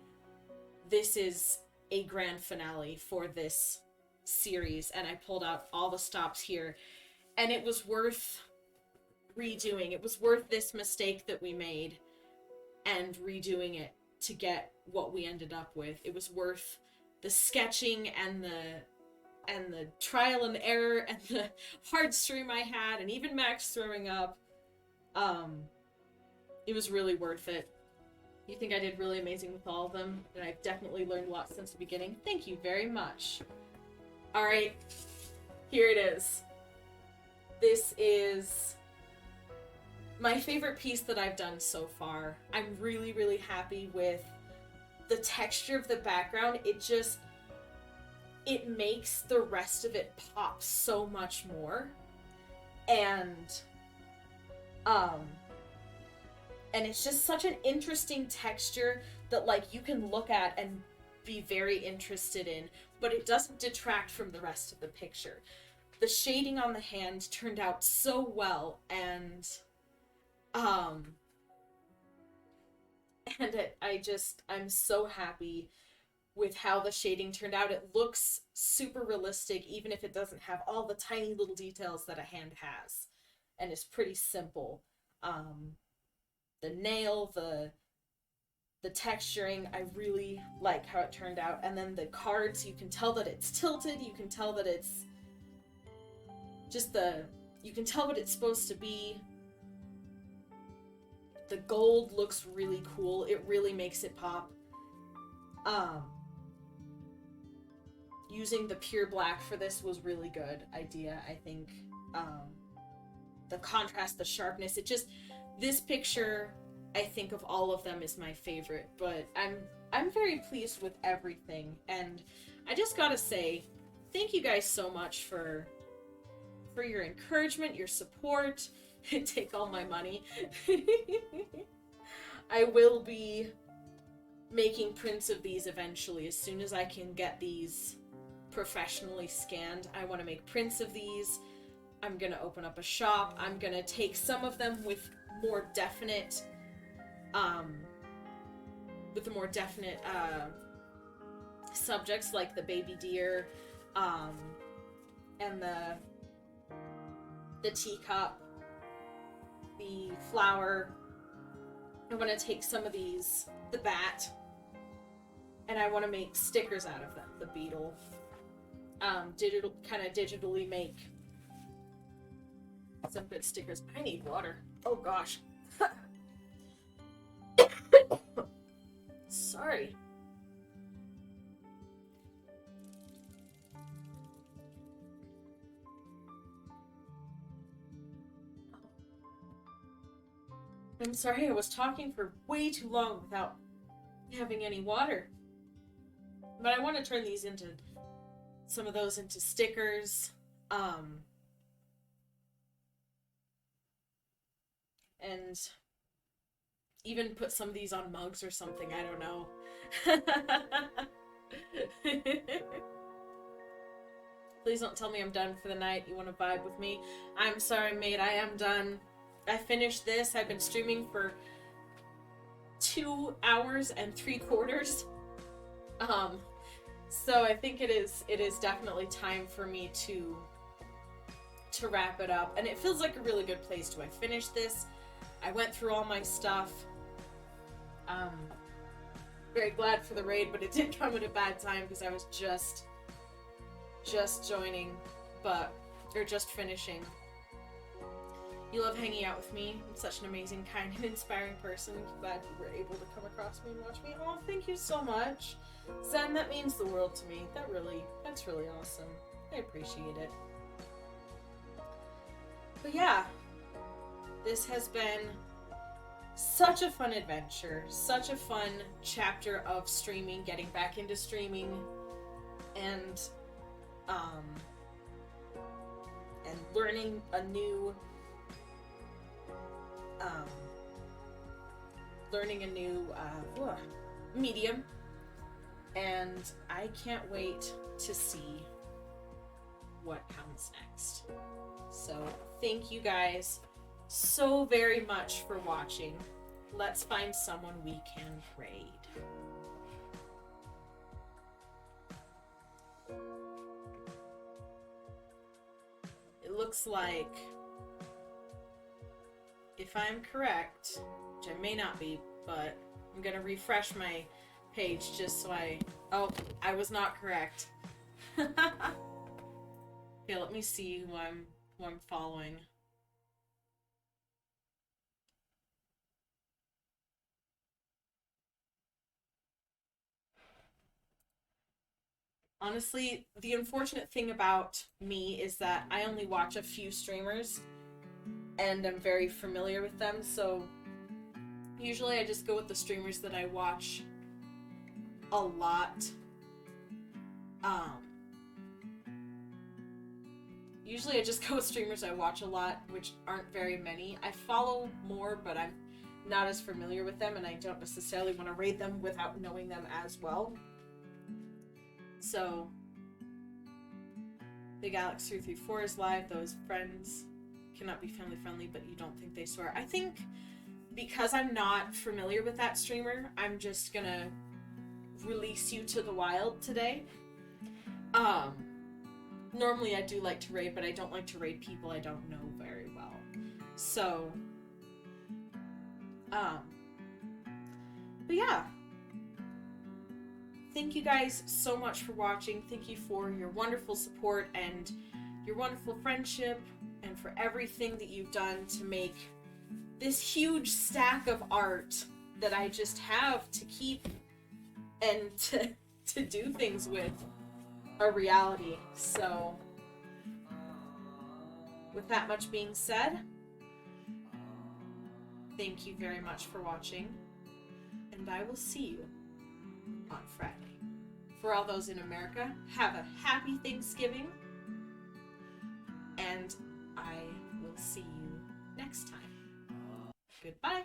this is a grand finale for this series, and I pulled out all the stops here, and it was worth redoing. It was worth this mistake that we made and redoing it to get what we ended up with. It was worth the sketching and the trial and error and the hard stream I had, and even Max throwing up. It was really worth it. You think I did really amazing with all of them, and I've definitely learned a lot since the beginning. Thank you very much. Alright, here it is. This is my favorite piece that I've done so far. I'm really, really happy with the texture of the background. It makes the rest of it pop so much more. And it's just such an interesting texture that, like, you can look at and be very interested in, but it doesn't detract from the rest of the picture. The shading on the hand turned out so well, and I'm so happy with how the shading turned out. It looks super realistic, even if it doesn't have all the tiny little details that a hand has, and it's pretty simple. The nail, the texturing, I really like how it turned out. And then the cards, you can tell that it's tilted, you can tell that it's just you can tell what it's supposed to be. The gold looks really cool. It really makes it pop. Using the pure black for this was really good idea, I think. The contrast, the sharpness, this picture, I think of all of them, is my favorite, but I'm very pleased with everything, and I just gotta say, thank you guys so much for your encouragement, your support. Take all my money. I will be making prints of these eventually. As soon as I can get these professionally scanned, I want to make prints of these. I'm going to open up a shop. I'm going to take some of them with more definite subjects, like the baby deer, and the teacup, the flower. I want to take some of these, the bat, and I want to make stickers out of them, the beetle. Digitally make some good stickers. I need water. Oh gosh. Sorry. I'm sorry, I was talking for way too long without having any water. But I want to turn these into some of those into stickers. And even put some of these on mugs or something, I don't know. Please don't tell me I'm done for the night. You want to vibe with me? I'm sorry, mate. I am done. I finished this. I've been streaming for 2 hours and 3/4. So I think it is definitely time for me to wrap it up. And it feels like a really good place to. I finished this. I went through all my stuff. Very glad for the raid, but it did come at a bad time because I was just joining, or just finishing. You love hanging out with me. I'm such an amazing, kind, and inspiring person. Glad you were able to come across me and watch me. Oh, thank you so much. Zen, that means the world to me. That's really awesome. I appreciate it. But yeah, this has been such a fun adventure, such a fun chapter of streaming, getting back into streaming, and learning a new medium, and I can't wait to see what comes next. So thank you guys so very much for watching. Let's find someone we can raid. It looks like, if I'm correct, which I may not be, but I'm gonna refresh my page just so I was not correct. Okay, let me see who I'm following. Honestly, the unfortunate thing about me is that I only watch a few streamers and I'm very familiar with them, so usually I just go with the streamers that I watch a lot. Usually I just go with streamers I watch a lot, which aren't very many. I follow more, but I'm not as familiar with them, and I don't necessarily want to raid them without knowing them as well. So, Big Alex 334 is live. Those friends cannot be family friendly, but you don't think they swear. I think because I'm not familiar with that streamer, I'm just gonna release you to the wild today. Normally I do like to raid, but I don't like to raid people I don't know very well. So, but yeah. Thank you guys so much for watching. Thank you for your wonderful support and your wonderful friendship, and for everything that you've done to make this huge stack of art that I just have to keep and to do things with a reality. So, with that much being said, thank you very much for watching, and I will see you on Friday. For all those in America, have a happy Thanksgiving, and I will see you next time. Goodbye.